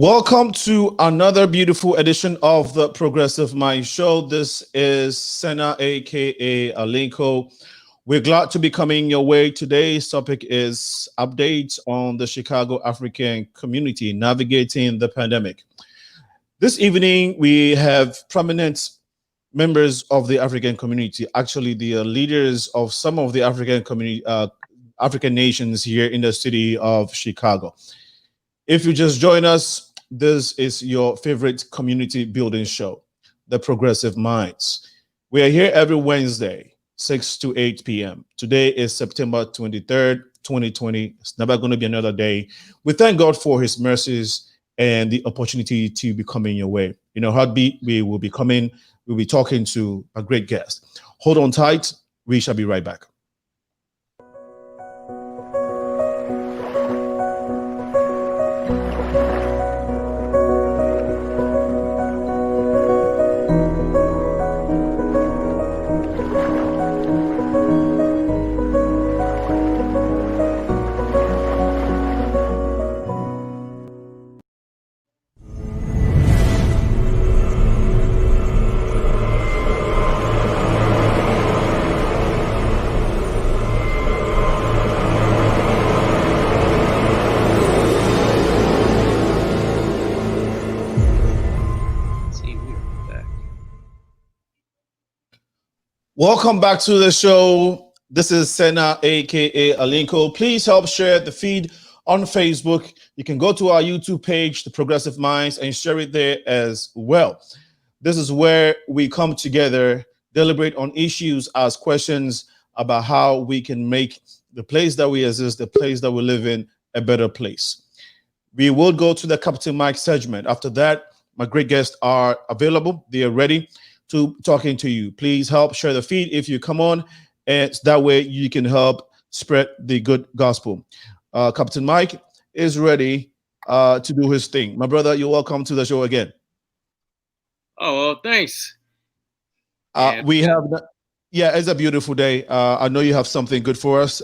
Welcome to another beautiful edition of the Progressive Mind Show. This is Senna, aka Alinko. We're glad to be coming your way. Today's topic is updates on the Chicago African community navigating the pandemic. This evening, we have prominent members of the African community, actually the leaders of some of the African nations here in the city of Chicago. If you just join us, this is your favorite community building show, The Progressive Minds. We are here every Wednesday, 6 to 8 p.m. Today is September 23rd, 2020. It's never going to be another day. We thank God for his mercies and the opportunity to be coming your way. In a heartbeat, we'll be talking to a great guest. Hold on tight. We shall be right back. Welcome back to the show. This is Senna, aka Alinko. Please help share the feed on Facebook. You can go to our YouTube page, The Progressive Minds, and share it there as well. This is where we come together, deliberate on issues, ask questions about how we can make the place that we exist, the place that we live in, a better place. We will go to the Captain Mike segment. After that, my great guests are available. They are ready to talking to you. Please help share the feed if you come on, and that way you can help spread the good gospel. Captain Mike is ready to do his thing. My brother, you're welcome to the show again. Oh, well, thanks. We have, it's a beautiful day. I know you have something good for us.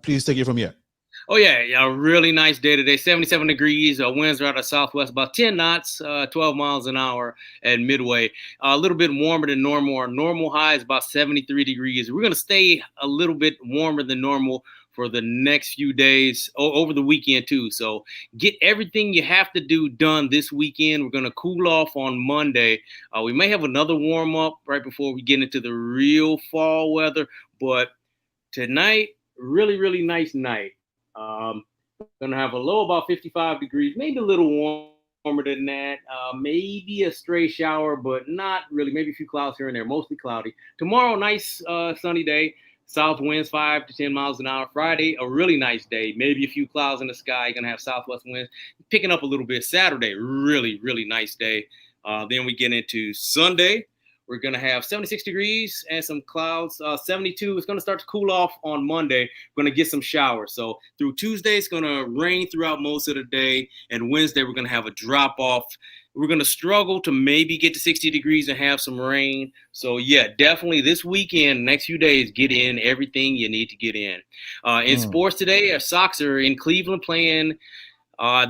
Please take it from here. Oh, yeah, a really nice day today. 77 degrees. Winds are out of southwest, about 10 knots, 12 miles an hour at Midway. A little bit warmer than normal. Our normal high is about 73 degrees. We're going to stay a little bit warmer than normal for the next few days, over the weekend too. So get everything you have to do done this weekend. We're going to cool off on Monday. We may have another warm up right before we get into the real fall weather. But tonight, really, really nice night. Gonna have a low about 55 degrees, maybe a little warmer than that. Maybe a stray shower, but not really. Maybe a few clouds here and there, mostly cloudy. Tomorrow, nice sunny day. South winds 5 to 10 miles an hour. Friday, a really nice day. Maybe a few clouds in the sky. You're gonna have southwest winds picking up a little bit. Saturday, really, really nice day. Then we get into Sunday. We're going to have 76 degrees and some clouds, 72. It's going to start to cool off on Monday. We're going to get some showers. So through Tuesday, it's going to rain throughout most of the day. And Wednesday, we're going to have a drop off. We're going to struggle to maybe get to 60 degrees and have some rain. So, yeah, definitely this weekend, next few days, get in everything you need to get in. In sports today, our Sox are in Cleveland playing.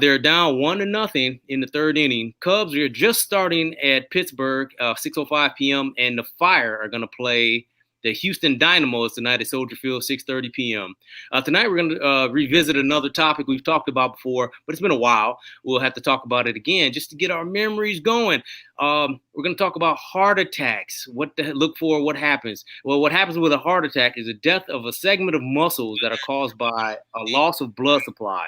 They're down 1-0 in the third inning. Cubs are just starting at Pittsburgh, 6:05 p.m., and the Fire are going to play the Houston Dynamos tonight at Soldier Field, 6:30 p.m. Tonight we're going to revisit another topic we've talked about before, but it's been a while. We'll have to talk about it again just to get our memories going. We're going to talk about heart attacks, what to look for, what happens. Well, what happens with a heart attack is the death of a segment of muscles that are caused by a loss of blood supply.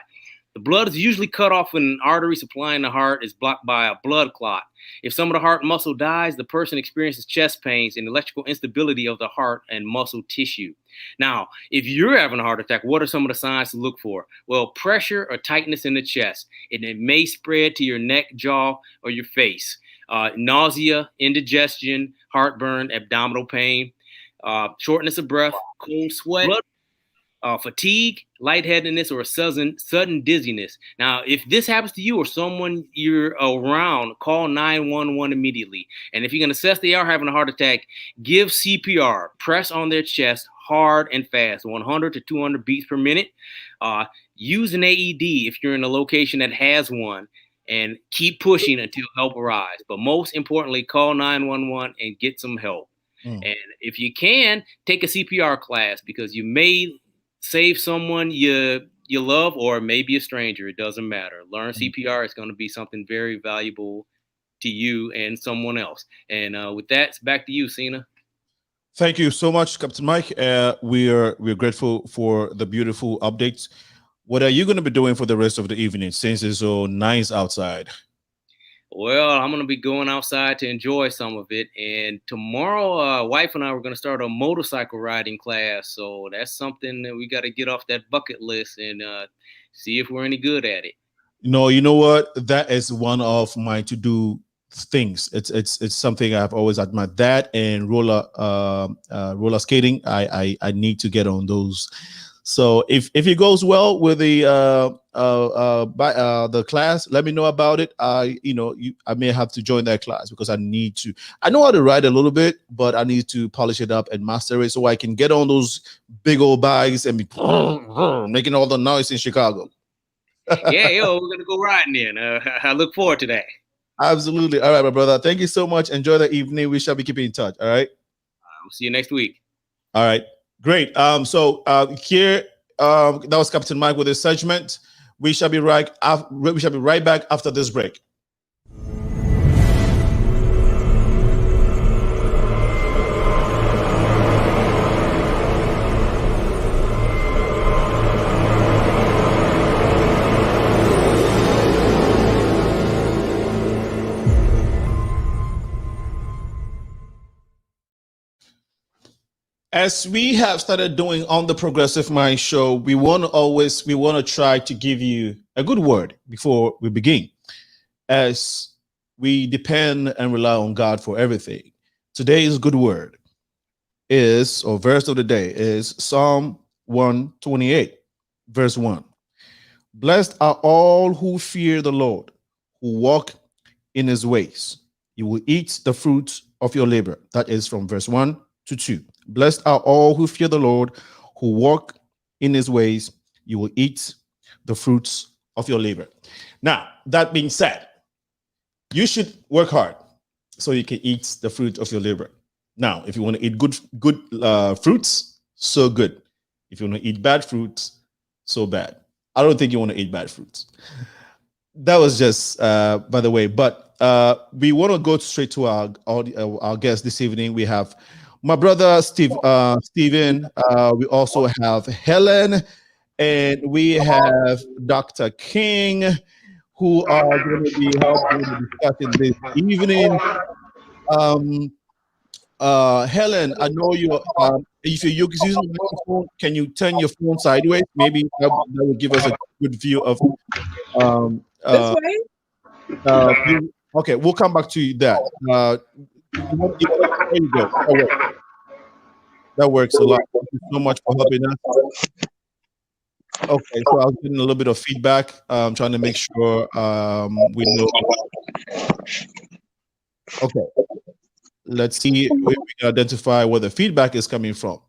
The blood is usually cut off when an artery supplying the heart is blocked by a blood clot. If some of the heart muscle dies, the person experiences chest pains and electrical instability of the heart and muscle tissue. Now, if you're having a heart attack, what are some of the signs to look for? Well, pressure or tightness in the chest, and it may spread to your neck, jaw, or your face. Nausea, indigestion, heartburn, abdominal pain, shortness of breath, cold sweat, fatigue, lightheadedness, or a sudden dizziness. Now, if this happens to you or someone you're around, call 911 immediately. And if you can assess they are having a heart attack, give CPR. Press on their chest hard and fast, 100 to 200 beats per minute. Use an AED if you're in a location that has one. and keep pushing until help arrives. But most importantly, call 911 and get some help. And if you can, take a CPR class, because you may save someone you love, or maybe a stranger. It doesn't matter. Learn CPR. It's going to be something very valuable to you and someone else. And with that, it's back to you, Cena. Thank you so much, Captain Mike. We're grateful for the beautiful updates. What are you going to be doing for the rest of the evening since it's so nice outside? Well, I'm going to be going outside to enjoy some of it. And tomorrow, wife and I were going to start a motorcycle riding class. So that's something that we got to get off that bucket list and see if we're any good at it. No, you know what? That is one of my to-do things. It's something I've always admired. That and roller skating. I need to get on those. So if it goes well with the class, let me know about it. I may have to join that class because I need to. I know how to ride a little bit, but I need to polish it up and master it so I can get on those big old bikes and be making all the noise in Chicago. Yeah, we're gonna go riding then. I look forward to that. Absolutely. All right, my brother. Thank you so much. Enjoy the evening. We shall be keeping in touch. All right. We'll see you next week. All right. Great. Here, that was Captain Mike with his segment. We shall be right back after this break. As we have started doing on the Progressive Mind Show, we want to try to give you a good word before we begin, as we depend and rely on God for everything. Today's good word verse of the day is Psalm 128, verse 1. Blessed are all who fear the Lord, who walk in his ways. You will eat the fruits of your labor. That is from verse 1 to 2. Blessed are all who fear the Lord, who walk in his ways. You will eat the fruits of your labor. Now, that being said, you should work hard so you can eat the fruit of your labor. Now, if you want to eat good fruits, so good. If you want to eat bad fruits, so bad. I don't think you want to eat bad fruits. That was just by the way. But we want to go straight to our guest this evening. We have my brother Stephen. We also have Helen, and we have Dr. King, who are going to be helping with discussing this evening. Helen, I know you. If you're using the microphone, can you turn your phone sideways? Maybe that will give us a good view of. This way. Okay, we'll come back to that. There you go. That works a lot. Thank you so much for helping us. Okay, so I was getting a little bit of feedback. I'm trying to make sure we know. Okay, let's see if we can identify where the feedback is coming from.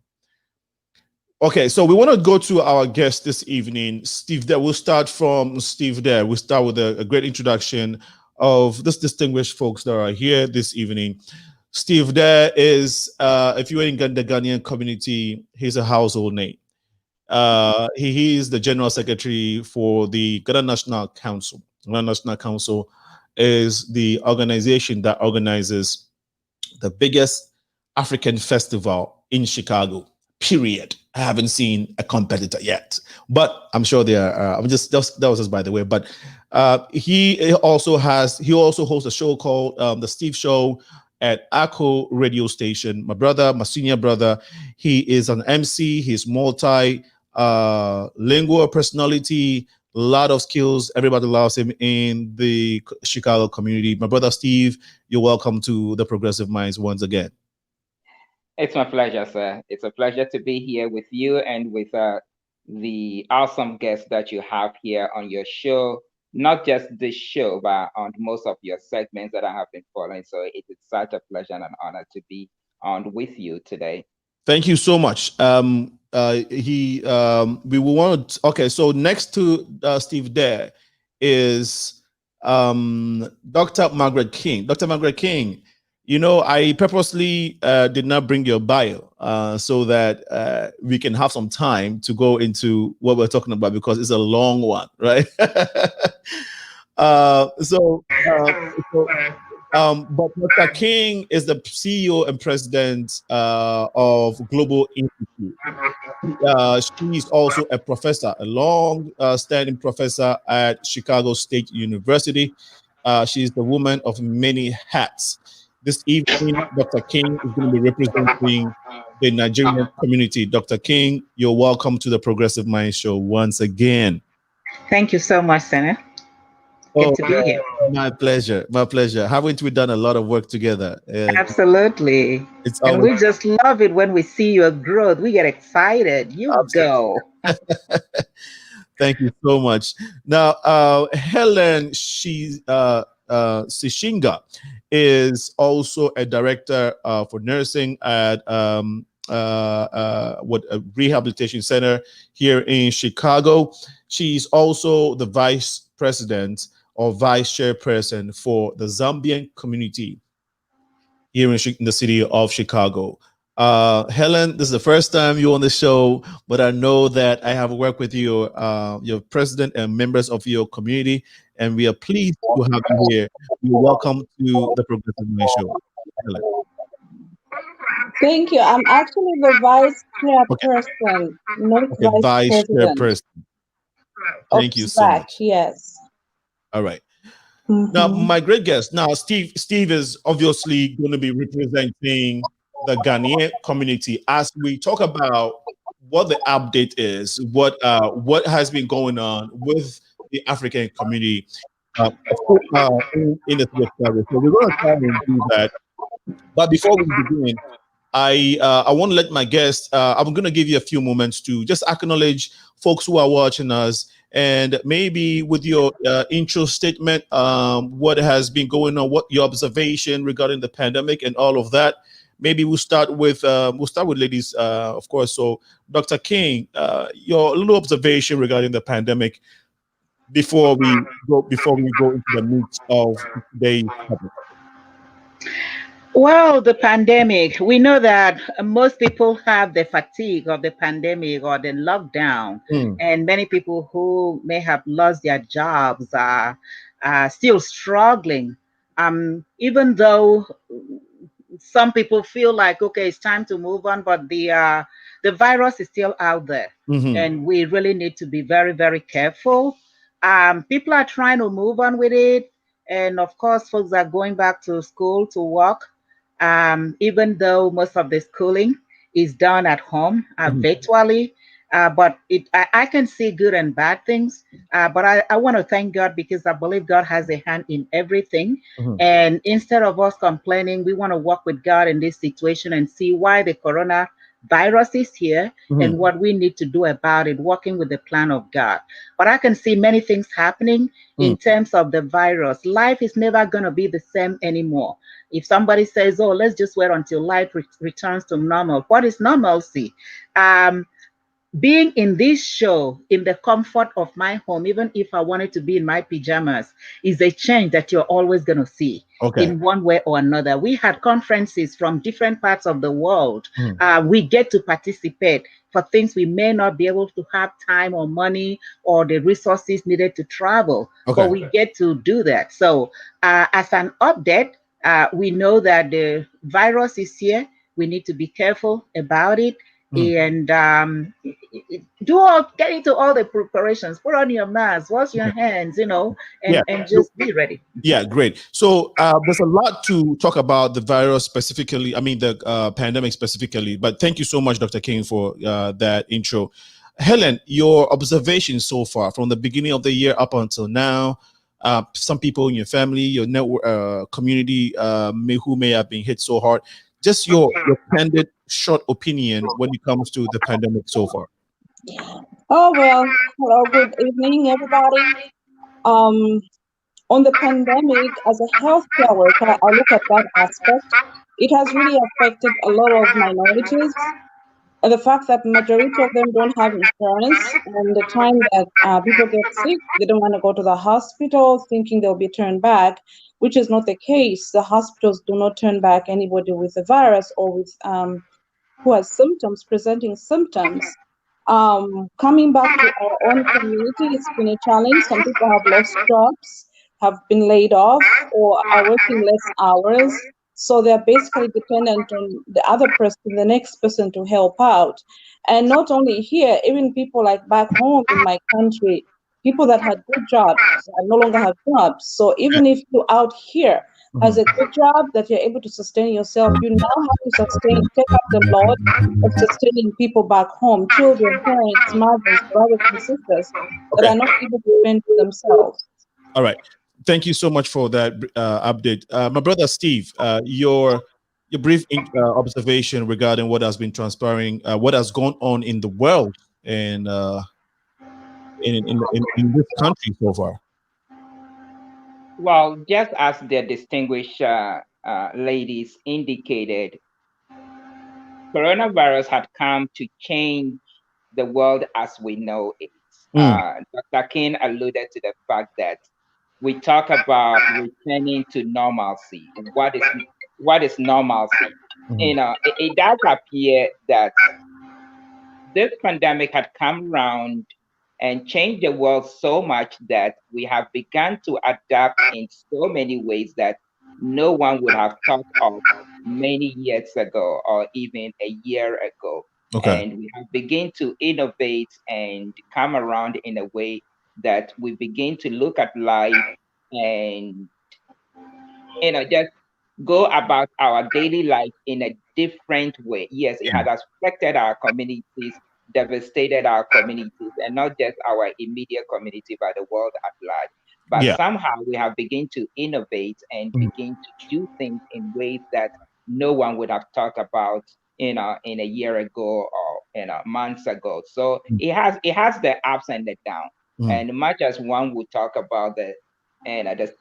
Okay, so we want to go to our guest this evening, Steve. There, we'll start from Steve. There, we'll start with a great introduction of this distinguished folks that are here this evening. Steve there is, if you're in the Ghanaian community, he's a household name. He is the General Secretary for the Ghana National Council. Ghana National Council is the organization that organizes the biggest African festival in Chicago, period. I haven't seen a competitor yet, but I'm sure there are. That was just by the way. But he also hosts a show called The Steve Show at ACO radio station. My senior brother, he is an MC. He's multi-lingual personality, a lot of skills. Everybody loves him in the Chicago community. My brother Steve, you're welcome to the Progressive Minds once again. It's my pleasure, sir. It's a pleasure to be here with you and with the awesome guests that you have here on your show. Not just this show, but on most of your segments that I have been following. So it is such a pleasure and an honor to be on with you today. Thank you so much. We will want to. Okay, so next to Steve there is Dr. Margaret King. Dr. Margaret King, I purposely did not bring your bio so that we can have some time to go into what we're talking about because it's a long one, right? But Dr. King is the CEO and president of Global Institute. She's also a professor, a long-standing professor at Chicago State University. She's the woman of many hats. This evening, Dr. King is going to be representing the Nigerian community. Dr. King, you're welcome to the Progressive Mind Show once again. Thank you so much, Senator. Good to be here. My pleasure. My pleasure. Haven't we done a lot of work together? Absolutely. And we just love it when we see your growth. We get excited. You go. Thank you so much. Now, Helen, Sichinga is also a director for nursing at a rehabilitation center here in Chicago. She's also the vice president or vice chairperson for the Zambian community here in the city of Chicago. Helen, this is the first time you're on the show, but I know that I have worked with your president and members of your community, and we are pleased to have you here. You're welcome to the Progressive Mind Show. Helen. Thank you. I'm actually the vice chairperson, not vice chairperson. Thank you so much. Yes. All right. Now, my great guest. Now, Steve is obviously going to be representing the Ghanaian community as we talk about what the update is, what has been going on with the African community in the city of Chicago. So we're going to try and do that. But before we begin, I want to let my guest. I'm going to give you a few moments to just acknowledge folks who are watching us. And maybe with your intro statement, what has been going on, what your observation regarding the pandemic and all of that. Maybe we'll start with ladies, of course. So, Dr. King, your little observation regarding the pandemic before we go into the meat of today's topic. Well, the pandemic, we know that most people have the fatigue of the pandemic or the lockdown, and many people who may have lost their jobs are still struggling. Even though some people feel like, okay, it's time to move on, but the virus is still out there, and we really need to be very, very careful. People are trying to move on with it, and of course, folks are going back to school to work. Even though most of the schooling is done at home virtually, but I can see good and bad things. But I want to thank God because I believe God has a hand in everything. And instead of us complaining, we want to work with God in this situation and see why the coronavirus is here and what we need to do about it, working with the plan of God. But I can see many things happening in terms of the virus. Life is never going to be the same anymore. If somebody says, oh, let's just wait until life returns to normal, what is normalcy? Being in this show in the comfort of my home, even if I wanted to be in my pajamas, is a change that you're always going to see in one way or another. We had conferences from different parts of the world. We get to participate for things we may not be able to have time or money or the resources needed to travel, but we get to do that. So as an update, we know that the virus is here. We need to be careful about it. And get into all the preparations. Put on your mask, wash your hands, and just be ready. Yeah, great. So there's a lot to talk about the virus specifically. I mean, the pandemic specifically. But thank you so much, Dr. King, for that intro. Helen, your observations so far from the beginning of the year up until now. Some people in your family, your network, community, who may have been hit so hard. Just your candid, short opinion when it comes to the pandemic so far. Oh, well, hello, good evening, everybody. On the pandemic, as a healthcare worker, I look at that aspect. It has really affected a lot of minorities, the fact that majority of them don't have insurance, and the time that people get sick, they don't want to go to the hospital thinking they'll be turned back, which is not the case. The hospitals do not turn back anybody with a virus or with who has symptoms, presenting symptoms. Coming back to our own community, it's been a challenge. Some people have lost jobs, have been laid off, or are working less hours. So they're basically dependent on the other person, the next person to help out. And not only here, even people like back home in my country, people that had good jobs no longer have jobs. So even if you're out here has a good job that you're able to sustain yourself, you now have to take up the load of sustaining people back home, children, parents, mothers, brothers and sisters that are not able to fend for themselves. All right. Thank you so much for that update. My brother Steve, your brief observation regarding what has been transpiring, what has gone on in the world and in this country so far. Well, just as the distinguished ladies indicated, coronavirus had come to change the world as we know it. Dr. King alluded to the fact that we talk about returning to normalcy. What is normalcy? You know, it does appear that this pandemic had come around and changed the world so much that we have begun to adapt in so many ways that no one would have thought of many years ago or even a year ago. And we have begun to innovate and come around in a way that we begin to look at life and, you know, just go about our daily life in a different way. Yes, it has affected our communities, devastated our communities, and not just our immediate community, but the world at large. But somehow we have begun to innovate and begin to do things in ways that no one would have thought about, you know, in a year ago or, you know, months ago. So it has the ups and the downs. And much as one would talk about the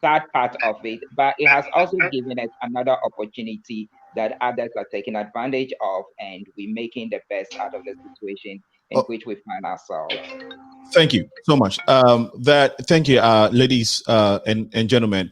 sad part of it, but it has also given us another opportunity that others are taking advantage of, and we're making the best out of the situation in which we find ourselves. Thank you so much. Thank you, ladies and gentlemen,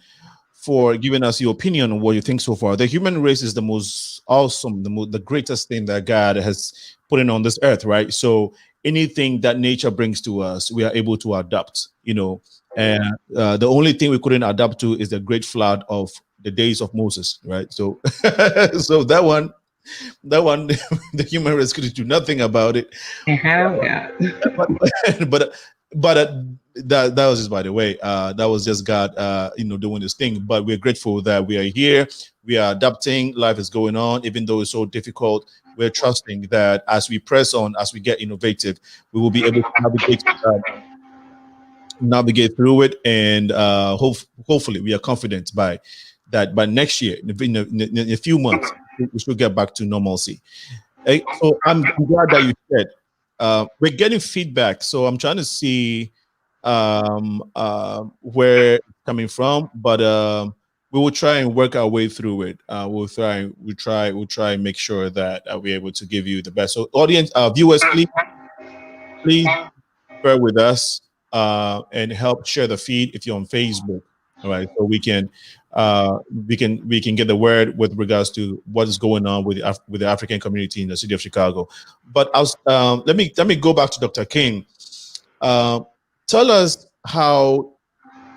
for giving us your opinion on what you think so far. The human race is the most awesome, the greatest thing that God has put in on this earth, right? So anything that nature brings to us, we are able to adapt, you know. And the only thing we couldn't adapt to is the great flood of the days of Moses, right? So, so that one, the human race could do nothing about it. But that was just by the way. That was just God, you know, doing this thing. But we're grateful that we are here. We are adapting. Life is going on, even though it's so difficult. We're trusting that as we press on, as we get innovative, we will be able to navigate through it, and hopefully we are confident by next year, in a few months, we should get back to normalcy. So I'm glad that you said we're getting feedback, so I'm trying to see where it's coming from, but we will try and work our way through it. We'll try and make sure that we're able to give you the best. So audience, viewers, please bear with us and help share the feed if you're on Facebook. All right, so we can get the word with regards to what is going on with the African community in the city of Chicago. But let me go back to Dr. King. Tell us how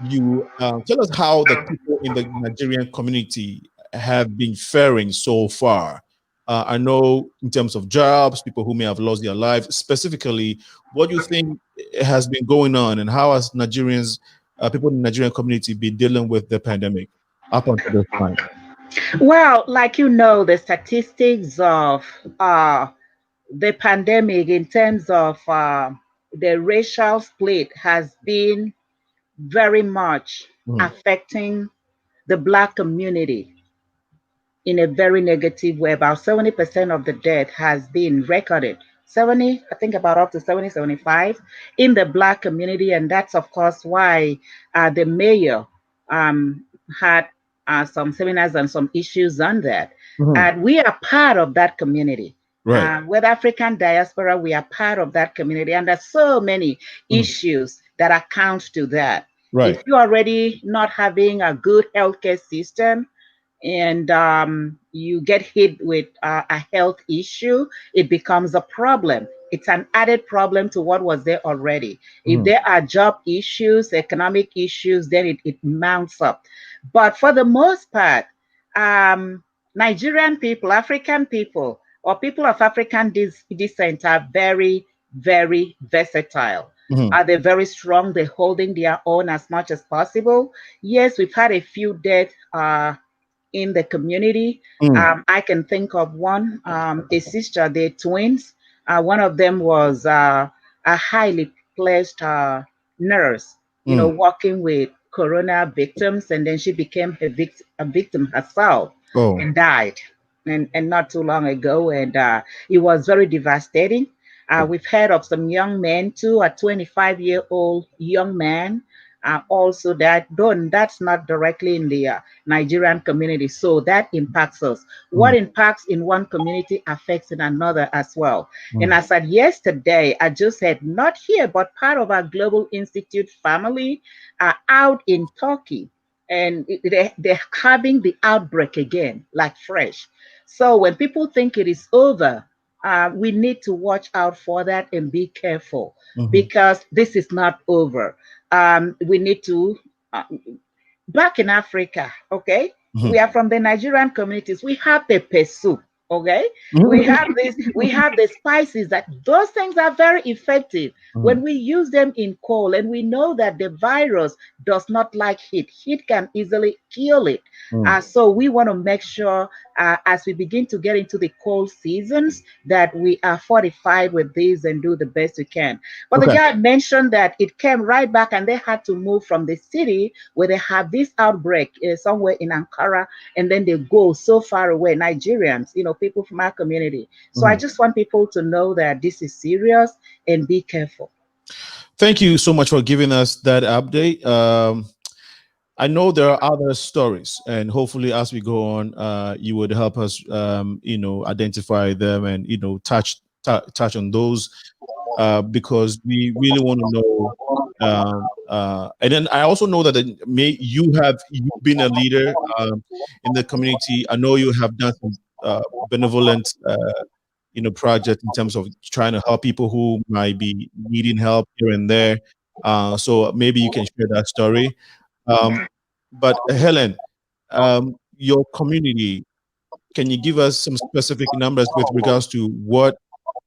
the people in the Nigerian community have been faring so far. I know in terms of jobs, people who may have lost their lives. Specifically, what do you think has been going on, and how has Nigerians, people in the Nigerian community, been dealing with the pandemic up until this time? Well, like you know, the statistics of the pandemic in terms of the racial split has been very much affecting the Black community in a very negative way. About 70% of the death has been recorded. 70, I think about up to 70, 75 in the Black community. And that's, of course, why the mayor had some seminars and some issues on that. And we are part of that community. Right. With African diaspora, we are part of that community, and there's so many issues that account to that. Right. If you're already not having a good healthcare system, and you get hit with a health issue, it becomes a problem. It's an added problem to what was there already. If there are job issues, economic issues, then it mounts up. But for the most part, Nigerian people, African people, or people of African descent are very, very versatile. Are they very strong? They're holding their own as much as possible. Yes, we've had a few deaths in the community. I can think of one, a sister, they're twins. One of them was a highly placed nurse, working with corona victims, and then she became a victim herself and died, and not too long ago, and it was very devastating. We've heard of some young men too, a 25-year-old young man also that done. That's not directly in the Nigerian community, so that impacts us. What impacts in one community affects in another as well. And as I said yesterday, I just said not here, but part of our Global Institute family are out in Turkey, and they're having the outbreak again, like fresh. So when people think it is over, we need to watch out for that and be careful, because this is not over. We need to, back in Africa, okay? We are from the Nigerian communities. We have pepper soup, okay? We have the spices that those things are very effective when we use them in cold, and we know that the virus does not like heat. Heat can easily kill it. So we want to make sure as we begin to get into the cold seasons that we are fortified with these and do the best we can. But the guy mentioned that it came right back, and they had to move from the city where they have this outbreak somewhere in Ankara, and then they go so far away. Nigerians, people from our community. So I just want people to know that this is serious and be careful. Thank you so much for giving us that update. I know there are other stories, and hopefully as we go on, you would help us, identify them and, touch on those, because we really want to know. And then I also know that you've been a leader in the community. I know you have done some benevolent, project in terms of trying to help people who might be needing help here and there. So maybe you can share that story. But Helen, your community, can you give us some specific numbers with regards to what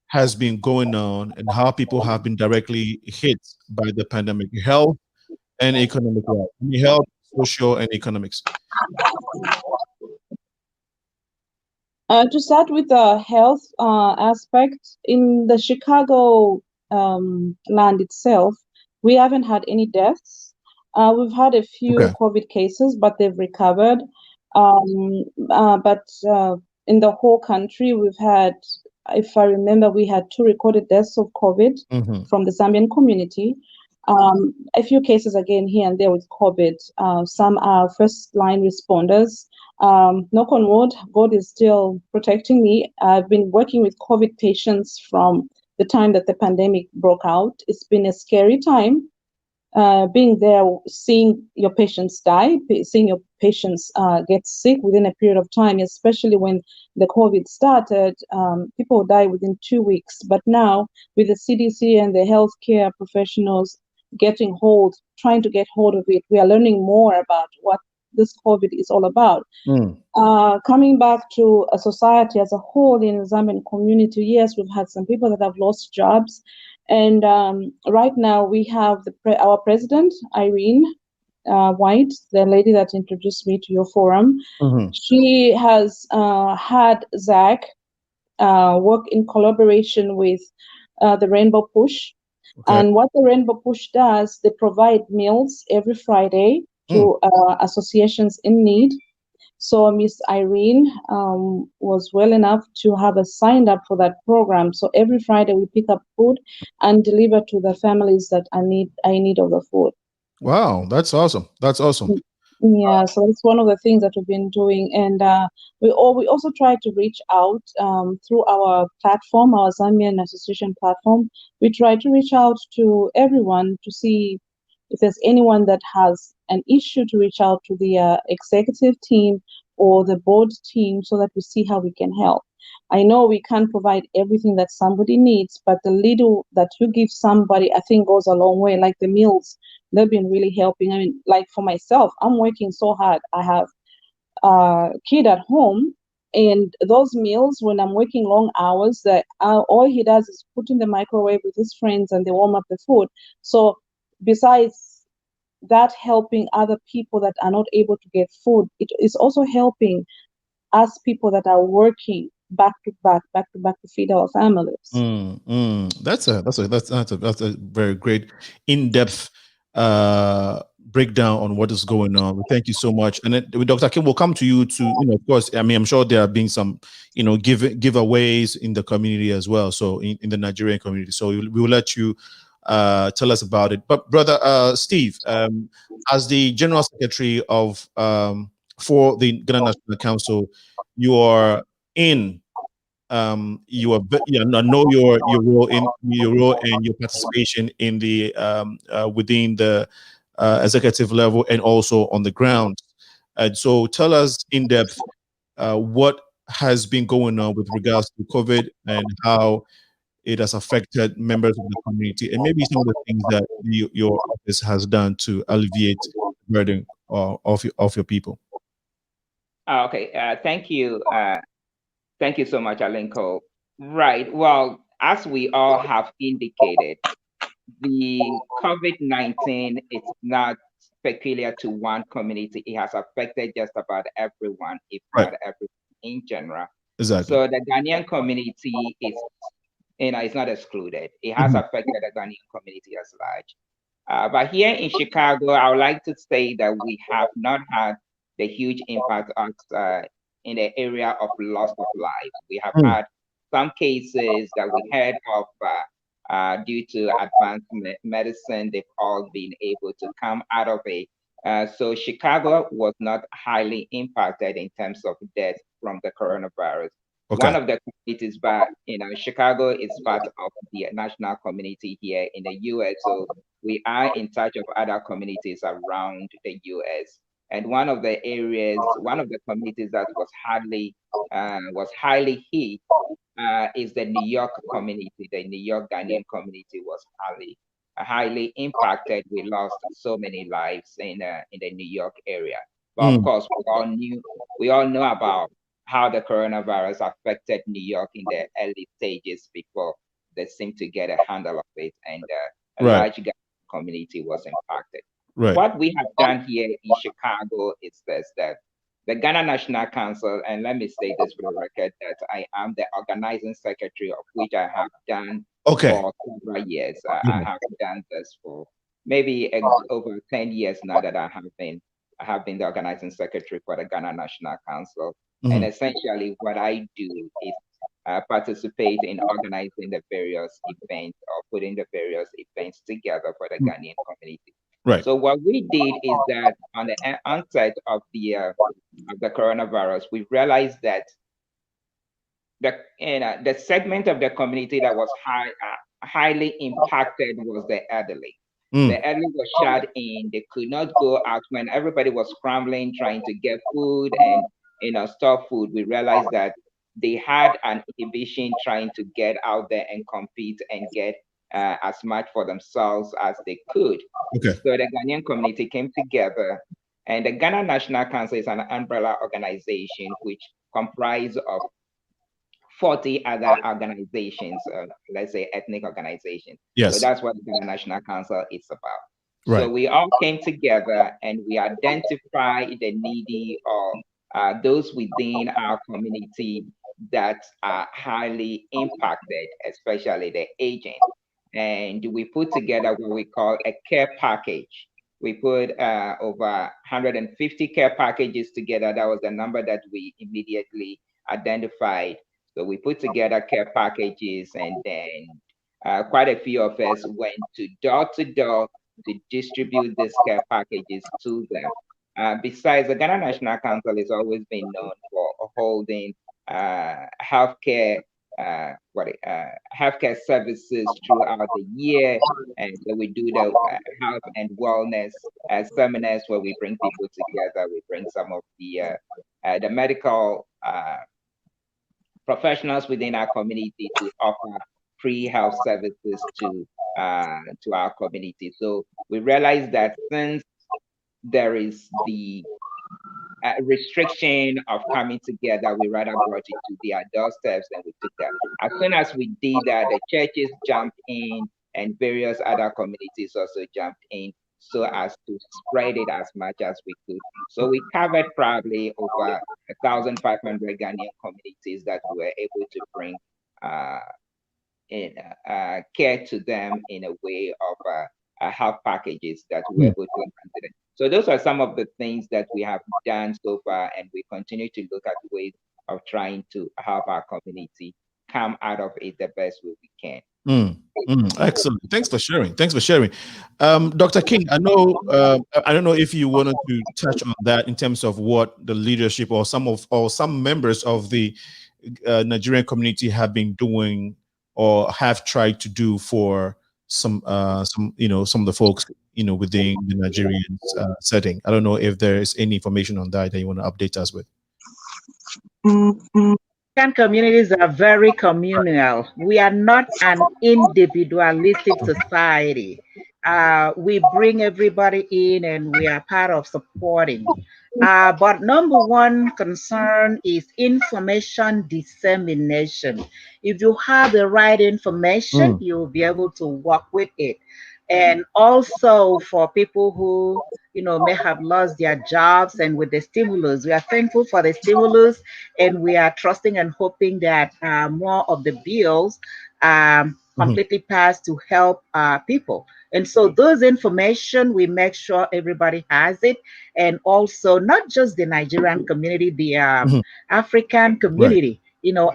has been going on and how people have been directly hit by the pandemic, health and economic? Health, social, and economics. To start with the health aspect, in the Chicago land itself, we haven't had any deaths. We've had a few COVID cases, but they've recovered. But in the whole country, we've had, if I remember, we had 2 recorded deaths of COVID from the Zambian community. A few cases again here and there with COVID. Some are first-line responders. Knock on wood, God is still protecting me. I've been working with COVID patients from the time that the pandemic broke out. It's been a scary time. Being there, seeing your patients die, seeing your patients get sick within a period of time, especially when the COVID started, people die within 2 weeks. But now, with the CDC and the healthcare professionals trying to get hold of it, we are learning more about what this COVID is all about. Coming back to a society as a whole in the Zambian community, yes, we've had some people that have lost jobs. And right now we have our president, Irene White, the lady that introduced me to your forum. She has had ZHAC work in collaboration with the Rainbow Push. And what the Rainbow Push does, they provide meals every Friday to associations in need. So Miss Irene was well enough to have us signed up for that program. So every Friday we pick up food and deliver to the families that are in need of the food. Wow, that's awesome. That's awesome. Yeah, so that's one of the things that we've been doing, and we also try to reach out through our platform, our Zambian Association platform. We try to reach out to everyone to see if there's anyone that has an issue, to reach out to the executive team or the board team so that we see how we can help. I know we can't provide everything that somebody needs, but the little that you give somebody, I think, goes a long way. Like the meals, they've been really helping. I mean, like for myself, I'm working so hard. I have a kid at home, and those meals, when I'm working long hours, that all he does is put in the microwave with his friends and they warm up the food. So besides that helping other people that are not able to get food, it is also helping us people that are working back to back to feed our families. That's a very great in-depth breakdown on what is going on. Thank you so much. And then, Dr. Kim, we'll come to you to, of course, I mean, I'm sure there have been some, giveaways in the community as well. So in the Nigerian community. So we will let you tell us about it. But brother Steve, as the General Secretary of for the Ghana National Council, you are in I know your role and your participation in the within the executive level and also on the ground. So tell us in depth what has been going on with regards to COVID and how it has affected members of the community, and maybe some of the things that your office has done to alleviate the burden of your people. Okay, thank you. Thank you so much, Alenko. Right. Well, as we all have indicated, the COVID-19 is not peculiar to one community. It has affected just about everyone, if not everyone in general. Exactly. So the Ghanaian community is, it's not excluded. It has affected the Ghanaian community as large. But here in Chicago, I would like to say that we have not had the huge impact on in the area of loss of life. We have had some cases that we heard of due to advanced medicine. They've all been able to come out of it. So Chicago was not highly impacted in terms of death from the coronavirus. Okay. One of the communities, but Chicago is part of the national community here in the U.S. So we are in touch of other communities around the U.S. And one of the communities that was highly hit is the New York community. The New York Ghanaian community was highly impacted. We lost so many lives in the New York area. But of course, we all know about how the coronavirus affected New York in the early stages before they seemed to get a handle of it, and a large Ghanaian community was impacted. What we have done here in Chicago is this, that the Ghana National Council, and let me say this for the record, that I am the organizing secretary, of which I have done for several years. I have done this for maybe over 10 years now that I have been the organizing secretary for the Ghana National Council. And essentially what I do is participate in organizing the various events or putting the various events together for the Ghanaian community. So what we did is that on the onset of the coronavirus, we realized that the segment of the community that was highly impacted was the elderly. The elderly was shut in; they could not go out. When everybody was scrambling, trying to get food and store food, we realized that they had an inhibition trying to get out there and compete and get as much for themselves as they could. So the Ghanaian community came together, and the Ghana National Council is an umbrella organization which comprises of 40 other organizations, let's say ethnic organizations. So that's what the Ghana National Council is about. So we all came together and we identified the needy or those within our community that are highly impacted, especially the aging. And we put together what we call a care package. We put over 150 care packages together. That was the number that we immediately identified. So we put together care packages, and then quite a few of us went to door to distribute these care packages to them. besides, the Ghana National Council has always been known for holding healthcare healthcare services throughout the year, and so we do the health and wellness seminars where we bring people together. We bring some of the medical professionals within our community to offer free health services to our community. So we realize that since there is the restriction of coming together, we rather brought it to their doorsteps, and we took that. As soon as we did that, the churches jumped in and various other communities also jumped in so as to spread it as much as we could. So we covered probably over 1,500 Ghanaian communities that we were able to bring care to them in a way of health packages that we were able to consider. So those are some of the things that we have done so far, and we continue to look at ways of trying to help our community come out of it the best way we can. Excellent. Thanks for sharing. Dr. King, I don't know if you wanted to touch on that in terms of what the leadership or some members of the Nigerian community have been doing or have tried to do for some of the folks within the Nigerian setting. I don't know if there is any information on that you want to update us with. Communities are very communal. We are not an individualistic society. We bring everybody in and we are part of supporting. But number one concern is information dissemination. If you have the right information, you'll be able to work with it. And also for people who may have lost their jobs, and with the stimulus, we are thankful for the stimulus, and we are trusting and hoping that more of the bills completely pass to help people. And so those information, we make sure everybody has it, and also not just the Nigerian community, the African community,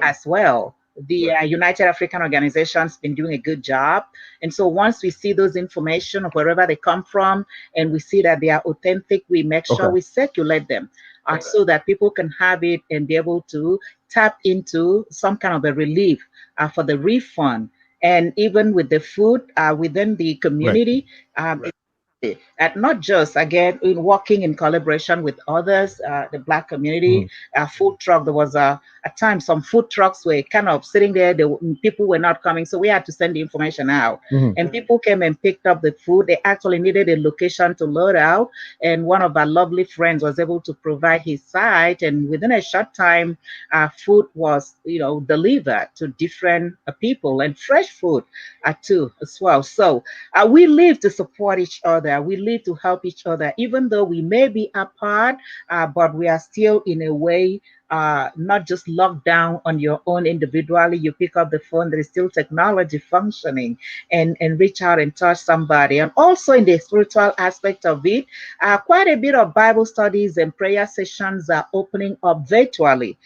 as well. The United African Organization's been doing a good job. And so once we see those information of wherever they come from, and we see that they are authentic, we make sure we circulate them so that people can have it and be able to tap into some kind of a relief for the refund. And even with the food within the community, not just, again, in working in collaboration with others, the Black community, food truck, there was at times some food trucks were kind of sitting there, people were not coming, so we had to send the information out. And people came and picked up the food. They actually needed a location to load out, and one of our lovely friends was able to provide his site, and within a short time, food was delivered to different people, and fresh food too as well. So we live to support each other. We live to help each other, even though we may be apart, but we are still in a way not just locked down on your own individually. You pick up the phone, there is still technology functioning, and reach out and touch somebody. And also in the spiritual aspect of it, quite a bit of Bible studies and prayer sessions are opening up virtually.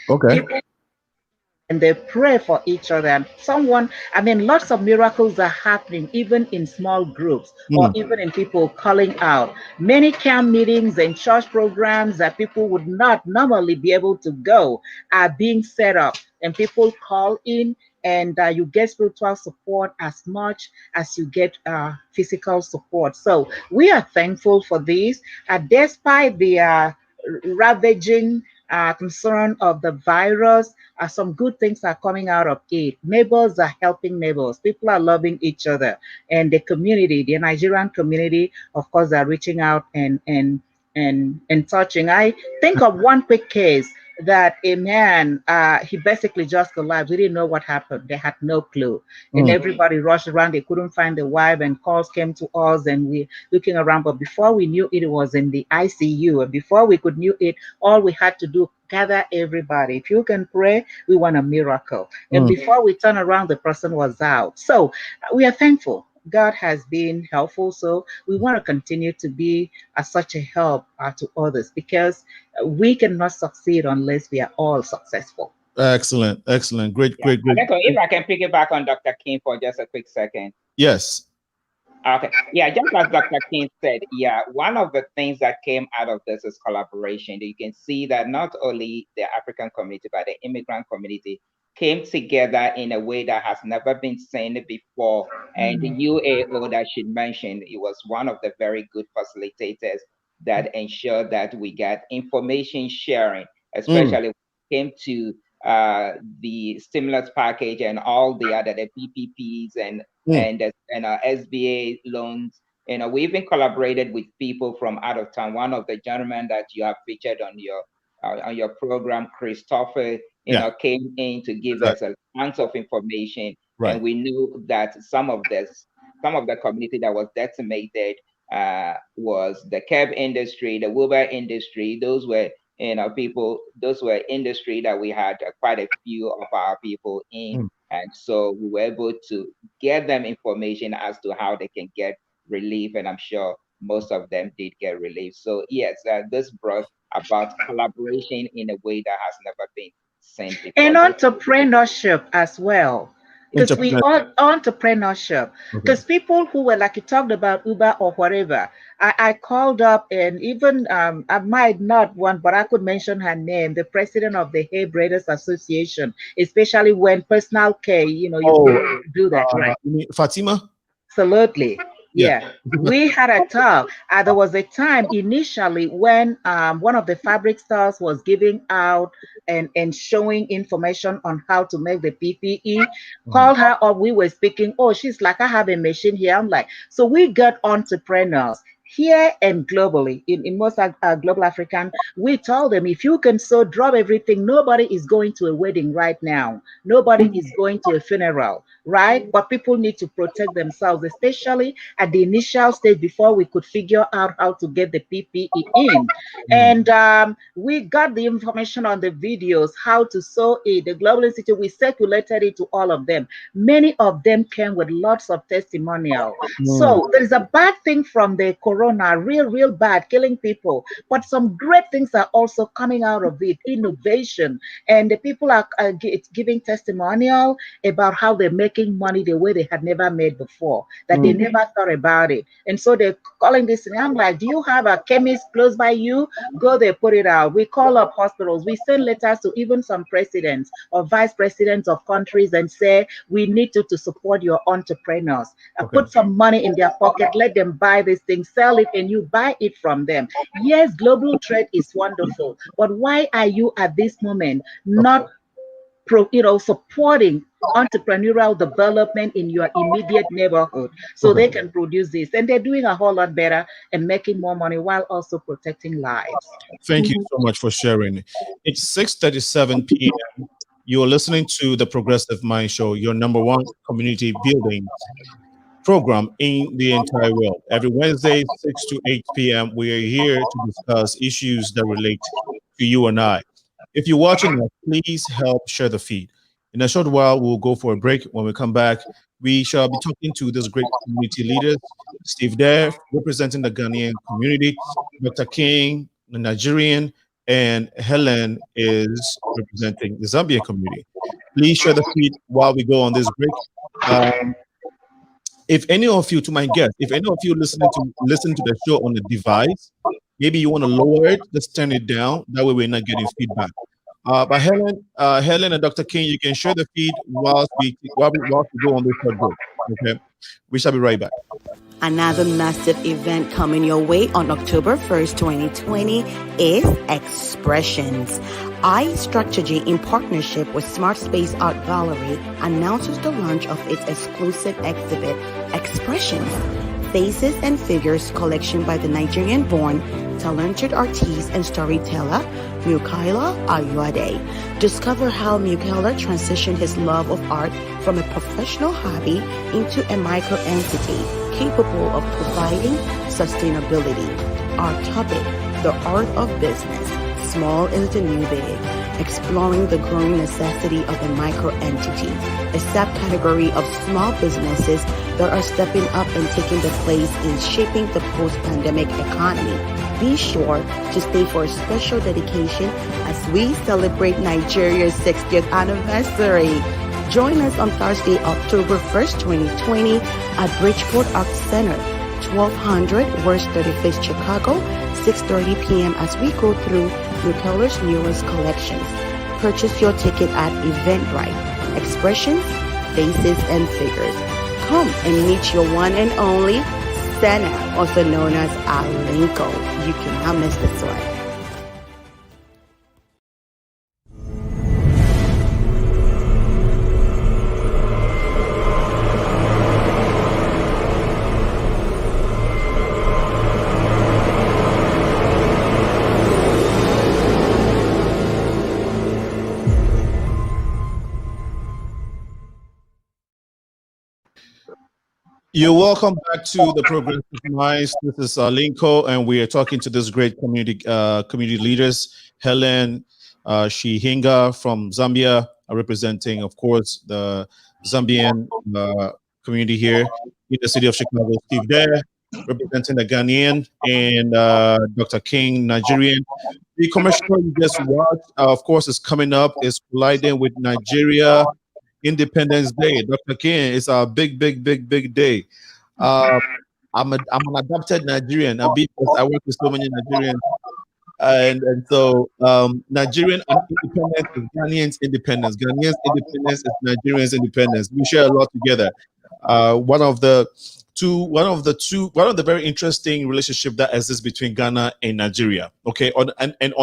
And they pray for each other. And lots of miracles are happening, even in small groups, or even in people calling out. Many camp meetings and church programs that people would not normally be able to go are being set up, and people call in, and you get spiritual support as much as you get physical support. So we are thankful for this. Despite the ravaging concern of the virus, some good things are coming out of it. Neighbors are helping neighbors. People are loving each other, and the community, the Nigerian community, of course, are reaching out and touching. I think of one quick case that a man, he basically just collapsed. We didn't know what happened. They had no clue. And everybody rushed around. They couldn't find the wife, and calls came to us, and we looking around. But before we knew it, was in the ICU. And before we could knew it, all we had to do, gather everybody. If you can pray, we want a miracle. And before we turn around, the person was out. So we are thankful. God has been helpful, so we want to continue to be such a help to others, because we cannot succeed unless we are all successful. Excellent. Great. If I can pick it back on Dr. King for just a quick second. Yes. Okay. Yeah, just as Dr. King said, yeah, one of the things that came out of this is collaboration. You can see that not only the African community, but the immigrant community came together in a way that has never been seen before. And the UAO that she mentioned, it was one of the very good facilitators that ensured that we get information sharing, especially when it came to the stimulus package and all the other the PPPs and SBA loans. We even collaborated with people from out of town. One of the gentlemen that you have featured on your program, Christopher, came in to give us a bunch of information, and we knew that some of the community that was decimated was the cab industry, the Uber industry. Those were people. Those were industry that we had quite a few of our people in. And so we were able to get them information as to how they can get relief. And I'm sure most of them did get relief. So yes, this brought about collaboration in a way that has never been seen before. And entrepreneurship as well. Because we all entrepreneurship, because people who were like you talked about Uber or whatever, I called up, and even I might not want, but I could mention her name, the president of the Hair Braiders Association, especially when personal care, you do that, right? You mean Fatima? Absolutely. Yeah, we had a talk. There was a time initially when one of the fabric stores was giving out and showing information on how to make the PPE. Called her up. We were speaking. Oh, she's like, I have a machine here. I'm like, so we got entrepreneurs here and globally, in most global African. We told them, if you can drop everything, nobody is going to a wedding right now. Nobody is going to a funeral, right? But people need to protect themselves, especially at the initial stage before we could figure out how to get the PPE in. And we got the information on the videos, how to sew it. The Global Institute, we circulated it to all of them. Many of them came with lots of testimonial. So there is a bad thing from the corona, real bad, killing people. But some great things are also coming out of it, innovation. And the people are giving testimonial about how they're making money the way they had never made before, that they never thought about it. And so they're calling this, and I'm like, do you have a chemist close by you? Go there, put it out. We call up hospitals. We send letters to even some presidents or vice presidents of countries and say, we need you to support your entrepreneurs. Put some money in their pocket, let them buy this thing, sell it, and you buy it from them. Yes, global trade is wonderful, but why are you at this moment not supporting entrepreneurial development in your immediate neighborhood so they can produce this? And they're doing a whole lot better and making more money while also protecting lives. Thank you so much for sharing. It's 6:37 p.m. You're listening to the Progressive Mind Show, your #1 community building program in the entire world. Every Wednesday, 6 to 8 p.m., we are here to discuss issues that relate to you and I. If you're watching us, please help share the feed. In a short while, we'll go for a break. When we come back, we shall be talking to these great community leaders. Steve Dare, representing the Ghanaian community, Dr. King, the Nigerian, and Helen is representing the Zambian community. Please share the feed while we go on this break. If any of you, to my guest, if any of you listen to the show on a device, maybe you want to lower it, just turn it down. That way we're not getting feedback. But Helen and Dr. King, you can share the feed while we go on this short break. Okay, we shall be right back. Another massive event coming your way on October 1st, 2020 is Expressions. iStrategy, in partnership with Smart Space Art Gallery, announces the launch of its exclusive exhibit, Expressions, Faces and Figures collection by the Nigerian-born talented artist and storyteller Mukaila Ayuade. Discover how Mukaila transitioned his love of art from a professional hobby into a micro-entity capable of providing sustainability. Our topic, the art of business. Small is the new big. Exploring the growing necessity of a micro-entity, a subcategory of small businesses that are stepping up and taking the place in shaping the post-pandemic economy. Be sure to stay for a special dedication as we celebrate Nigeria's 60th anniversary. Join us on Thursday, October 1st, 2020 at Bridgeport Arts Center, 1200 West 35th, Chicago, 6:30 p.m. as we go through Taylor's newest collections. Purchase your ticket at Eventbrite. Expressions, Faces, and Figures. Come and meet your one and only Senna, also known as Alinko. You cannot miss this one. You're welcome back to the Progressive Minds. This is Linko, and we are talking to this great community leaders, Helen Shihinga from Zambia, representing, of course, the Zambian community here in the city of Chicago. Steve there, representing the Ghanaian, and Dr. King, Nigerian. The commercial you just watched, of course, is coming up. It's colliding with Nigeria Independence Day. Dr. King, it's a big day. I'm an adopted Nigerian because I work with so many Nigerians, and so Nigerian independence is Ghanaians' independence. Ghanaians' independence is Nigerians' independence. We share a lot together. One of the very interesting relationship that exists between Ghana and Nigeria. Okay, on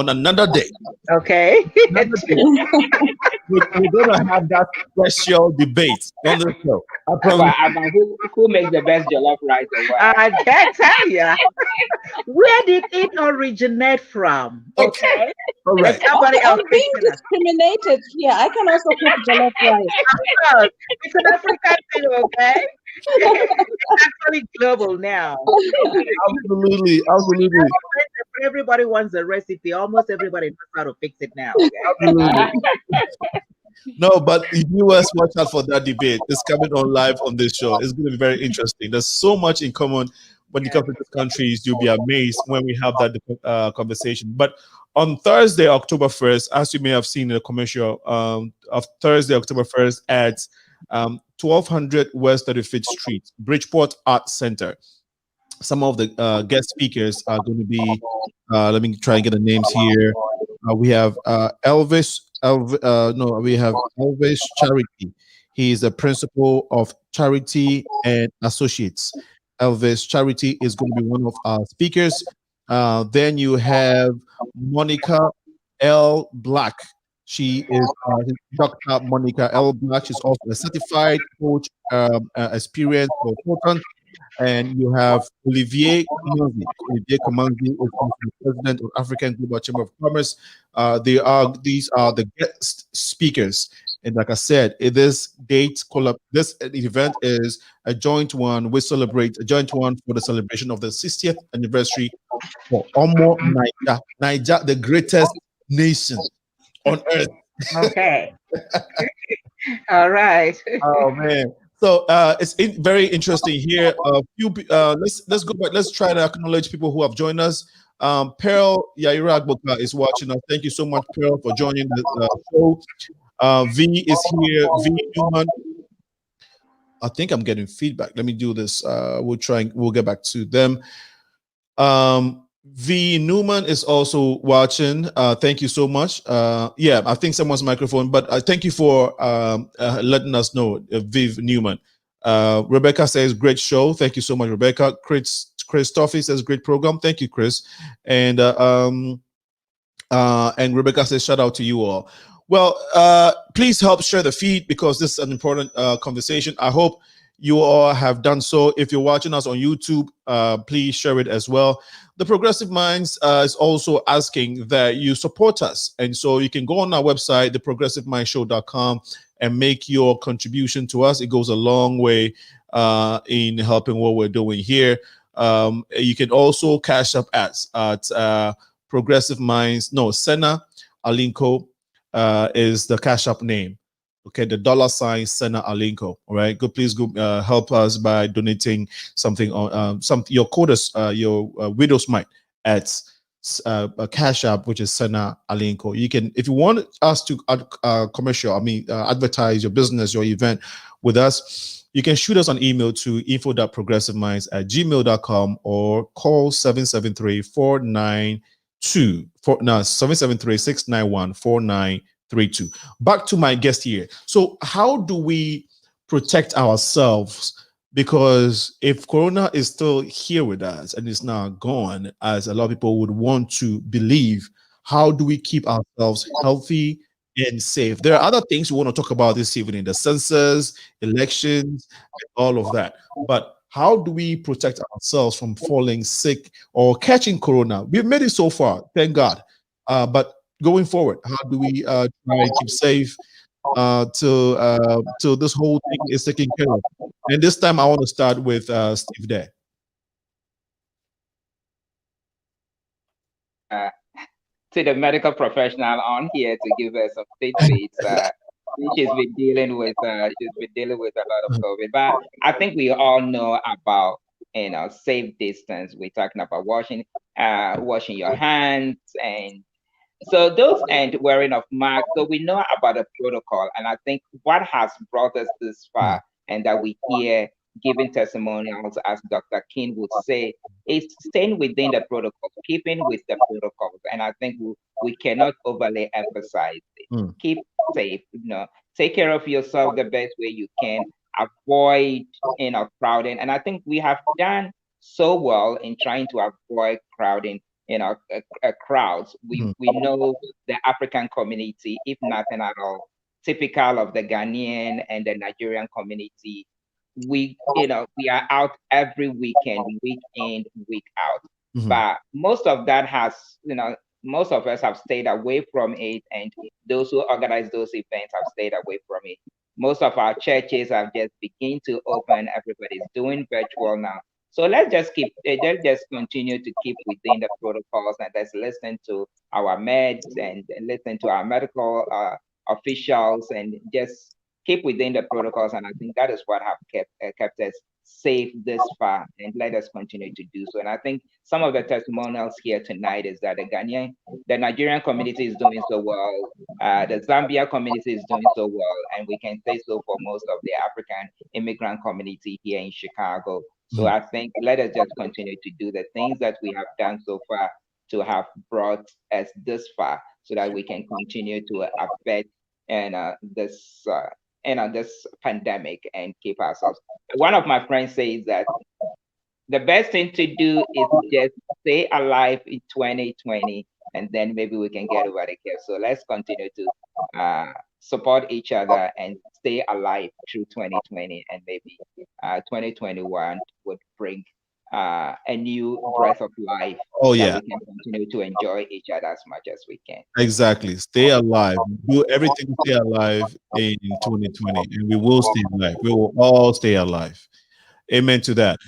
another day. Okay. We're gonna have that special debate on the show. Who makes the best jollof rice? I can't tell you. Where did it originate from? Okay. All right. Somebody else I'm being discriminated here. I can also cook jollof rice. It's an African thing, okay? It's actually global now. Absolutely. Everybody wants a recipe. Almost everybody knows how to fix it now. Absolutely. No, but viewers, watch out for that debate. It's coming on live on this show. It's going to be very interesting. There's so much in common when you come to these countries. You'll be amazed when we have that conversation. But on Thursday, October 1st, as you may have seen in the commercial of Thursday, October 1st at 1200 West 35th Street, Bridgeport Arts Center. Some of the guest speakers are going to be, let me try and get the names here. We have Elvis Charity. He is the principal of Charity and Associates. Elvis Charity is going to be one of our speakers. Then you have Monica L. Black. She is Dr. Monica L. Black. She's also a certified coach, experience consultant. And you have Olivier Kamanzi. Olivier Kamanzi is also the president of African Global Chamber of Commerce. These are the guest speakers. And like I said, this event is a joint one. We celebrate a joint one for the celebration of the 60th anniversary for Omo Niger. Niger, the greatest nation on earth. Okay. All right. Oh man. So it's very interesting here. Let's go back. Let's try to acknowledge people who have joined us. Pearl Yaira Agboka is watching us. Thank you so much, Pearl, for joining the show. V is here. V Newman. I think I'm getting feedback. Let me do this. We'll get back to them. V Newman is also watching. Thank you so much. Yeah, I think someone's microphone, but thank you for letting us know, Viv Newman. Rebecca says, great show. Thank you so much, Rebecca. Chris Toffee says, great program. Thank you, Chris. And Rebecca says, shout out to you all. Well, please help share the feed because this is an important conversation. I hope you all have done so. If you're watching us on YouTube, please share it as well. The Progressive Minds is also asking that you support us. And so you can go on our website, theprogressivemindshow.com, and make your contribution to us. It goes a long way in helping what we're doing here. You can also cash up at Progressive Minds. No, Senna Alinko is the cash up name. Okay, the $ Senna Alinko. All right, please go help us by donating something on your quotas, your widow's mite at a Cash App, which is Sena Alinko. You can, if you want us to advertise your business, your event with us, you can shoot us an email to info.progressiveminds@gmail.com or call 773-691-4932. Back to my guest here. So how do we protect ourselves? Because if Corona is still here with us and it's not gone, as a lot of people would want to believe, how do we keep ourselves healthy and safe? There are other things we want to talk about this evening, the census, elections, and all of that. But how do we protect ourselves from falling sick or catching Corona? We've made it so far, thank God. But going forward, how do we try and keep safe till this whole thing is taken care of? And this time I want to start with Steve there. To the medical professional on here to give us some tidbits. She's been dealing with a lot of COVID, but I think we all know about safe distance. We're talking about washing your hands, and so those, and wearing of masks. So we know about the protocol, and I think what has brought us this far, and that we hear giving testimonials, as Dr. King would say, is staying within the protocol, keeping with the protocols. And I think we cannot overly emphasize it. Keep safe, take care of yourself the best way you can, avoid crowding. And I think we have done so well in trying to avoid crowding crowds. We know the African community, if nothing at all, typical of the Ghanaian and the Nigerian community. We are out every weekend, week in, week out. But most of that has, most of us have stayed away from it, and those who organize those events have stayed away from it. Most of our churches have just begun to open. Everybody's doing virtual now. So let's just continue to keep within the protocols, and let's listen to our meds and listen to our medical officials, and just keep within the protocols. And I think that is what have kept us safe this far, and let us continue to do so. And I think some of the testimonials here tonight is that the Nigerian community is doing so well, the Zambia community is doing so well, and we can say so for most of the African immigrant community here in Chicago. So I think let us just continue to do the things that we have done so far to have brought us this far, so that we can continue to affect this pandemic and keep ourselves. One of my friends says that the best thing to do is just stay alive in 2020, and then maybe we can get over the curve. So let's continue to support each other and stay alive through 2020, and maybe 2021 would bring a new breath of life. Oh yeah, we can continue to enjoy each other as much as we can. Exactly. Stay alive. Do everything to stay alive in 2020, and we will stay alive. We will all stay alive. Amen to that.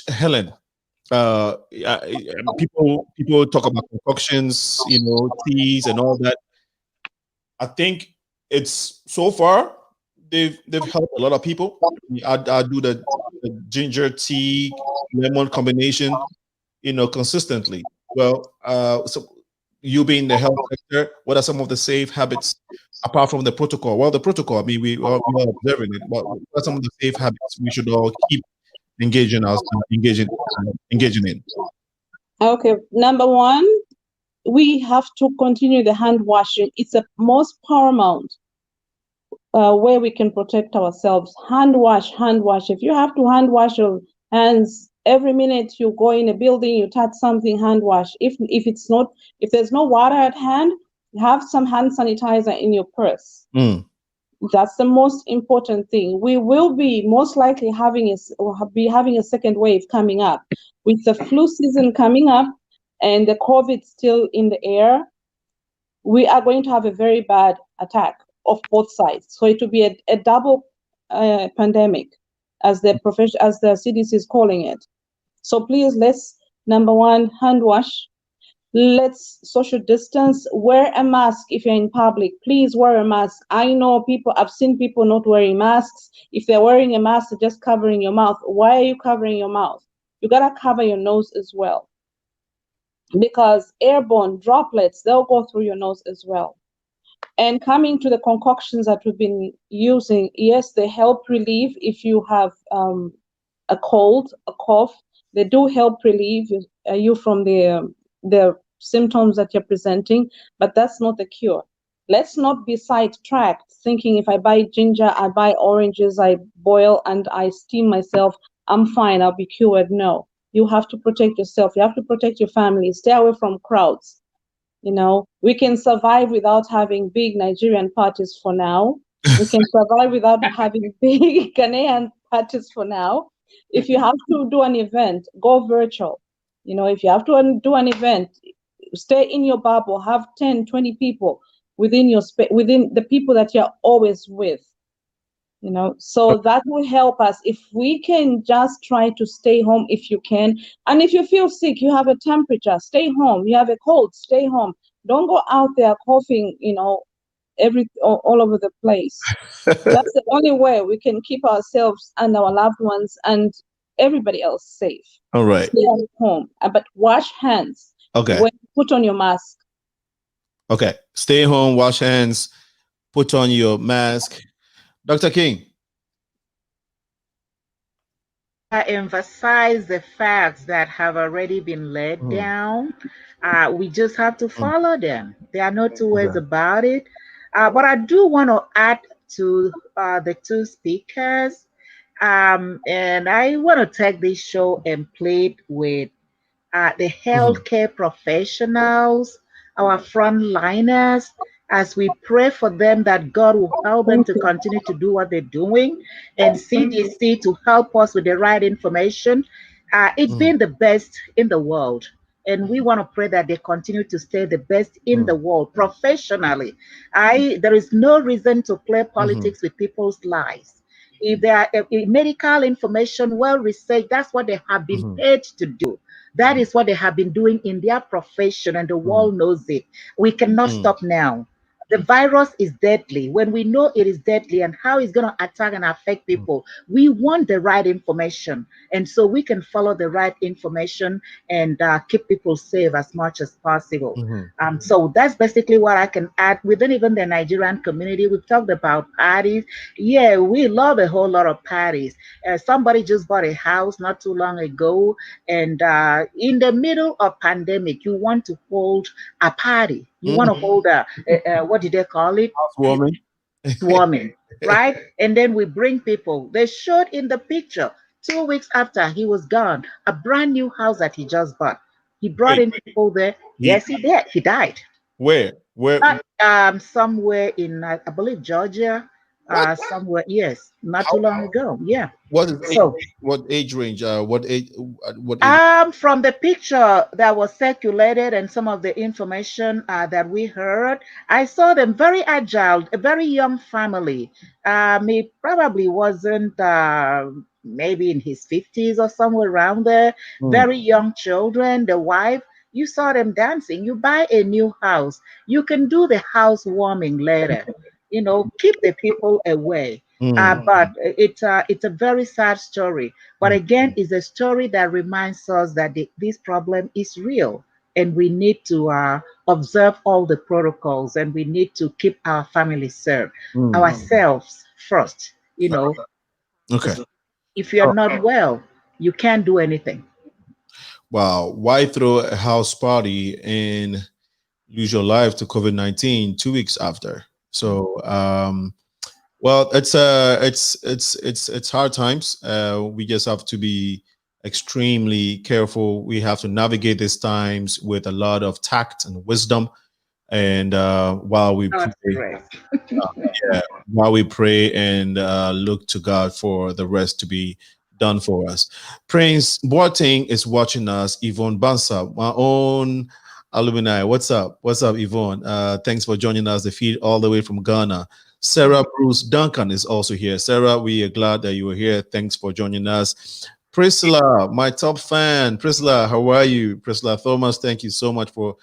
Helen, people talk about concoctions, teas and all that. I think it's so far they've helped a lot of people. I do the ginger tea lemon combination, consistently. Well, so you being in the health sector, what are some of the safe habits apart from the protocol? Well, the protocol, I mean, we are observing it, but what are some of the safe habits we should all keep engaging in? Okay, number one, we have to continue the hand washing. It's the most paramount way we can protect ourselves. Hand wash. If you have to hand wash your hands every minute you go in a building, you touch something, hand wash. If there's no water at hand, have some hand sanitizer in your purse. That's the most important thing. We will be most likely having a second wave coming up, with the flu season coming up and the COVID still in the air. We are going to have a very bad attack of both sides. So it will be a double pandemic, as the CDC is calling it. So please, let's, number one, hand wash. Let's social distance. Wear a mask if you're in public. Please wear a mask. I know I've seen people not wearing masks. If they're wearing a mask, they're just covering your mouth. Why are you covering your mouth? You gotta cover your nose as well. because airborne droplets, they'll go through your nose as well. And coming to the concoctions that we've been using, yes, they help relieve if you have a cold, a cough. They do help relieve you from the symptoms that you're presenting, but that's not the cure. Let's not be sidetracked thinking if I buy ginger, I buy oranges, I boil and I steam myself, I'm fine, I'll be cured. No, you have to protect yourself. You have to protect your family. Stay away from crowds. You know, we can survive without having big Nigerian parties for now. We can survive without having big Ghanaian parties for now. If you have to do an event, go virtual. You know, if you have to do an event, stay in your bubble, have 10, 20 people within your within the people that you're always with. You know, so that will help us if we can just try to stay home if you can. And if you feel sick, you have a temperature, stay home. You have a cold, stay home. Don't go out there coughing, you know, all over the place. That's the only way we can keep ourselves and our loved ones and everybody else safe. All right. Stay at home, but wash hands. Okay. Put on your mask. Okay. Stay home, wash hands, put on your mask. Dr. King. I emphasize the facts that have already been laid down. We just have to follow them. There are no two ways about it. But I do want to add to the two speakers. And I want to take this show and play it with the healthcare professionals, our frontliners, as we pray for them that God will help them to continue to do what they're doing, and CDC to help us with the right information. It's been the best in the world, and we want to pray that they continue to stay the best in the world professionally. There is no reason to play politics with people's lives. If they are medical information, well researched, that's what they have been paid to do. That is what they have been doing in their profession, and the world knows it. We cannot stop now. The virus is deadly. When we know it is deadly and how it's going to attack and affect people, we want the right information. And so we can follow the right information and keep people safe as much as possible. So that's basically what I can add. Within even the Nigerian community, we've talked about parties. Yeah, we love a whole lot of parties. Somebody just bought a house not too long ago. And in the middle of pandemic, you want to hold a party. You want to hold what did they call it? Swarming, right? And then we bring people. They showed in the picture 2 weeks after he was gone, a brand new house that he just bought. He brought in people there. Yes, he did. He died. Where? Somewhere in, I believe, Georgia. Somewhere, yes, not too long ago. Yeah. What age range? What age? From the picture that was circulated and some of the information that we heard, I saw them very agile, a very young family. He probably wasn't maybe in his 50s or somewhere around there. Very young children, the wife. You saw them dancing. You buy a new house, you can do the housewarming later. You know, keep the people away. But it's a very sad story. But again, it's a story that reminds us that this problem is real, and we need to observe all the protocols, and we need to keep our families safe, ourselves first. You know, if you're not well, you can't do anything. Wow, why throw a house party and lose your life to COVID-19 2 weeks after? So, well, it's hard times. We just have to be extremely careful. We have to navigate these times with a lot of tact and wisdom. And while we pray, while we pray and look to God for the rest to be done for us. Prince Boateng is watching us. Yvonne Bansa, my own alumni. What's up? What's up, Yvonne? Thanks for joining us. The feed all the way from Ghana. Sarah Bruce Duncan is also here. Sarah, we are glad that you were here. Thanks for joining us. Priscilla, my top fan. Priscilla, how are you? Priscilla Thomas, thank you so much for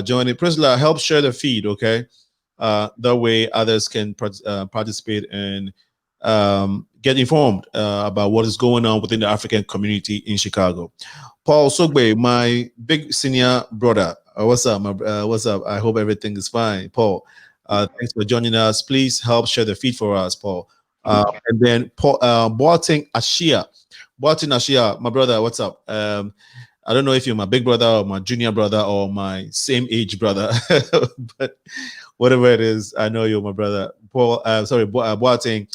joining. Priscilla, help share the feed, okay? That way others can participate and get informed about what is going on within the African community in Chicago. Paul Sogbe, my big senior brother. What's up, what's up? I hope everything is fine. Paul, thanks for joining us. Please help share the feed for us, Paul. And then Paul, Boating Ashia. Boating Ashia, my brother, what's up? I don't know if you're my big brother or my junior brother or my same age brother, but whatever it is, I know you're my brother. Paul, sorry, Boating,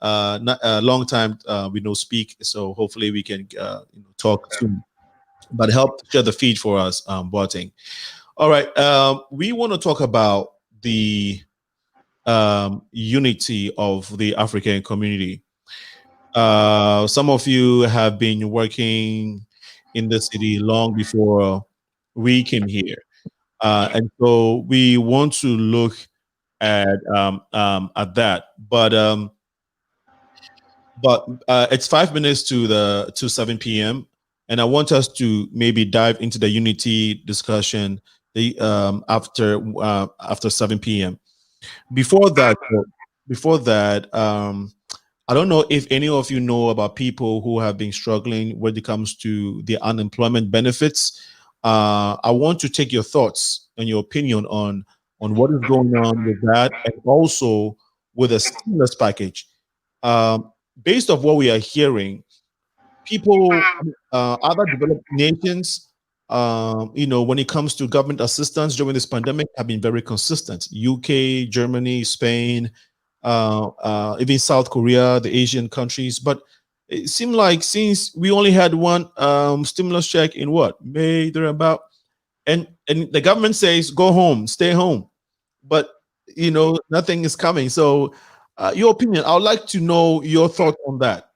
not a long time we no speak, so hopefully we can talk soon. But help share the feed for us, Boating. All right, we want to talk about the unity of the African community. Some of you have been working in the city long before we came here, and so we want to look at that. But it's 5 minutes to 7 p.m. and I want us to maybe dive into the unity discussion after 7 p.m. Before that, I don't know if any of you know about people who have been struggling when it comes to the unemployment benefits. I want to take your thoughts and your opinion on what is going on with that, and also with a stimulus package. Based on what we are hearing, people, other developed nations, when it comes to government assistance during this pandemic, have been very consistent. UK, Germany, Spain, even South Korea, the Asian countries. But it seemed like since we only had one stimulus check in May, thereabout, and the government says go home, stay home, but nothing is coming. So your opinion, I would like to know your thoughts on that.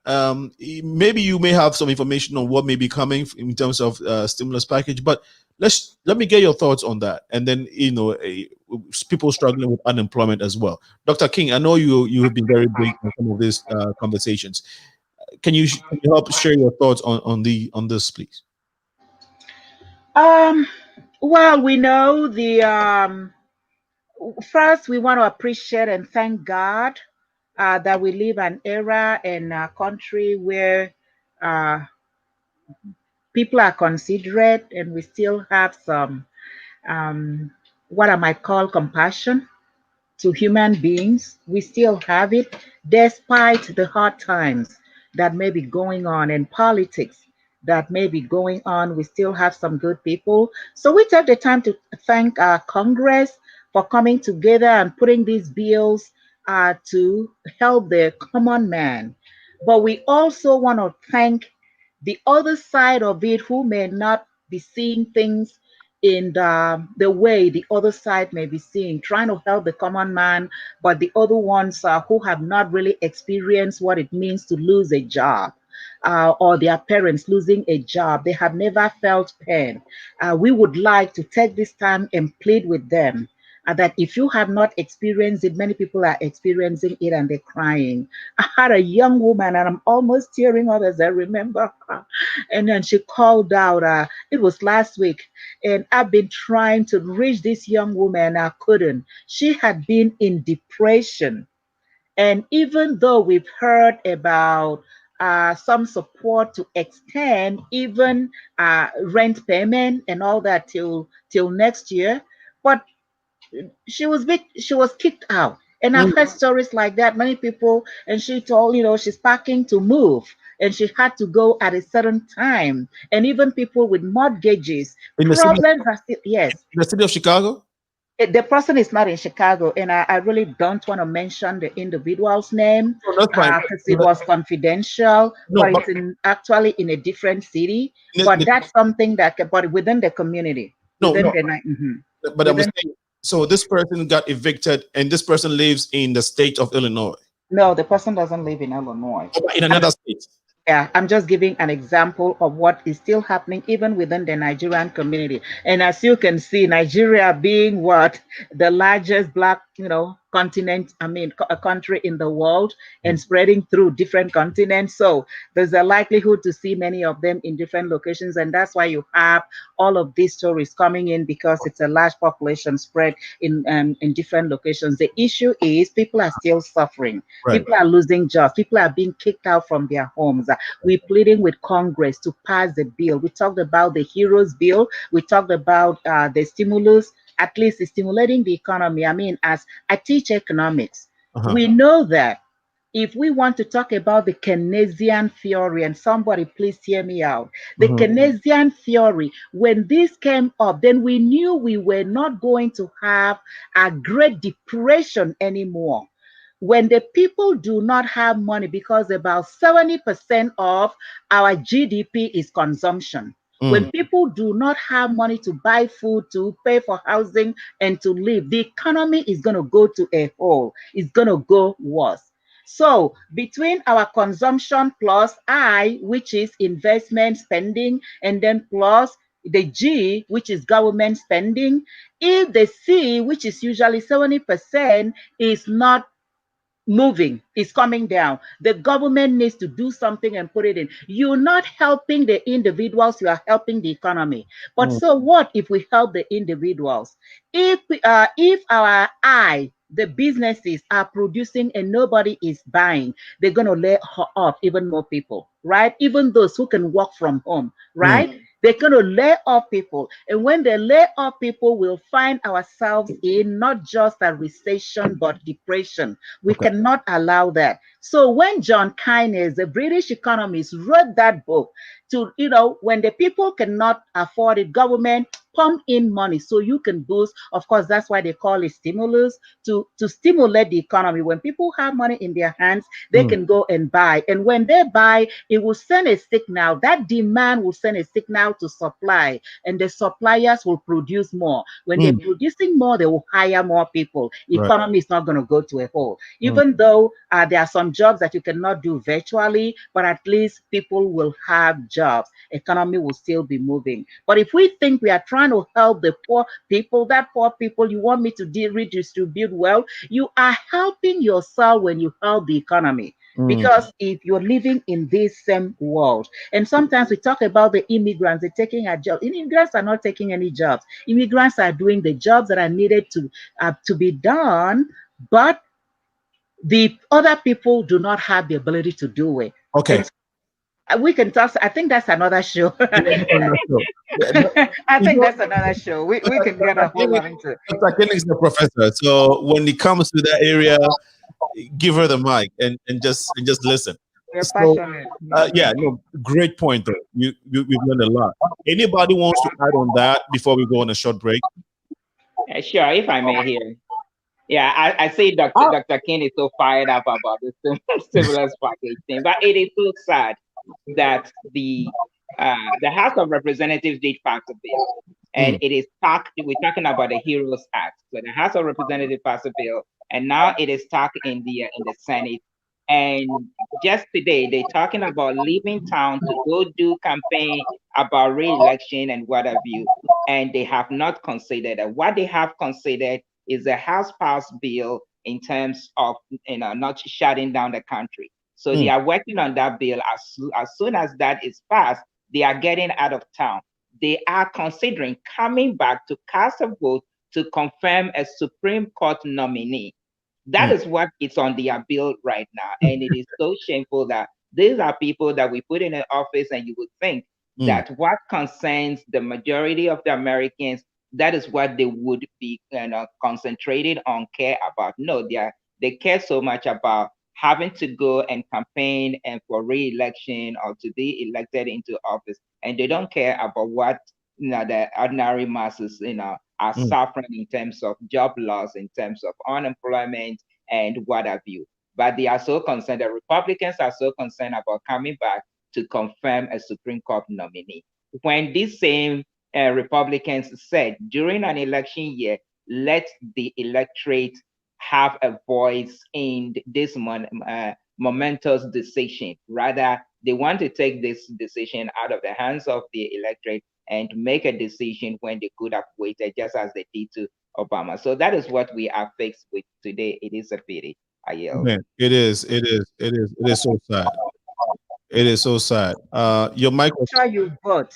Maybe you may have some information on what may be coming in terms of stimulus package, but let me get your thoughts on that. And then people struggling with unemployment as well. Dr. King, I know you have been very big on some of these conversations. Can you help share your thoughts on this, please? Well, we know first we want to appreciate and thank God that we live an era and a country where people are considerate, and we still have some what I might call compassion to human beings. We still have it despite the hard times that may be going on in politics that may be going on. We still have some good people. So we take the time to thank our Congress for coming together and putting these bills to help the common man. But we also want to thank the other side of it, who may not be seeing things in the way the other side may be seeing, trying to help the common man, but the other ones who have not really experienced what it means to lose a job, or their parents losing a job. They have never felt pain. We would like to take this time and plead with them that if you have not experienced it, many people are experiencing it and they're crying. I had a young woman, and I'm almost tearing up as I remember her. And then she called out, it was last week, and I've been trying to reach this young woman. I couldn't. She had been in depression. And even though we've heard about some support to extend even rent payment and all that till next year, but she was kicked out. And I've heard stories like that, many people, and she told, she's packing to move, and she had to go at a certain time. And even people with mortgages, problems are still, yes. In the city of Chicago? The person is not in Chicago, and I really don't want to mention the individual's name because it was confidential. But it's actually in a different city. But that's something that, but within the community. But I'm saying, so this person got evicted, and this person lives in the state of Illinois. No, the person doesn't live in Illinois. In another state. Yeah, I'm just giving an example of what is still happening even within the Nigerian community. And as you can see, Nigeria being the largest Black continent, a country in the world, and spreading through different continents. So there's a likelihood to see many of them in different locations. And that's why you have all of these stories coming in, because it's a large population spread in different locations. The issue is people are still suffering. Right. People are losing jobs. People are being kicked out from their homes. We're pleading with Congress to pass the bill. We talked about the Heroes Bill. We talked about the stimulus. At least it's stimulating the economy. As I teach economics, we know that if we want to talk about the Keynesian theory, and somebody please hear me out, the Keynesian theory, when this came up, then we knew we were not going to have a Great Depression anymore. When the people do not have money, because about 70% of our GDP is consumption. When people do not have money to buy food, to pay for housing, and to live, the economy is going to go to a hole. It's going to go worse. So between our consumption plus I, which is investment spending, and then plus the G, which is government spending, if the C, which is usually 70%, is not moving, is coming down, the government needs to do something and put it in. You're not helping the individuals, you are helping the economy. But so what if we help the individuals? If the businesses are producing and nobody is buying, they're going to lay off even more people, right? Even those who can work from home, right? They're going to lay off people. And when they lay off people, we'll find ourselves in not just a recession, but depression. We cannot allow that. So when John Keynes, the British economist, wrote that book, to, when the people cannot afford it, government pump in money so you can boost. Of course, that's why they call it stimulus, to stimulate the economy. When people have money in their hands, they can go and buy. And when they buy, it will send a signal. That demand will send a signal to supply, and the suppliers will produce more. When they're producing more, they will hire more people. Economy is not going to go to a hole. Even though there are some jobs that you cannot do virtually, but at least people will have jobs. Economy will still be moving. But if we think we are trying to help the poor people, that poor people, you want me to redistribute wealth, you are helping yourself when you help the economy. Because if you're living in this same world, and sometimes we talk about the immigrants, they're taking a job. Immigrants are not taking any jobs. Immigrants are doing the jobs that are needed to be done, but the other people do not have the ability to do it. Okay. And we can talk. I think that's another show. I think that's another show. We can get a whole lot into it. Dr. Kenny is the professor, so when it comes to that area, give her the mic and just listen. We're passionate. Great point though. We've learned a lot. Anybody wants to add on that before we go on a short break? Sure, if I may here. Yeah, I see Dr. King is so fired up about the stimulus package thing, but it is so sad that the House of Representatives did pass a bill, and it is stuck. We're talking about the Heroes Act. So the House of Representatives passed a bill, and now it is stuck in the Senate. And just today, they're talking about leaving town to go do campaign about re-election and what have you, and they have not considered it. What they have considered is a House passed bill in terms of not shutting down the country. So they are working on that bill. As soon as that is passed, they are getting out of town. They are considering coming back to cast a vote to confirm a Supreme Court nominee. That is what it's on their bill right now. And it is so shameful that these are people that we put in an office, and you would think that what concerns the majority of the Americans, that is what they would be concentrated on, care about. No, they care so much about having to go and campaign and for re-election or to be elected into office, and they don't care about what the ordinary masses are suffering in terms of job loss, in terms of unemployment and what have you. But they are so concerned, the Republicans are so concerned about coming back to confirm a Supreme Court nominee. When these same Republicans said during an election year, let the electorate have a voice in this momentous decision. Rather, they want to take this decision out of the hands of the electorate and make a decision when they could have waited, just as they did to Obama. So that is what we are faced with today. It is a pity. I yield. Man, it is so sad. It is so sad. Your mic was. Sure, you vote.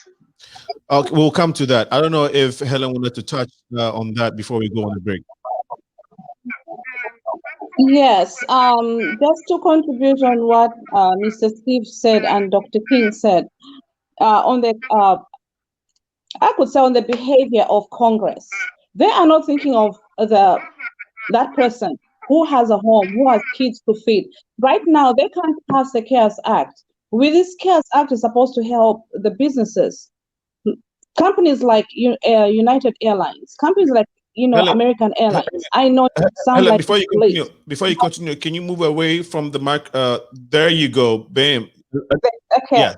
Okay, we'll come to that. I don't know if Helen wanted to touch on that before we go on the break. Yes, just to contribute on what Mr. Steve said and Dr. King said, on the I could say on the behavior of Congress. They are not thinking of that person who has a home, who has kids to feed. Right now, they can't pass the CARES Act. With this CARES Act is supposed to help the businesses, companies like United Airlines, companies like Helen, American Airlines. I know it sounds Helen, like before you continue, can you move away from the mic? There you go. Bam. Okay. Yeah.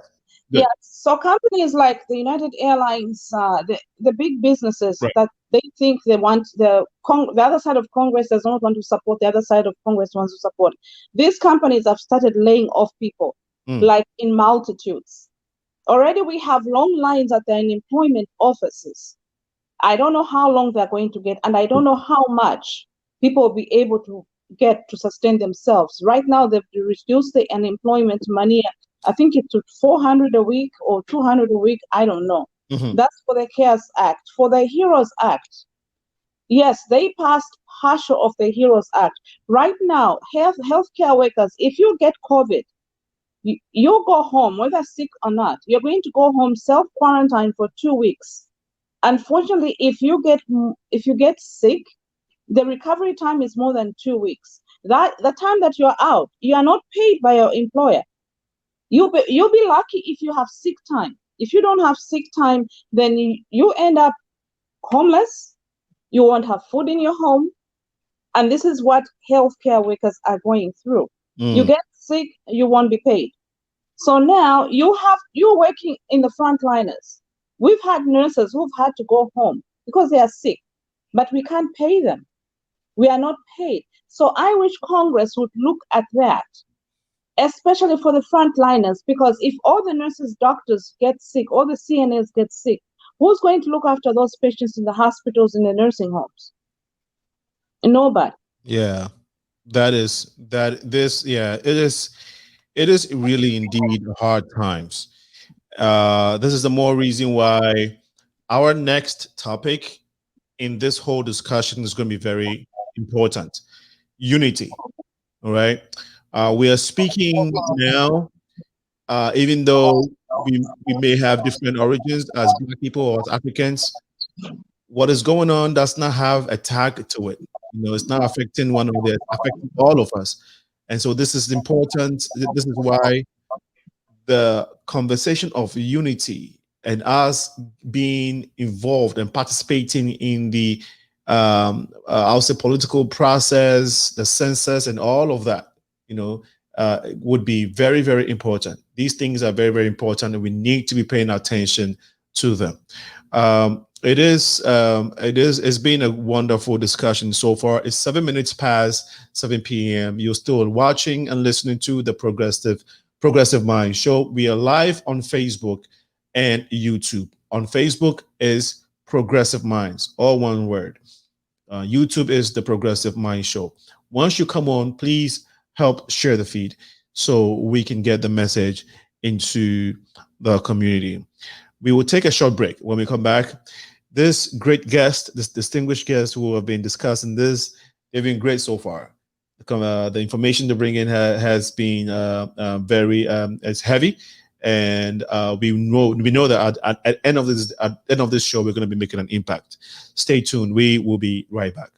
Yeah. So companies like the United Airlines, the big businesses Right. that they think they want the other side of Congress does not want to support, the other side of Congress wants to support. These companies have started laying off people, like in multitudes. Already we have long lines at the unemployment offices. I don't know how long they're going to get, and I don't know how much people will be able to get to sustain themselves. Right now, they've reduced the unemployment money. I think it's 400 a week or 200 a week. I don't know. That's for the CARES Act. For the HEROES Act, yes, they passed partial of the HEROES Act. Right now, healthcare workers, if you get COVID, you go home, whether sick or not. You're going to go home, self-quarantine for 2 weeks. Unfortunately, if you get sick, the recovery time is more than 2 weeks. That the time that you're out, you are not paid by your employer. You'll be lucky if you have sick time. If you don't have sick time, then you end up homeless. You won't have food in your home, and this is what healthcare workers are going through. You get sick, you won't be paid. So now you're working in the frontliners. We've had nurses who've had to go home because they are sick, but we can't pay them. We are not paid. So I wish Congress would look at that, especially for the frontliners, because if all the nurses, doctors get sick, all the CNAs get sick, who's going to look after those patients in the hospitals, in the nursing homes? Nobody. Yeah, it is really indeed hard times. This is the more reason why our next topic in this whole discussion is going to be very important. Unity. All right. We are speaking now, even though we may have different origins as Black people or as Africans, what is going on does not have a tag to it. It's not affecting one another, it's affecting all of us. And so this is important. This is why the conversation of unity and us being involved and participating in the I'll say political process, the census, and all of that, would be very, very important. These things are very, very important, and we need to be paying attention to them. It's been a wonderful discussion so far. It's 7 minutes past 7 p.m. You're still watching and listening to the Progressive Mind Show. We are live on Facebook and YouTube. On Facebook is Progressive Minds, all one word. YouTube is the Progressive Mind Show. Once you come on, please help share the feed so we can get the message into the community. We will take a short break. When we come back, this great guest, this distinguished guest who have been discussing this, they've been great so far. The information they bring in has been very it's heavy, and we know that at the end of this show, we're going to be making an impact. Stay tuned. We will be right back.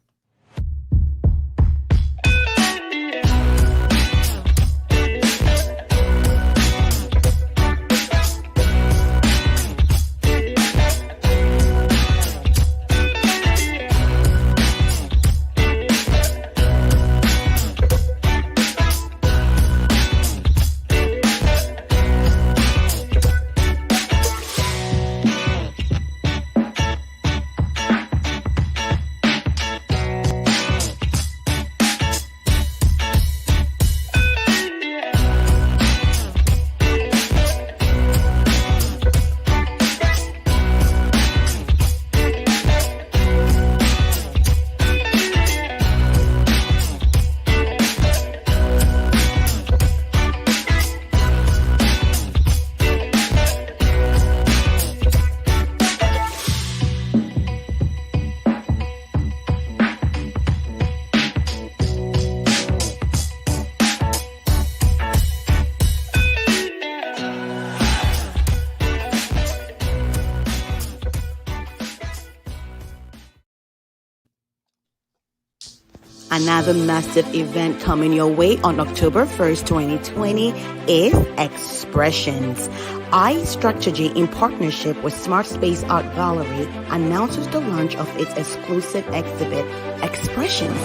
Another massive event coming your way on October 1st, 2020 is Expressions. iStrategy, in partnership with Smart Space Art Gallery, announces the launch of its exclusive exhibit, Expressions,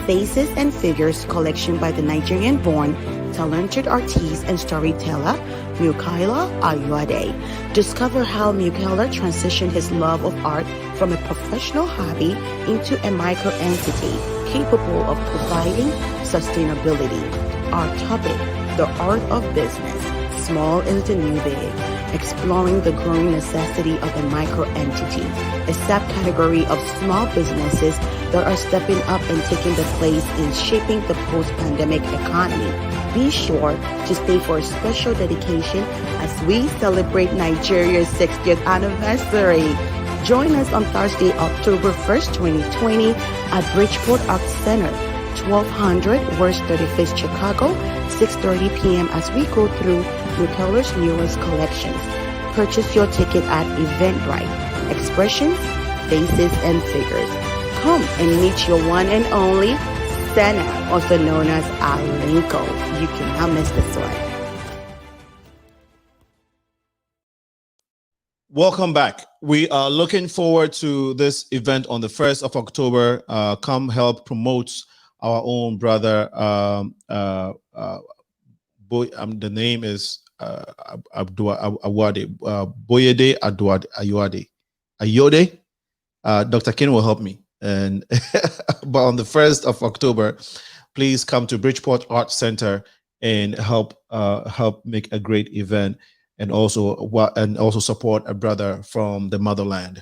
Faces and Figures collection by the Nigerian-born talented artist and storyteller Mukaila Ayuade. Discover how Mukaila transitioned his love of art from a professional hobby into a micro-entity capable of providing sustainability. Our topic, the art of business, small is the new big, exploring the growing necessity of a micro-entity, a subcategory of small businesses that are stepping up and taking the place in shaping the post-pandemic economy. Be sure to stay for a special dedication as we celebrate Nigeria's 60th anniversary. Join us on Thursday, October 1st, 2020 at Bridgeport Arts Center, 1200 West 35th, Chicago, 6:30 p.m. as we go through Mukaila's newest collections. Purchase your ticket at Eventbrite. Expressions, Faces, and Figures. Come and meet your one and only Senna, also known as Alinko. You cannot miss this one. Welcome back. We are looking forward to this event on the 1st of October. Come help promote our own brother. The name is Awade, Boyede Ayode. Dr. Ken will help me. And but on the 1st of October, please come to Bridgeport Arts Center and help make a great event, and also support a brother from the motherland.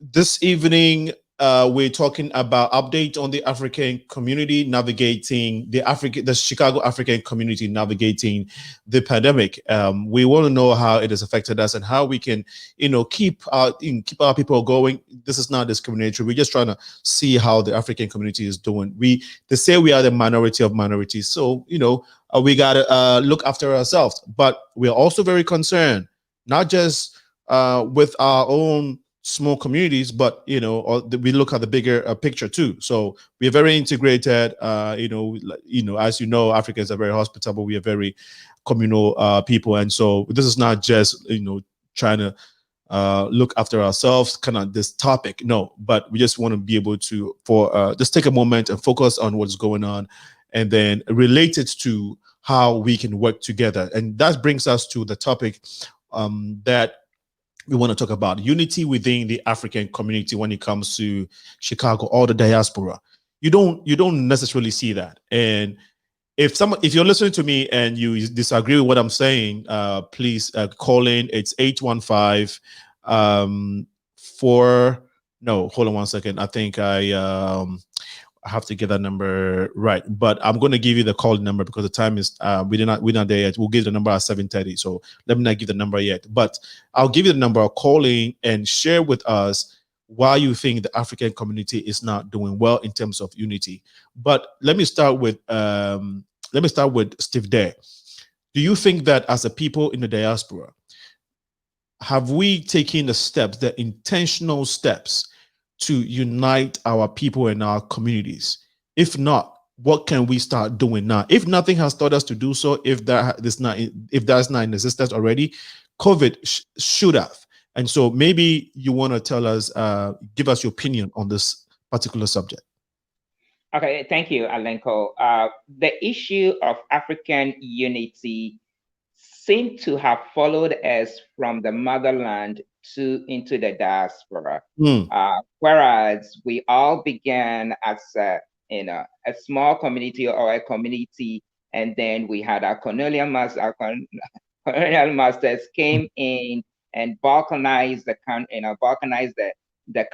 This evening, we're talking about update on the African community navigating the Chicago African community navigating the pandemic. We want to know how it has affected us and how we can, keep our people going. This is not discriminatory. We're just trying to see how the African community is doing. They say we are the minority of minorities, so we gotta look after ourselves. But we are also very concerned, not just with our own small communities, but we look at the bigger picture too. So we are very integrated. As you know, Africans are very hospitable. We are very communal people, and so this is not just trying to look after ourselves, kind of this topic. No, but we just want to be able to just take a moment and focus on what's going on, and then relate it to how we can work together. And that brings us to the topic that we want to talk about: unity within the African community when it comes to Chicago or the diaspora. You don't necessarily see that. And if you're listening to me and you disagree with what I'm saying, please call in. It's 815 hold on one second. I think I have to get that number right, but I'm going to give you the call number because the time is we're not there yet. We'll give the number at 7:30, so let me not give the number yet, but I'll give you the number. Call in and share with us why you think the African community is not doing well in terms of unity. But let me start with Steve Dare. Do you think that as a people in the diaspora, have we taken the intentional steps to unite our people and our communities? If not, what can we start doing now? If nothing has taught us to do so, if that's not in existence already, COVID should have. And so maybe you want to tell us, give us your opinion on this particular subject. Okay, thank you, Alenko. The issue of African unity seemed to have followed us from the motherland into the diaspora. Whereas we all began as a small community or a community, and then we had our colonial masters came in and balkanized the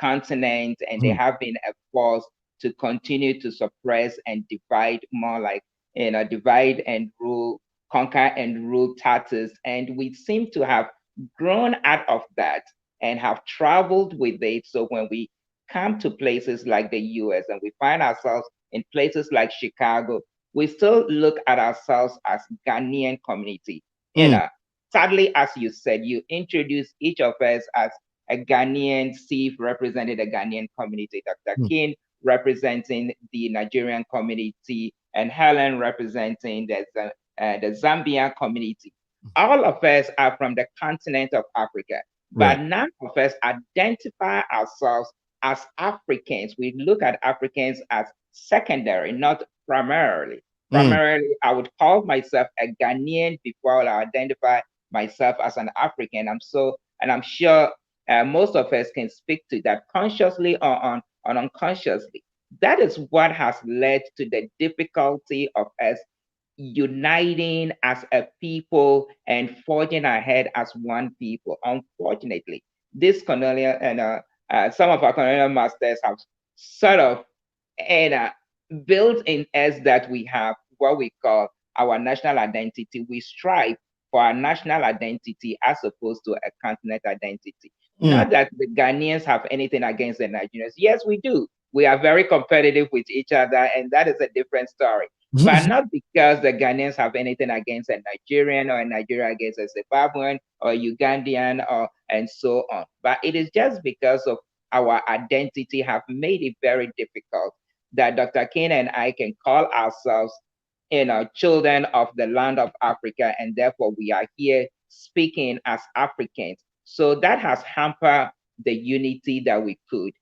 continent, and they have been a force to continue to suppress and divide, more like divide and rule, conquer and rule status. And we seem to have grown out of that and have traveled with it. So when we come to places like the US and we find ourselves in places like Chicago, we still look at ourselves as Ghanaian community. Sadly, as you said, you introduced each of us as a Ghanaian chief represented a Ghanaian community. Dr. King representing the Nigerian community, and Helen representing the Zambian community. All of us are from the continent of Africa, but none of us identify ourselves as Africans. We look at Africans as secondary, not primarily. Primarily, I would call myself a Ghanaian before I identify myself as an African. I'm sure most of us can speak to that consciously or unconsciously. That is what has led to the difficulty of us uniting as a people and forging ahead as one people. Unfortunately, this colonial and some of our colonial masters have sort of built in us that we have what we call our national identity. We strive for our national identity as opposed to a continent identity. Not that the Ghanaians have anything against the Nigerians. Yes, we do. We are very competitive with each other, and that is a different story. But not because the Ghanaians have anything against a Nigerian or a Nigerian against a Zimbabwean or Ugandan and so on. But it is just because of our identity have made it very difficult that Dr. King and I can call ourselves, children of the land of Africa, and therefore we are here speaking as Africans. So that has hampered the unity that we could.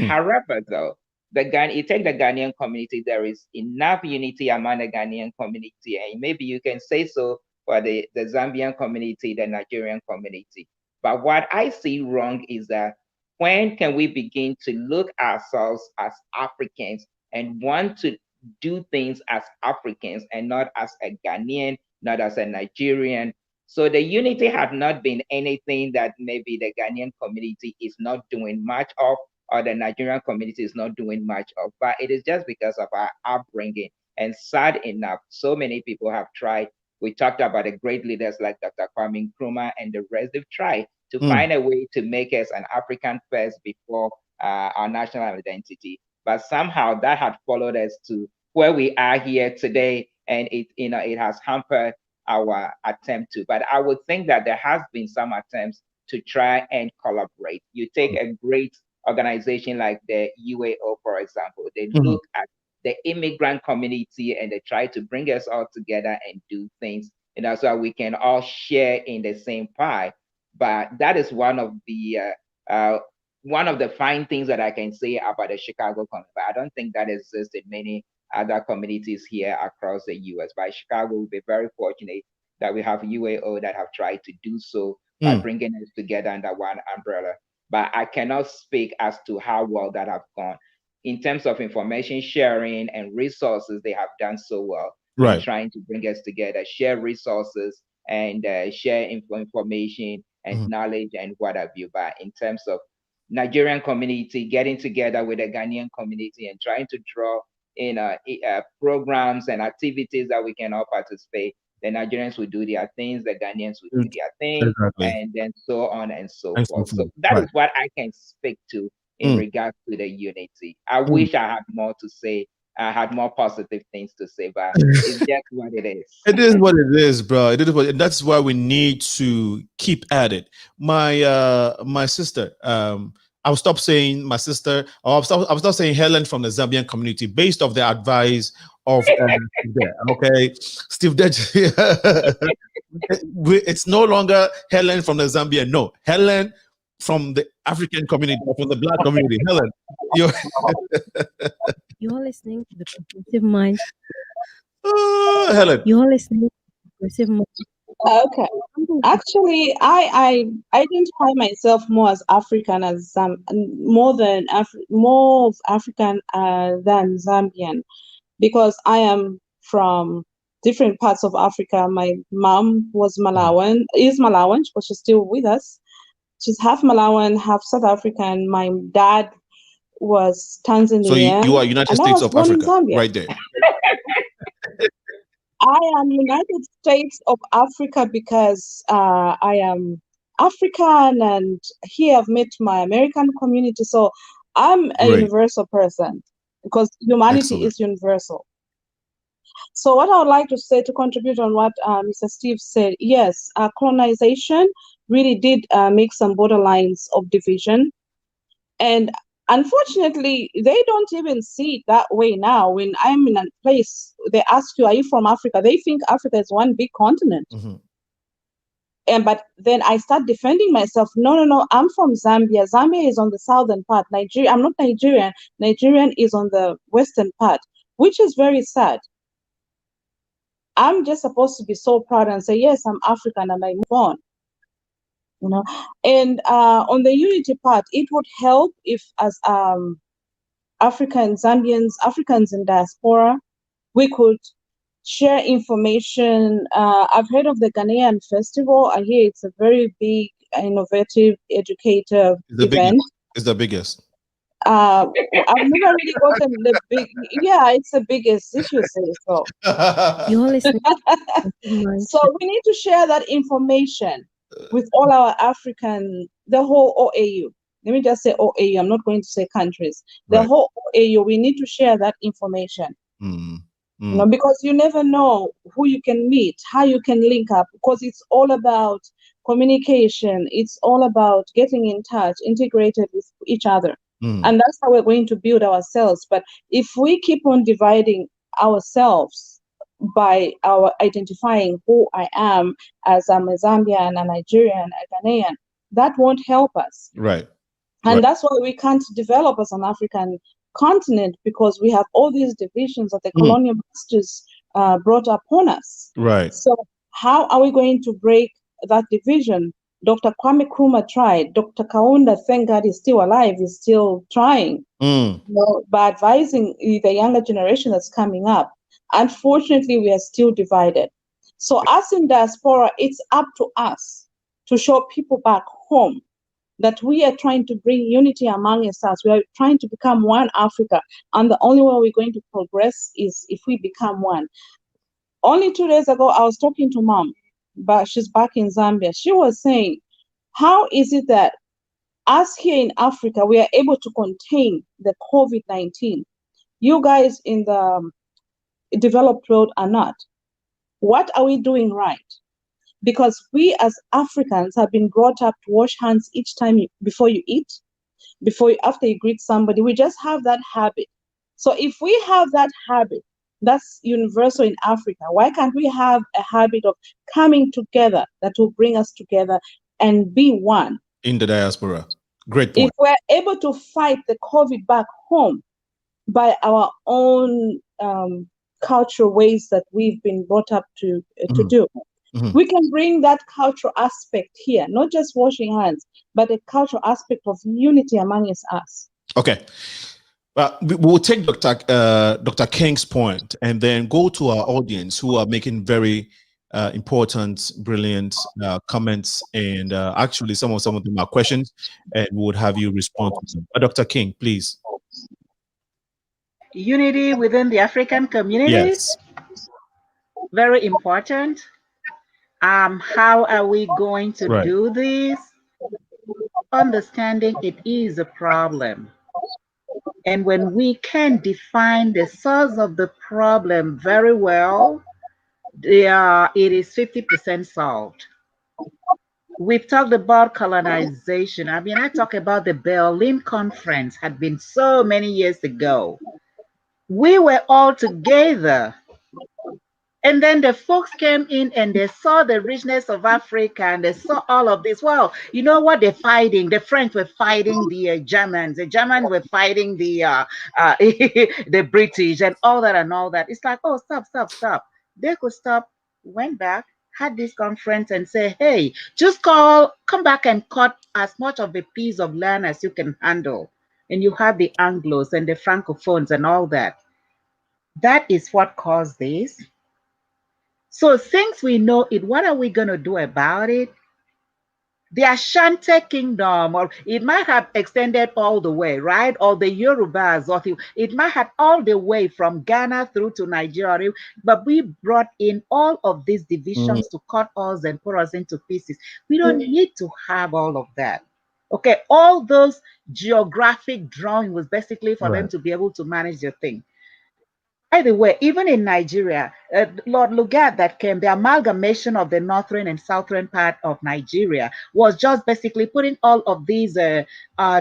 However, though, you take the Ghanaian community, there is enough unity among the Ghanaian community, and maybe you can say so for the Zambian community, the Nigerian community. But what I see wrong is that when can we begin to look ourselves as Africans and want to do things as Africans and not as a Ghanaian, not as a Nigerian? So the unity had not been anything that maybe the Ghanaian community is not doing much of, or the Nigerian community is not doing much of, but it is just because of our upbringing. And sad enough, so many people have tried. We talked about the great leaders like Dr. Kwame Nkrumah and the rest. They've tried to find a way to make us an African first before our national identity. But somehow that had followed us to where we are here today, and it has hampered our attempt to. But I would think that there has been some attempts to try and collaborate. You take a great organization like the UAO, for example, they look at the immigrant community and they try to bring us all together and do things, so we can all share in the same pie. But that is one of the fine things that I can say about the Chicago community. But I don't think that exists in many other communities here across the US. But Chicago will be very fortunate that we have UAO that have tried to do so by bringing us together under one umbrella. But I cannot speak as to how well that have gone. In terms of information sharing and resources, they have done so well. Right. Trying to bring us together, share resources and share information and knowledge and what have you. But in terms of Nigerian community getting together with the Ghanaian community and trying to draw in programs and activities that we can all participate, the Nigerians will do their things, the Ghanaians will do their thing, and then so on and so forth. So that is what I can speak to in regards to the unity. I wish I had more to say. I had more positive things to say, but it's just what it is. It is what it is, bro. It is what, and that's why we need to keep at it. My sister, I'll stop saying my sister, or I'll stop saying Helen from the Zambian community based off the advice of okay, Steve Dead. It's no longer Helen from the Zambia. No, Helen from the African community, from the Black community. Helen, you're listening to the Progressive Mind. Helen, you're listening to the Progressive Mind. Okay. Actually, I identify myself more as African, as more of African than Zambian, because I am from different parts of Africa. My mom was Malawian, is Malawian, but she's still with us. She's half Malawian, half South African. My dad was Tanzanian. So you are United States of Africa, right there. I am United States of Africa because I am African, and here I've met my American community. So I'm a universal person because humanity is universal. So what I would like to say to contribute on what Mr. Steve said, yes, colonization really did make some borderlines of division. And Unfortunately, they don't even see it that way now. When I'm in a place, they ask you, "Are you from Africa?" They think Africa is one big continent. But then I start defending myself. No, no, no. I'm from Zambia. Zambia is on the southern part. Nigeria. I'm not Nigerian. Nigerian is on the western part, which is very sad. I'm just supposed to be so proud and say, yes, I'm African, and I move on. You know. And on the unity part, it would help if, as Africans in diaspora, we could share information. I've heard of the Ghanaian festival. I hear it's a very big, innovative, educative event. It's the biggest. I've never really gotten the big. Yeah, it's the biggest, if you say so. You're listening. So we need to share that information with all our African, the whole OAU. Let me just say OAU. I'm not going to say countries. The whole OAU. We need to share that information. You know, because you never know who you can meet, how you can link up, because it's all about communication. It's all about getting in touch, integrated with each other. And that's how we're going to build ourselves. But if we keep on dividing ourselves by our identifying who I am as I'm a Zambian, a Nigerian, a Ghanaian, that won't help us. Right. And that's why we can't develop as an African continent, because we have all these divisions that the colonial masters brought upon us. Right. So how are we going to break that division? Dr. Kwame Nkrumah tried. Dr. Kaunda, thank God, is still alive, is still trying, you know, by advising the younger generation that's coming up. Unfortunately, we are still divided. So us in diaspora, it's up to us to show people back home that we are trying to bring unity among us. We are trying to become one Africa. And the only way we're going to progress is if we become one. Only 2 days ago, I was talking to Mom, but she's back in Zambia. She was saying, how is it that us here in Africa, we are able to contain the COVID-19? You guys in the developed world are not. What are we doing right? Because we as Africans have been brought up to wash hands each time before you eat, after you greet somebody. We just have that habit. So if we have that habit, that's universal in Africa. Why can't we have a habit of coming together that will bring us together and be one? In the diaspora. Great point. If we're able to fight the COVID back home by our own cultural ways that we've been brought up to do, we can bring that cultural aspect here, not just washing hands, but a cultural aspect of unity among us. Okay. We'll take Dr. King's point and then go to our audience who are making very important, brilliant comments, and actually some of them are questions, and we would have you respond to them. Dr. King, please. Unity within the African community. Yes. Very important. How are we going to do this? Understanding it is a problem. And when we can define the source of the problem very well, it is 50% solved. We've talked about colonization. I mean, I talk about the Berlin Conference had been so many years ago. We were all together. And then the folks came in and they saw the richness of Africa and they saw all of this. Well, you know what they're fighting? The French were fighting the Germans. The Germans were fighting the the British and all that and all that. It's like, oh, stop. They could stop, went back, had this conference and say, hey, just come back and cut as much of a piece of land as you can handle. And you have the Anglos and the Francophones and all that. That is what caused this. So since we know it, what are we going to do about it? The Ashanti Kingdom, or it might have extended all the way, right? Or the Yorubas, or it might have all the way from Ghana through to Nigeria, but we brought in all of these divisions to cut us and put us into pieces. We don't need to have all of that. Okay, all those geographic drawing was basically for them to be able to manage their thing. By the way, even in Nigeria, Lord Lugard that came, the amalgamation of the northern and southern part of Nigeria was just basically putting all of these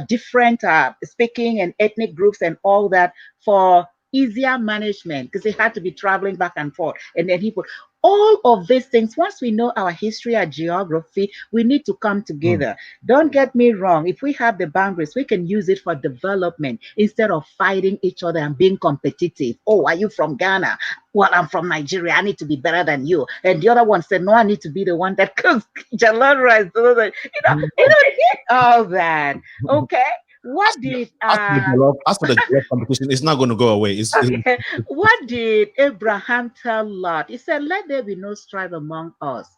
different speaking and ethnic groups and all that for easier management because they had to be traveling back and forth. And then he put all of these things. Once we know our history and geography, we need to come together. Don't get me wrong. If we have the boundaries, we can use it for development instead of fighting each other and being competitive. Oh, are you from Ghana? Well, I'm from Nigeria. I need to be better than you. And the other one said, no, I need to be the one that cooks jollof rice. You know, we don't get all that. Okay. What did as for the jollof competition, it's not going to go away. Okay. What did Abraham tell Lot? He said, let there be no strife among us,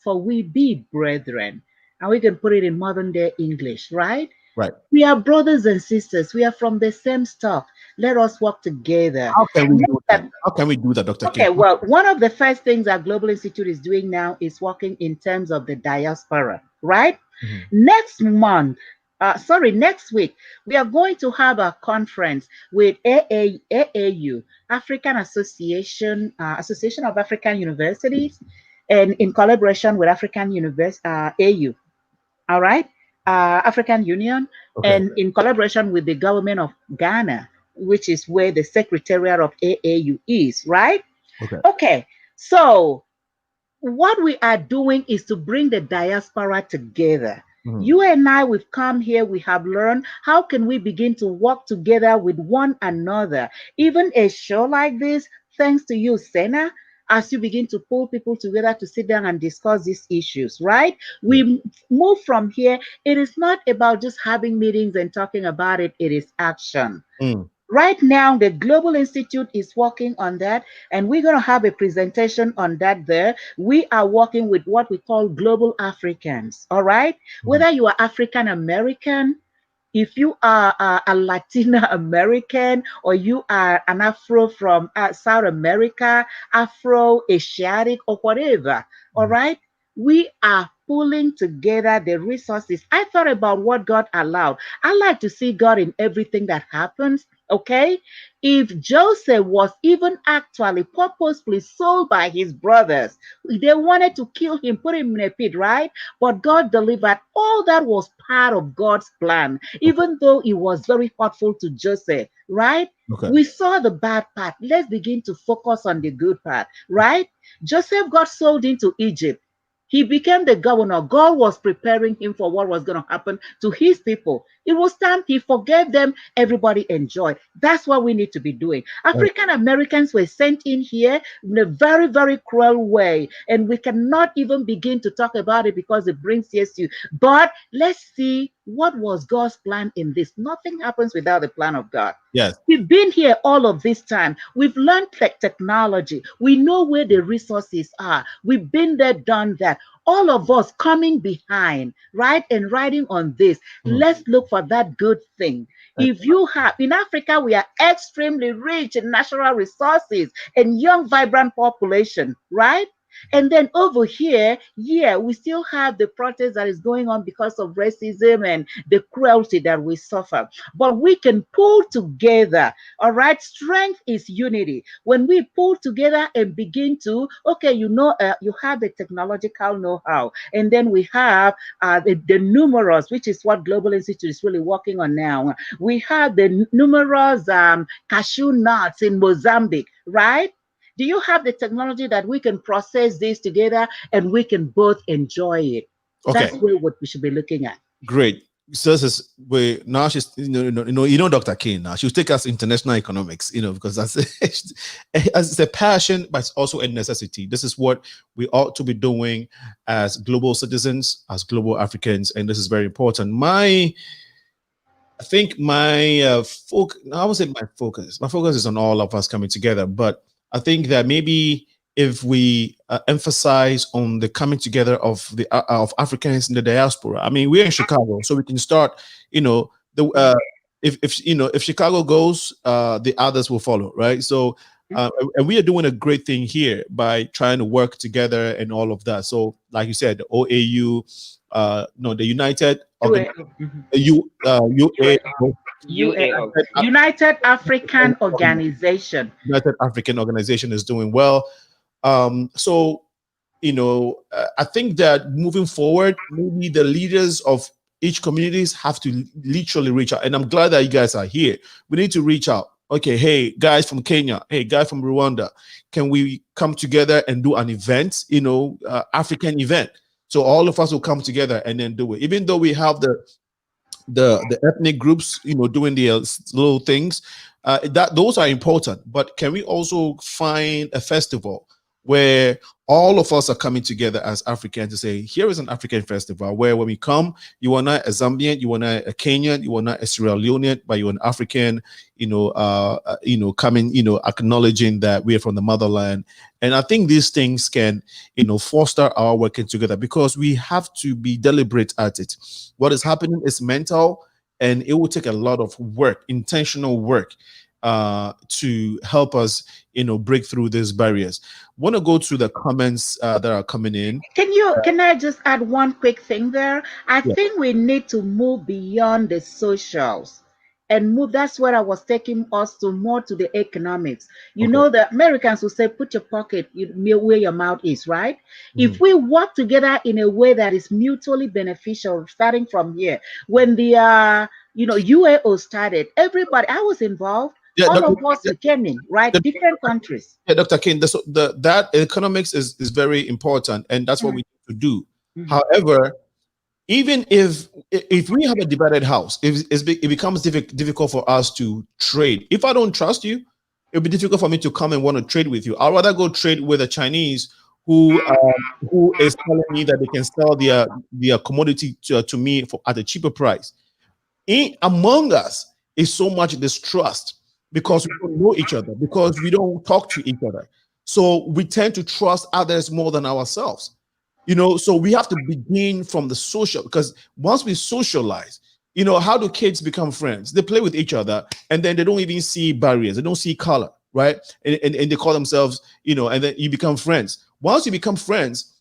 for we be brethren. And we can put it in modern day English, right? Right. We are brothers and sisters. We are from the same stock. Let us work together. How can we do that? How can we do that, Dr. Okay, King? well, one of the first things our Global Institute is doing now is working in terms of the diaspora, right? Next week, we are going to have a conference with AAU, African Association of African Universities, and in collaboration with African AU, all right, African Union, and in collaboration with the government of Ghana, which is where the Secretariat of AAU is, right? Okay, so what we are doing is to bring the diaspora together. You and I, we've come here, we have learned how can we begin to work together with one another. Even a show like this, thanks to you, Senna, as you begin to pull people together to sit down and discuss these issues, right? We move from here. It is not about just having meetings and talking about it. It is action. Right now, the Global Institute is working on that, and we're going to have a presentation on that there. We are working with what we call Global Africans, all right? Whether you are African American, if you are a Latina American, or you are an Afro from South America, Afro-Asiatic, or whatever, all right? We are pulling together the resources. I thought about what God allowed. I like to see God in everything that happens. Okay, if Joseph was even actually purposefully sold by his brothers, they wanted to kill him, put him in a pit, right? But God delivered. All that was part of God's plan, even though it was very hurtful to Joseph, right? We saw the bad part. Let's begin to focus on the good part, right? Joseph got sold into Egypt. He became the governor. God was preparing him for what was going to happen to his people. It was time he forgave them. Everybody enjoyed. That's what we need to be doing. African Americans were sent in here in a very, very cruel way. And we cannot even begin to talk about it because it brings CSU. But let's see what was God's plan in this. Nothing happens without the plan of God. Yes. We've been here all of this time. We've learned technology. We know where the resources are. We've been there, done that. All of us coming behind, right, and riding on this. Let's look for that good thing. If you have, in Africa, we are extremely rich in natural resources and young, vibrant population, right? And then over here, yeah, we still have the protest that is going on because of racism and the cruelty that we suffer. But we can pull together, all right? Strength is unity. When we pull together and begin to, okay, you know, you have the technological know-how, and then we have the numerous, which is what Global Institute is really working on now. We have the numerous cashew nuts in Mozambique, right? Do you have the technology that we can process this together and we can both enjoy it? Okay. That's what we should be looking at. Great. So this is where now she's Dr. King now. She'll take us international economics, because that's it's a passion, but it's also a necessity. This is what we ought to be doing as global citizens, as global Africans, and this is very important. My focus is on all of us coming together, but I think that maybe if we emphasize on the coming together of Africans in the diaspora. I mean, we're in Chicago, so we can start. If Chicago goes, the others will follow, right? So, and we are doing a great thing here by trying to work together and all of that. So, like you said, the OAU, the United, UA, UAO. United African Organization. United African Organization is doing well. So, I think that moving forward, maybe the leaders of each communities have to literally reach out. And I'm glad that you guys are here. We need to reach out. Okay, hey, guys from Kenya, hey, guys from Rwanda, can we come together and do an event, African event? So all of us will come together and then do it. Even though we have the ethnic groups, doing the little things, that those are important. But can we also find a festival where all of us are coming together as Africans to say, here is an African festival where when we come, you are not a Zambian, you are not a Kenyan, you are not a Sierra Leonean, but you're an African, coming, acknowledging that we are from the motherland. And I think these things can, foster our working together, because we have to be deliberate at it. What is happening is mental, and it will take a lot of work, intentional work, to help us, break through these barriers. Want to go through the comments that are coming in. Can I just add one quick thing there? I think we need to move beyond the socials and move. That's where I was taking us to more to the economics. The Americans will say, put your pocket where your mouth is, right? If we work together in a way that is mutually beneficial, starting from here, when the UAO started, everybody, I was involved. All of us came in, right? Different countries. Yeah, Dr. King, that economics is very important, and that's what we need to do. However, even if we have a divided house, it becomes difficult for us to trade. If I don't trust you, it'll be difficult for me to come and want to trade with you. I'd rather go trade with a Chinese who is telling me that they can sell their commodity to me at a cheaper price. Among us is so much distrust, because we don't know each other, because we don't talk to each other. So we tend to trust others more than ourselves. So we have to begin from the social, because once we socialize, how do kids become friends? They play with each other, and then they don't even see barriers. They don't see color, right? And they call themselves, and then you become friends. Once you become friends,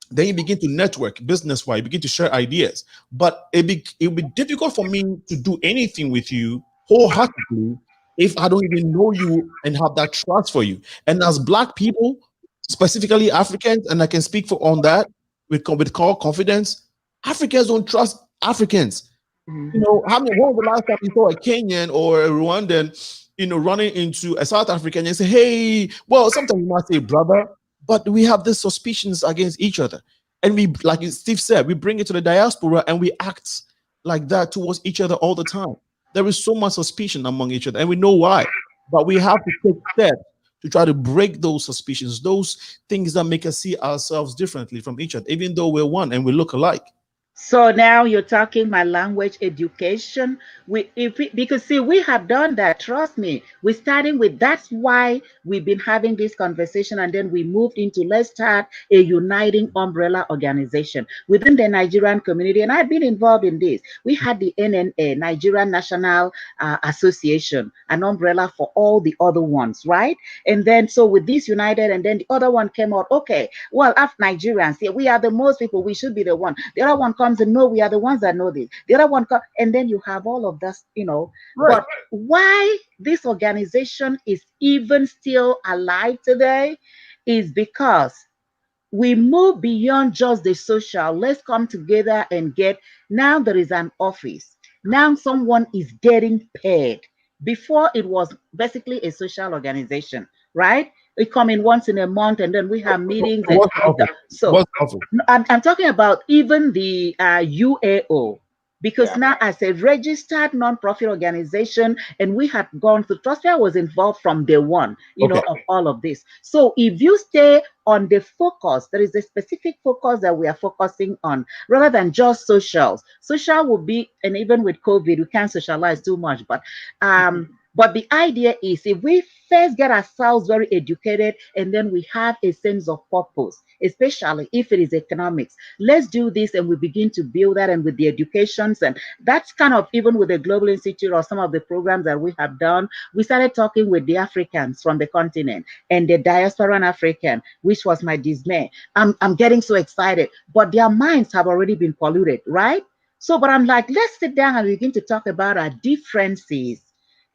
then you begin to network business-wise, you begin to share ideas. But it'll be difficult for me to do anything with you wholeheartedly if I don't even know you and have that trust for you. And as Black people, specifically Africans, and I can speak on that with confidence, Africans don't trust Africans. When was the last time you saw a Kenyan or a Rwandan, running into a South African and say, hey, well, sometimes you might say brother, but we have these suspicions against each other. And we, like Steve said, we bring it to the diaspora and we act like that towards each other all the time. There is so much suspicion among each other, and we know why. But we have to take steps to try to break those suspicions, those things that make us see ourselves differently from each other, even though we're one and we look alike. So now you're talking my language education. Because see, we have done that. Trust me. We're starting with, that's why we've been having this conversation, and then we moved into, let's start a uniting umbrella organization within the Nigerian community. And I've been involved in this. We had the NNA, Nigerian National Association, an umbrella for all the other ones, right? And then so with this united, and then the other one came out. Okay, well, after Nigerians, yeah, we are the most people. We should be the one. The other one comes and no, we are the ones that know this. The other one comes, and then you have all of that, Right. But why this organization is even still alive today is because we move beyond just the social. Let's come together and now there is an office. Now someone is getting paid. Before it was basically a social organization, right? We come in once in a month, and then we have meetings. So I'm talking about even the UAO, because now as a registered non-profit organization, and we had gone to trust me, I was involved from day one, of all of this. So if you stay on the focus, there is a specific focus that we are focusing on, rather than just socials. Social will be, and even with COVID, we can't socialize too much, but the idea is, if we first get ourselves very educated, and then we have a sense of purpose, especially if it is economics, let's do this, and we begin to build that, and with the educations, and that's kind of even with the Global Institute or some of the programs that we have done, we started talking with the Africans from the continent and the diasporan African, which was my dismay. I'm getting so excited, but their minds have already been polluted, right? So, but I'm like, let's sit down and begin to talk about our differences.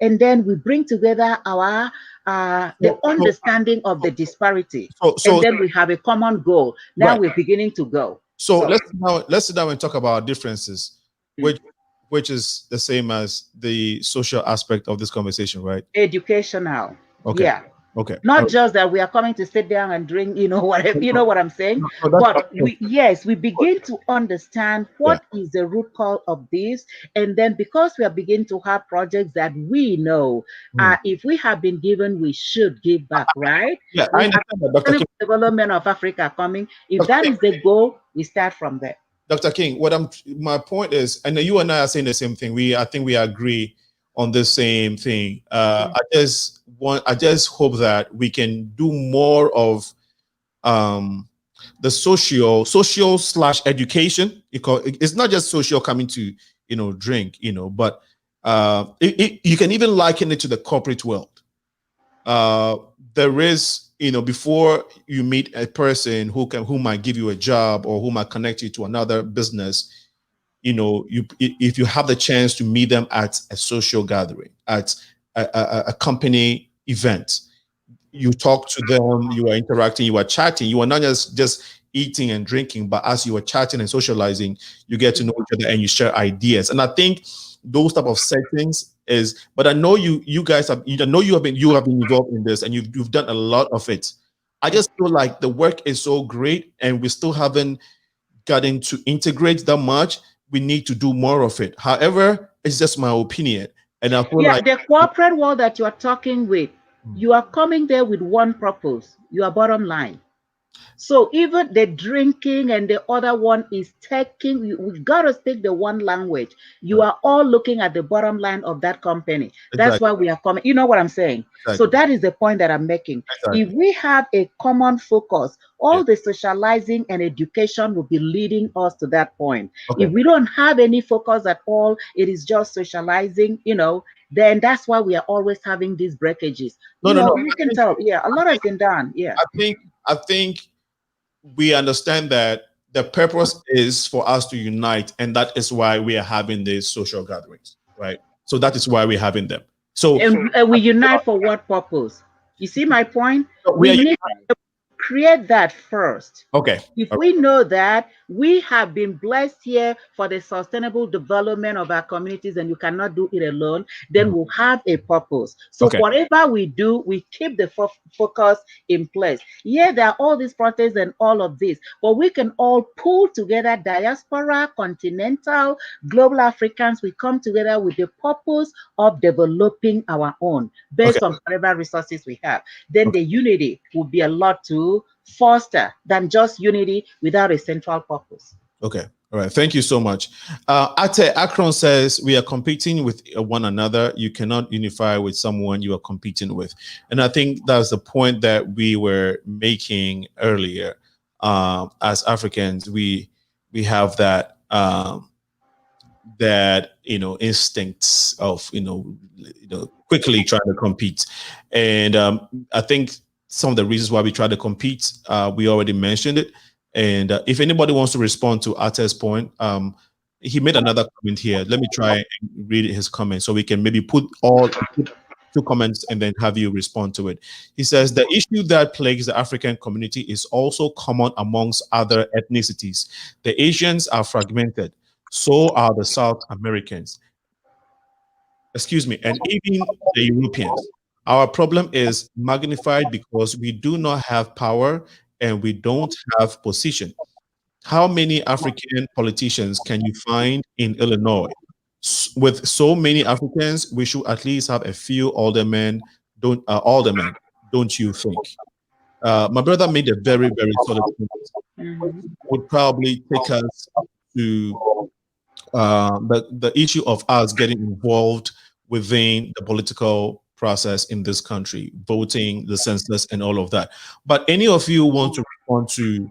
And then we bring together our the understanding of the disparity. And then we have a common goal. Now right. we're beginning to go. So let's sit down and talk about differences, which is the same as the social aspect of this conversation, right? Educational. Okay. Yeah. Okay. Not just that we are coming to sit down and drink, whatever, you know what I'm saying? But we begin to understand what is the root cause of this. And then because we are beginning to have projects that we know, if we have been given, we should give back, right? Yeah, I understand that, Dr. King. Development of Africa coming. If that is the goal, we start from there. Dr. King, my point is, and you and I are saying the same thing. I think we agree on the same thing. I just hope that we can do more of the social / education, because it's not just social coming to drink, but you can even liken it to the corporate world. There is, before you meet a person who might give you a job or who might connect you to another business, if you have the chance to meet them at a social gathering, at a company event, you talk to them, you are interacting, you are chatting, you are not just eating and drinking, but as you are chatting and socializing, you get to know each other and you share ideas. And I think those type of settings but I know you guys have, you have been involved in this and you've done a lot of it. I just feel like the work is so great and we still haven't gotten to integrate that much. We need to do more of it. However, it's just my opinion. And I feel like the corporate world that you are talking with, you are coming there with one purpose, your bottom line. So even the drinking and the other one is taking, we got to speak the one language. You are all looking at the bottom line of that company. That's why we are coming. You know what I'm saying? So that is the point that I'm making. If we have a common focus, all the socializing and education will be leading us to that point. If we don't have any focus at all, it is just socializing, then that's why we are always having these breakages. No. You can tell. Yeah, a lot has been done. Yeah. I think we understand that the purpose is for us to unite, and that is why we are having these social gatherings, right? So that is why we're having them. So and we unite for what purpose? You see my point? We need to create that first. Okay. If we know that we have been blessed here for the sustainable development of our communities and you cannot do it alone, then we'll have a purpose. So whatever we do, we keep the focus in place. Yeah, there are all these protests and all of this, but we can all pull together, diaspora, continental, global Africans. We come together with the purpose of developing our own based on whatever resources we have. Then the unity will be a lot to foster than just unity without a central purpose. Okay. All right. Thank you so much. Ate Akron says we are competing with one another. You cannot unify with someone you are competing with. And I think that's the point that we were making earlier. As Africans, we have that instincts of quickly trying to compete. And I think some of the reasons why we try to compete, we already mentioned it. And if anybody wants to respond to Ate's point, he made another comment here. Let me try and read his comment so we can maybe put two comments and then have you respond to it. He says, the issue that plagues the African community is also common amongst other ethnicities. The Asians are fragmented. So are the South Americans. Excuse me, and even the Europeans. Our problem is magnified because we do not have power and we don't have position. How many African politicians can you find in Illinois? With so many Africans, we should at least have a few aldermen, don't you think? My brother made a very, very solid point. Would probably take us to the issue of us getting involved within the political process in this country, voting, the census, and all of that. But any of you want to respond to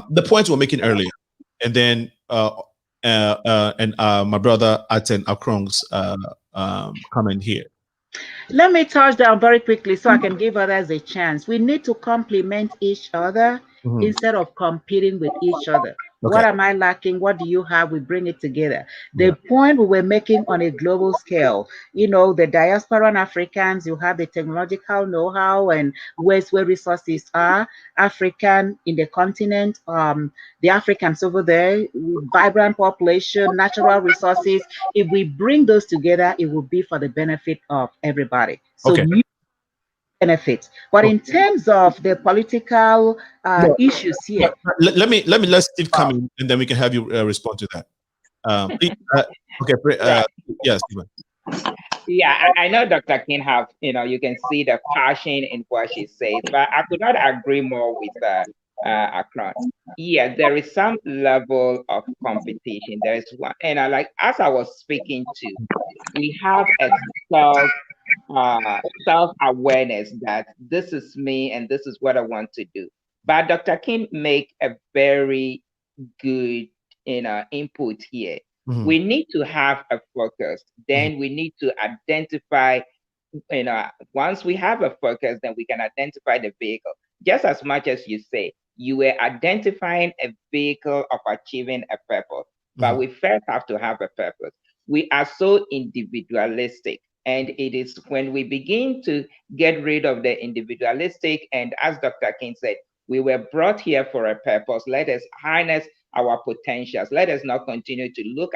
the points we're making earlier, and then my brother Aten Akron's comment here. Let me touch down very quickly so I can give others a chance. We need to complement each other instead of competing with each other. What am I lacking? What do you have? We bring it together. The point we were making on a global scale, you know, the diasporan Africans, you have the technological know-how and where resources are. African in the continent, the Africans over there, vibrant population, natural resources. If we bring those together, it will be for the benefit of everybody. So benefits. But in terms of the political issues here, let Steve come in, and then we can have you respond to that. Please, yes. Yeah, I know Dr. King have, you can see the passion in what she says, but I could not agree more with Akron. Yeah, there is some level of competition. There is one, and as I was speaking to, we have a self-awareness that this is me and this is what I want to do. But Dr. King make a very good input here. We need to have a focus. Then we need to identify, once we have a focus, then we can identify the vehicle. Just as much as you say, you were identifying a vehicle of achieving a purpose, but we first have to have a purpose. We are so individualistic, and it is when we begin to get rid of the individualistic, and as Dr. King said, we were brought here for a purpose. Let us harness our potentials. Let us not continue to look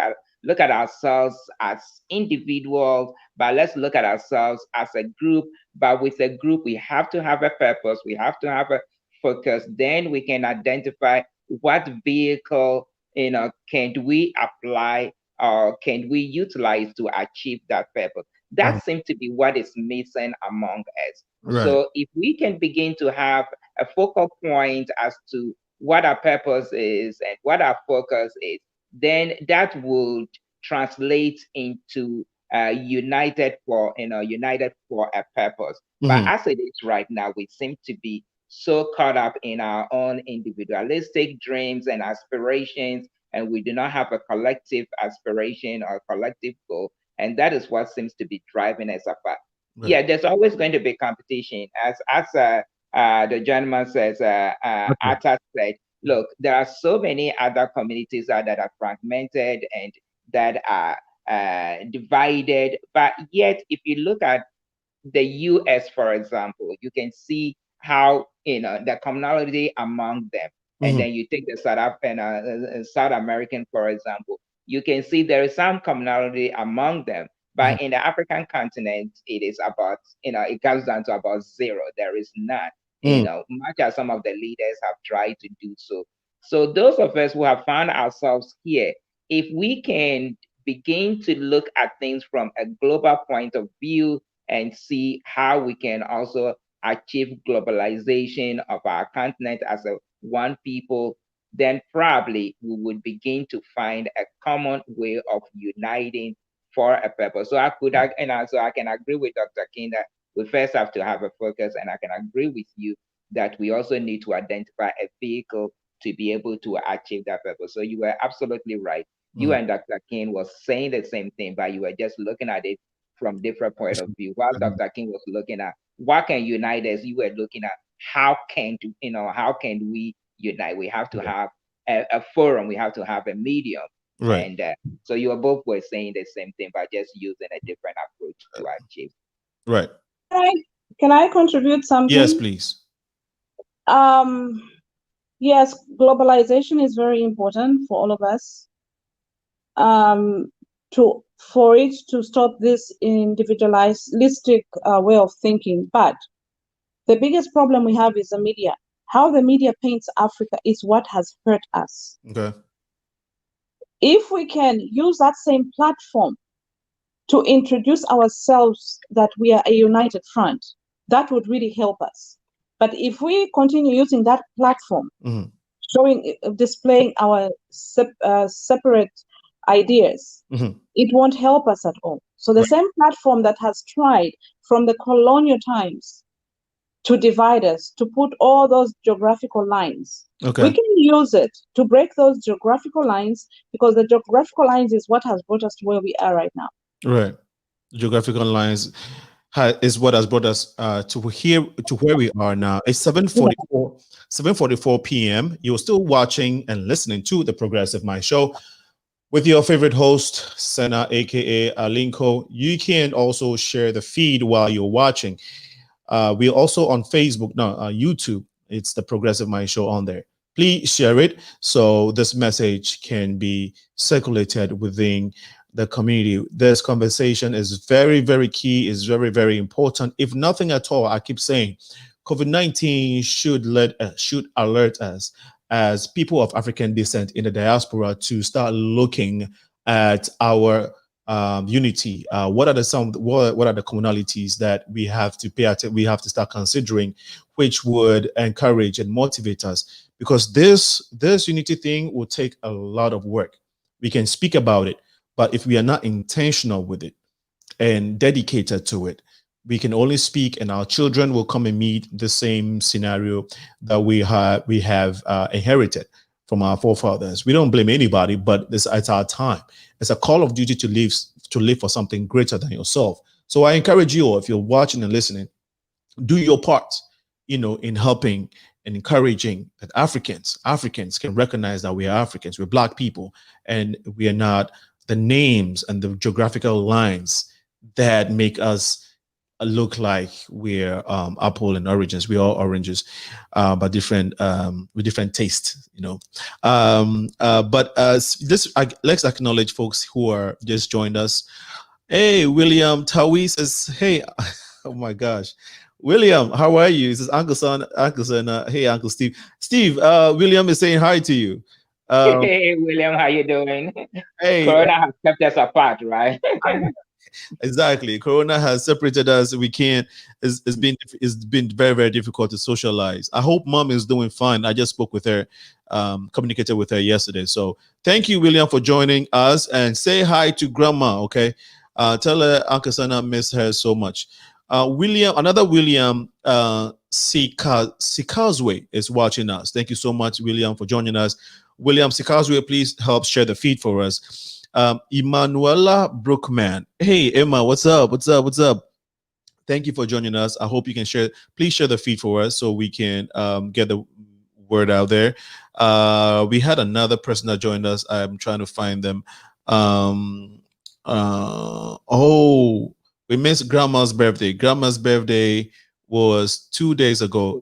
at ourselves as individuals, but let's look at ourselves as a group. But with a group, we have to have a purpose. We have to have a focus. Then we can identify what vehicle, can we apply or can we utilize to achieve that purpose. That seems to be what is missing among us. Right. So if we can begin to have a focal point as to what our purpose is and what our focus is, then that would translate into united for a purpose. But as it is right now, we seem to be so caught up in our own individualistic dreams and aspirations, and we do not have a collective aspiration or collective goal, and that is what seems to be driving us apart. Right. Yeah, there's always going to be competition, as the gentleman says, Atta said, look, there are so many other communities that are fragmented and that are divided. But yet, if you look at the US, for example, you can see how, the commonality among them. And then you take the South American, for example, you can see there is some commonality among them. But in the African continent, it is about, it comes down to about zero. There is none. Much as some of the leaders have tried to do so. So those of us who have found ourselves here, if we can begin to look at things from a global point of view and see how we can also achieve globalization of our continent as a one people, then probably we would begin to find a common way of uniting for a purpose. So I can agree with Dr. King that we first have to have a focus, and I can agree with you that we also need to identify a vehicle to be able to achieve that purpose. So you were absolutely right. You and Dr. King was saying the same thing, but you were just looking at it from different point of view. While Dr. King was looking at what can unite us, you were looking at how can we unite? We have to have a forum. We have to have a medium. Right. And so you both were saying the same thing, but just using a different approach to achieve. Right. Can I contribute something? Yes, please. Yes, globalization is very important for all of us. For it to stop this individualistic way of thinking. But the biggest problem we have is the media. How the media paints Africa is what has hurt us. Okay. If we can use that same platform to introduce ourselves that we are a united front, that would really help us. But if we continue using that platform, displaying our separate ideas, it won't help us at all. So the same platform that has tried from the colonial times to divide us, to put all those geographical lines, we can use it to break those geographical lines, because the geographical lines is what has brought us to where we are right now. Right. Geographical lines is what has brought us to here to where we are now. It's 7:44 p.m. You're still watching and listening to the Progressive Mind Show with your favorite host, Senna, aka Alinko. You can also share the feed while you're watching. We're also on Facebook, no, YouTube. It's the Progressive Mind Show on there. Please share it so this message can be circulated within the community. This conversation is very, very key, is very, very important. If nothing at all, I keep saying COVID-19 should alert us as people of African descent in the diaspora to start looking at our unity. What are the commonalities that we have to pay attention? We have to start considering, which would encourage and motivate us, because this unity thing will take a lot of work. We can speak about it, but if we are not intentional with it and dedicated to it, we can only speak, and our children will come and meet the same scenario that we have inherited from our forefathers. We don't blame anybody, but it's our time. It's a call of duty to live for something greater than yourself. So I encourage you all, if you're watching and listening, do your part, in helping and encouraging that Africans can recognize that we are Africans. We're Black people, and we are not the names and the geographical lines that make us look like we're apple and oranges. We are oranges, but different with different tastes, let's acknowledge folks who are just joined us. Hey, William Tawi says, hey, oh my gosh, William, how are you? This is Uncle Son. Hey, Uncle Steve. William is saying hi to you. Hey, William, how you doing? Hey, Corona has kept us apart, right? Exactly. Corona has separated us. We can't. It's been very, very difficult to socialize. I hope Mom is doing fine. I just spoke with her, communicated with her yesterday. So thank you, William, for joining us, and say hi to Grandma. Okay, tell her Uncle Sana miss her so much. Another William Sikazwe is watching us. Thank you so much, William, for joining us. William Sikazwe, please help share the feed for us. Emanuela Brookman. Hey, Emma, what's up? Thank you for joining us. I hope you can please share the feed for us so we can get the word out there. We had another person that joined us. I'm trying to find them. We missed Grandma's birthday. Grandma's birthday was 2 days ago.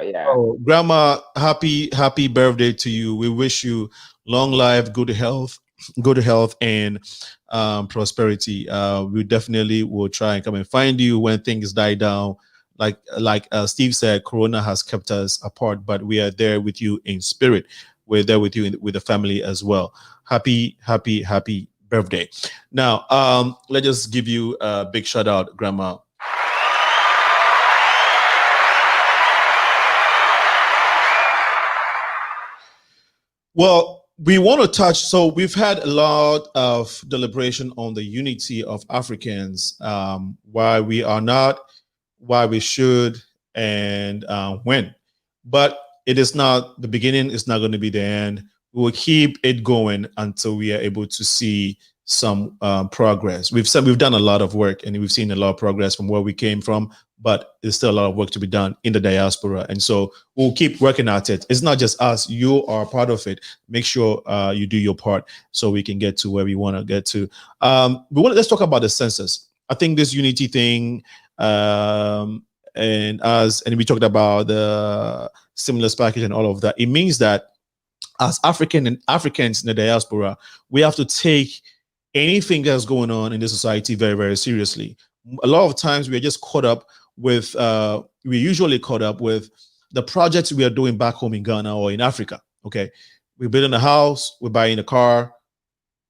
Yeah. Oh, Grandma, happy birthday to you. We wish you long life, good health, and prosperity. We definitely will try and come and find you when things die down. Like Steve said, Corona has kept us apart, but we are there with you in spirit. We're there with you with the family as well. Happy birthday. Now, let's just give you a big shout out, Grandma. Well, we want to touch, so we've had a lot of deliberation on the unity of Africans, why we are not, why we should, and when. But it is not the beginning, it's not going to be the end. We will keep it going until we are able to see some progress. We've done a lot of work, and we've seen a lot of progress from where we came from, but there's still a lot of work to be done in the diaspora. And so we'll keep working at it. It's not just us, you are part of it. Make sure you do your part so we can get to where we want to get to. Let's talk about the census. I think this unity thing, and we talked about the stimulus package and all of that. It means that as Africans in the diaspora, we have to take anything that's going on in the society very, very seriously. A lot of times we're just usually caught up with the projects we are doing back home in Ghana or in Africa. Okay, we're building a house, we're buying a car,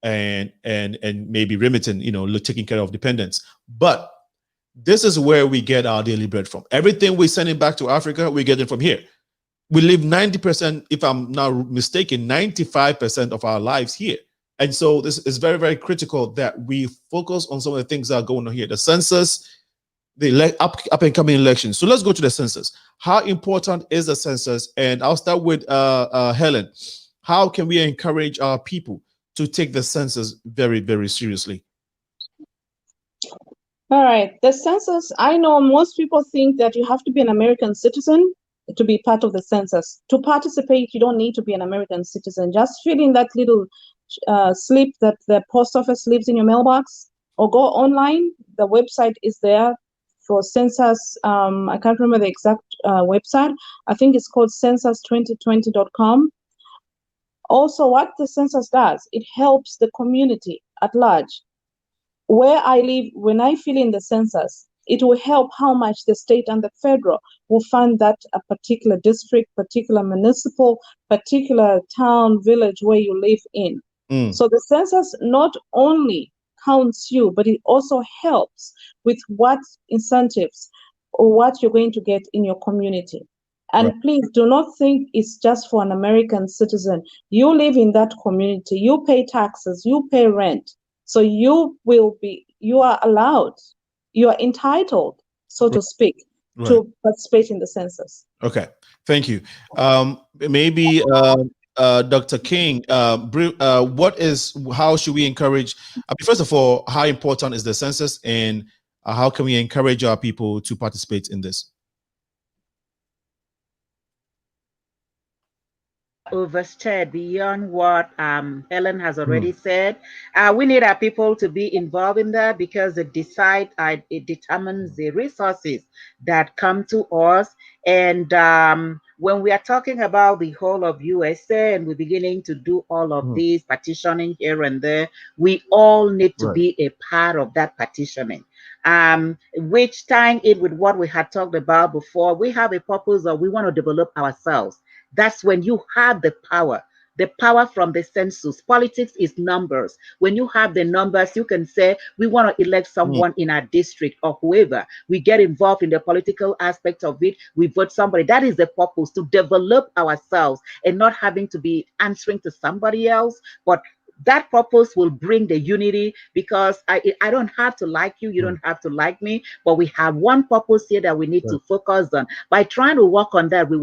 and maybe remitting, taking care of dependents. But this is where we get our daily bread from. Everything we're sending back to Africa, we get it from here. We live 90%, if I'm not mistaken, 95% of our lives here. And so this is very, very critical that we focus on some of the things that are going on here. The census, the up and coming elections. So let's go to the census. How important is the census? And I'll start with Helen. How can we encourage our people to take the census very, very seriously? All right. The census, I know most people think that you have to be an American citizen to be part of the census. To participate, you don't need to be an American citizen. Just fill in that little slip that the post office leaves in your mailbox, or go online. The website is there for census. I can't remember the exact website. I think it's called census2020.com. Also, what the census does, it helps the community at large. Where I live, when I fill in the census, it will help how much the state and the federal will fund that a particular district, particular municipal, particular town, village where you live in. So the census not only counts you, but it also helps with what incentives or what you're going to get in your community. And please do not think it's just for an American citizen. You live in that community, you pay taxes, you pay rent. So you are allowed, you are entitled, so to speak, to participate in the census. Okay, thank you. Maybe Dr. King, how should we encourage, first of all, how important is the census, and how can we encourage our people to participate in this? Overstated beyond what Helen has already said. We need our people to be involved in that, because it determines the resources that come to us. And when we are talking about the whole of USA and we're beginning to do all of these petitioning here and there, we all need to be a part of that petitioning. Which tying in with what we had talked about before, we have a purpose of we want to develop ourselves. That's when you have the power from the census. Politics is numbers. When you have the numbers, you can say, we want to elect someone in our district or whoever. We get involved in the political aspect of it. We vote somebody. That is the purpose, to develop ourselves and not having to be answering to somebody else, but that purpose will bring the unity, because I don't have to like you, you don't have to like me, but we have one purpose here that we need to focus on. By trying to work on that, we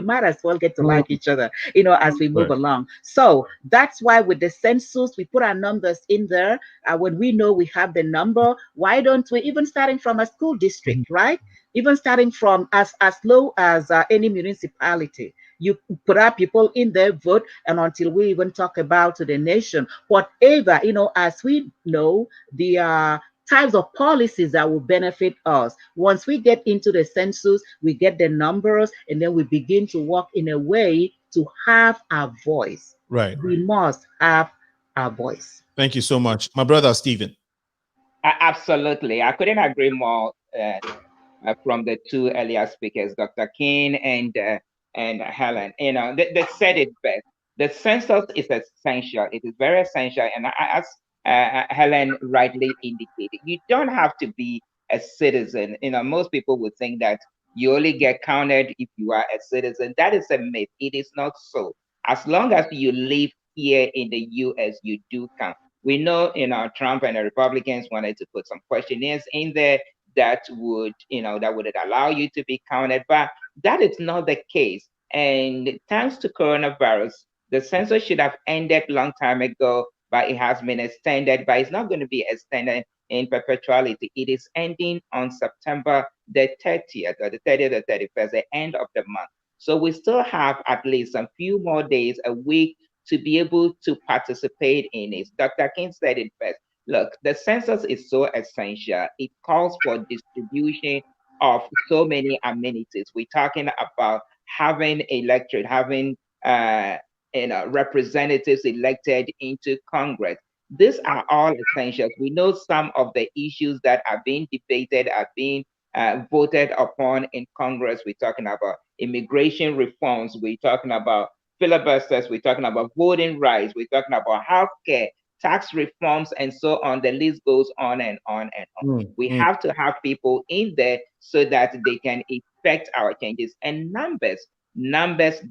might as well get to like each other, as we move along. So that's why with the census, we put our numbers in there. When we know we have the number, why don't we, even starting from a school district, right? Even starting from as low as any municipality, you put our people in there, vote, and until we even talk about to the nation, whatever, as we know, the types of policies that will benefit us. Once we get into the census, we get the numbers, and then we begin to work in a way to have our voice. Right. We must have our voice. Thank you so much. My brother, Stephen. Absolutely. I couldn't agree more from the two earlier speakers, Dr. King and Helen. They said it best. The census is essential. It is very essential. And as Helen rightly indicated, you don't have to be a citizen. Most people would think that you only get counted if you are a citizen. That is a myth. It is not so. As long as you live here in the US, you do count. We know, Trump and the Republicans wanted to put some questionnaires in there that would allow you to be counted, but that is not the case. And thanks to coronavirus, the census should have ended long time ago, but it has been extended, but it's not going to be extended in perpetuality. It is ending on September the 30th or the 30th or 31st, the end of the month. So we still have at least a few more days, a week, to be able to participate in it. Dr. King said it best. Look, the census is so essential. It calls for distribution of so many amenities. We're talking about having electorate, having representatives elected into Congress. These are all essentials. We know some of the issues that are being debated, are being voted upon in Congress. We're talking about immigration reforms. We're talking about filibusters. We're talking about voting rights. We're talking about healthcare, tax reforms, and so on. The list goes on and on and on. We have to have people in there so that they can effect our changes. And numbers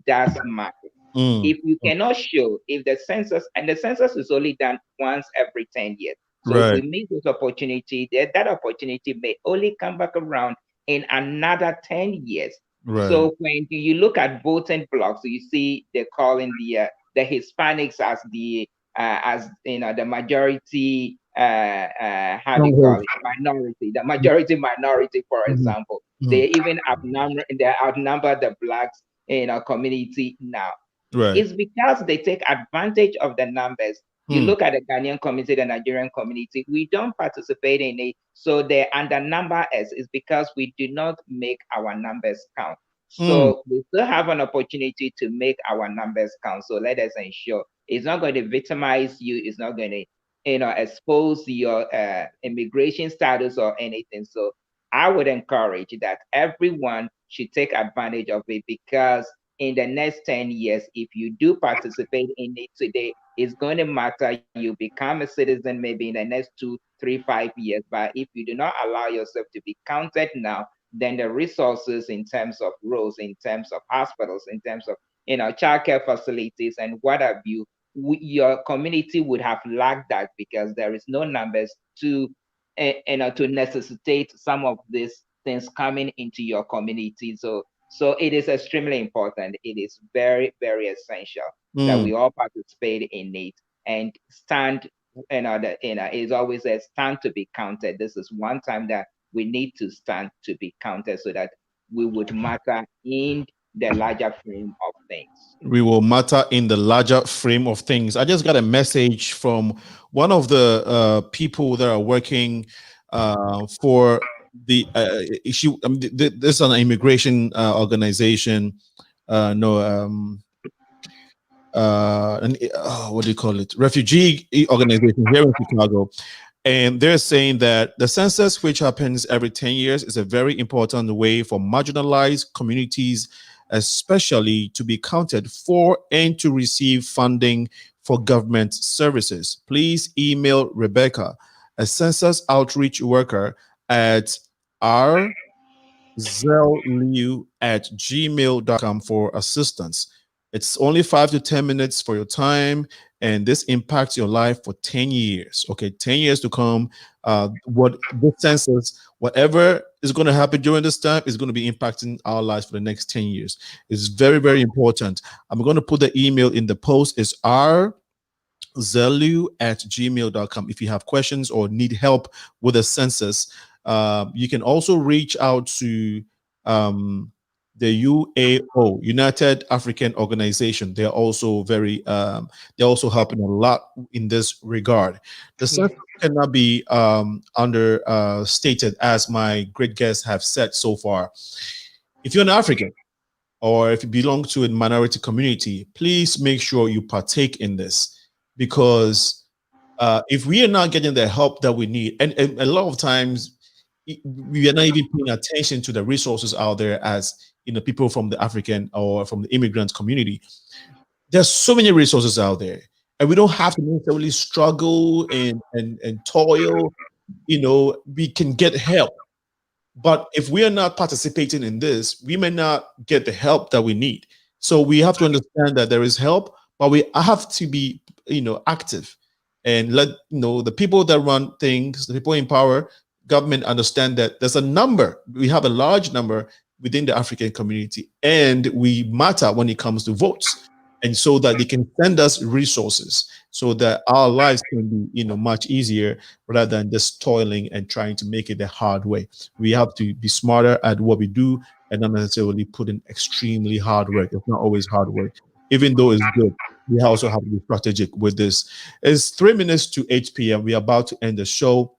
does matter. If you cannot show, if the census, and the census is only done once every 10 years. So if we miss this opportunity, that opportunity may only come back around in another 10 years. So when you look at voting blocks, you see they're calling the Hispanics as the majority how do you call it, minority, the majority minority, for example. They even outnumber the blacks in our community now. Right. It's because they take advantage of the numbers. You look at the Ghanaian community, the Nigerian community, we don't participate in it. So they undernumber us. It's because we do not make our numbers count. So we still have an opportunity to make our numbers count. So let us ensure it's not going to victimize you. It's not going to, expose your immigration status or anything. So I would encourage that everyone should take advantage of it, because in the next 10 years, if you do participate in it today, it's going to matter. You become a citizen maybe in the next 2, 3, 5 years. But if you do not allow yourself to be counted now, then the resources in terms of roads, in terms of hospitals, in terms of childcare facilities and what have you, your community would have lacked that, because there is no numbers to to necessitate some of these things coming into your community. So it is extremely important. It is very, very essential that we all participate in it and stand. It's always a stand to be counted. This is one time that we need to stand to be counted, so that we would matter in the larger frame of things. We will matter in the larger frame of things. I just got a message from one of the people that are working for the issue. This is an immigration organization. What do you call it? Refugee organization here in Chicago. And they're saying that the census, which happens every 10 years, is a very important way for marginalized communities, especially to be counted for and to receive funding for government services. Please email Rebecca, a census outreach worker, at rzeliu@gmail.com for assistance. It's only 5 to 10 minutes for your time, and this impacts your life for 10 years. Okay, 10 years to come. What this census, whatever is going to happen during this time, is going to be impacting our lives for the next 10 years. It's very, very important. I'm going to put the email in the post. It's rzeliu@gmail.com. If you have questions or need help with the census, you can also reach out to the UAO, United African Organization. They're also they're also helping a lot in this regard. The census cannot be understated, as my great guests have said so far. If you're an African, or if you belong to a minority community, please make sure you partake in this, because if we are not getting the help that we need, and a lot of times we are not even paying attention to the resources out there, as people from the African or from the immigrant community. There's so many resources out there, and we don't have to necessarily struggle and toil. We can get help. But if we are not participating in this, we may not get the help that we need. So we have to understand that there is help, but we have to be, active, and let the people that run things, the people in power, government, understand that there's a number. We have a large number within the African community, and we matter when it comes to votes, and so that they can send us resources so that our lives can be much easier, rather than just toiling and trying to make it the hard way. We have to be smarter at what we do, and not necessarily put in extremely hard work. It's not always hard work, even though it's good. We also have to be strategic with this. It's 3 minutes to 8 p.m. We are about to end the show.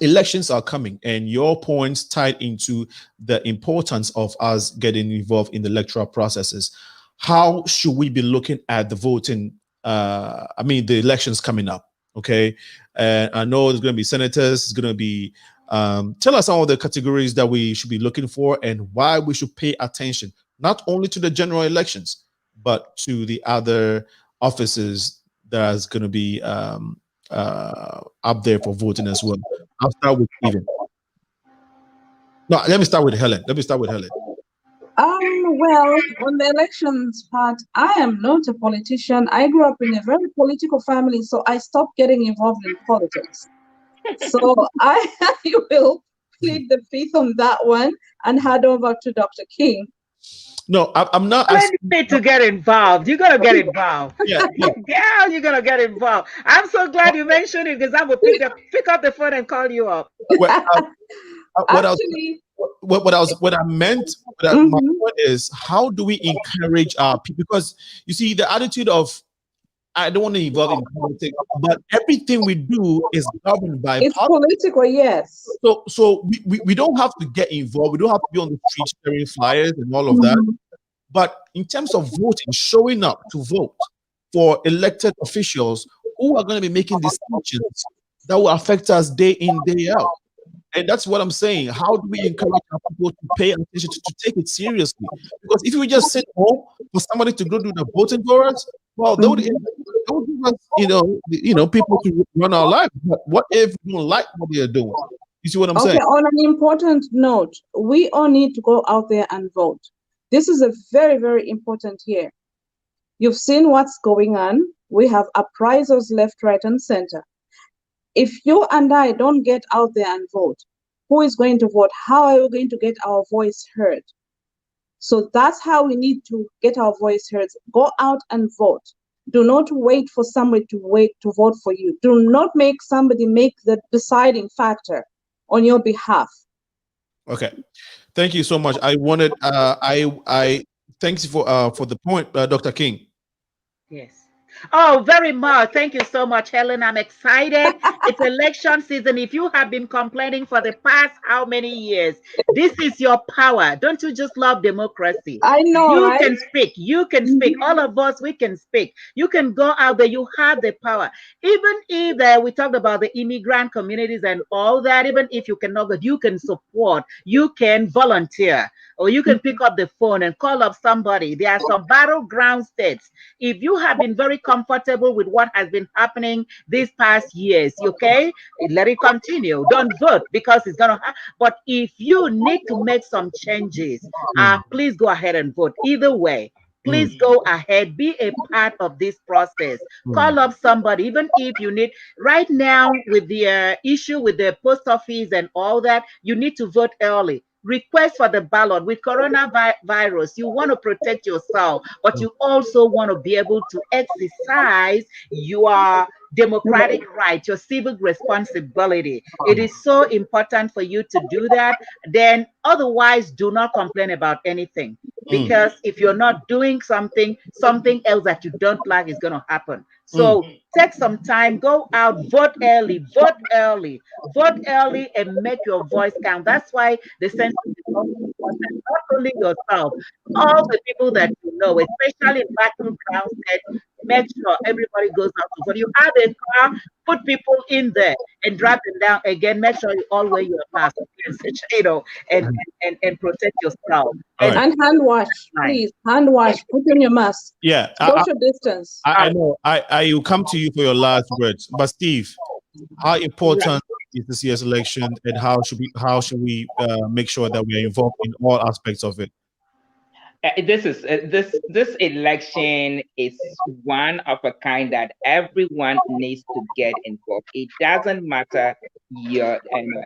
Elections are coming, and your points tied into the importance of us getting involved in the electoral processes. How should we be looking at the voting? The elections coming up. Okay, and I know there's going to be senators. It's going to be. Tell us some of the categories that we should be looking for, and why we should pay attention not only to the general elections, but to the other offices that is going to be up there for voting as well. I'll start with Stephen. No, let me start with Helen. Well, on the elections part, I am not a politician. I grew up in a very political family, so I stopped getting involved in politics. So I will plead the fifth on that one and hand over to Dr. King. No, I'm not. You need to get involved. You're gonna get involved. Yeah, yeah. Girl, you're gonna get involved. I'm so glad you mentioned it because I will pick up the phone and call you up. What, Actually, what I meant, my point is, how do we encourage our people? Because you see, the attitude of I don't want to involve in politics, but everything we do is governed by it's politics. political, yes. So we don't have to get involved. We don't have to be on the street sharing flyers and all of that. But in terms of voting, showing up to vote for elected officials who are going to be making decisions that will affect us day in, day out. And that's what I'm saying. How do we encourage our people to pay attention, to take it seriously? Because if we just sit home for somebody to go do the voting for us, well, they would give us, people to run our lives. But what if we don't like what they're doing? You see what I'm saying? On an important note, we all need to go out there and vote. This is a very, very important year. You've seen what's going on. We have uprisers left, right, and center. If you and I don't get out there and vote, who is going to vote? How are we going to get our voice heard? So that's how we need to get our voice heard. Go out and vote. Do not wait for somebody to vote for you. Do not make somebody make the deciding factor on your behalf. Okay, thank you so much. I wanted I thanks for the point, Dr. King. Yes. Oh, very much. Thank you so much, Helen. I'm excited. It's election season. If you have been complaining for the past how many years, this is your power. Don't you just love democracy? I know, you right? can speak. You can speak. All of us, we can speak. You can go out there. You have the power. Even if we talked about the immigrant communities and all that, even if you cannot go, you can support. You can volunteer. Or you can pick up the phone and call up somebody. There are some battleground states. If you have been very comfortable with what has been happening these past years, okay, let it continue. Don't vote because it's gonna happen. But if you need to make some changes, please go ahead and vote. Either way, please go ahead, be a part of this process. Call up somebody, even if you need. Right now, with the issue with the post office and all that, you need to vote early. Request for the ballot. With coronavirus, you want to protect yourself, but you also want to be able to exercise your democratic right, your civic responsibility. It is so important for you to do that. Then otherwise, do not complain about anything, because if you're not doing something else that you don't like is going to happen. So take some time, go out, vote early, and make your voice count. That's why the census is also important. Not only yourself, all the people that you know, especially in battleground states. Make sure everybody goes out to vote. You have a car, put people in there and drop them down again. Make sure you all wear your mask, and protect yourself. Right. And hand wash, please. Hand wash. Put on your mask. Yeah. Social distance. I know. I will come to you for your last words. But Steve, how important is this year's election, and how should we make sure that we are involved in all aspects of it? This election is one of a kind that everyone needs to get involved. It doesn't matter your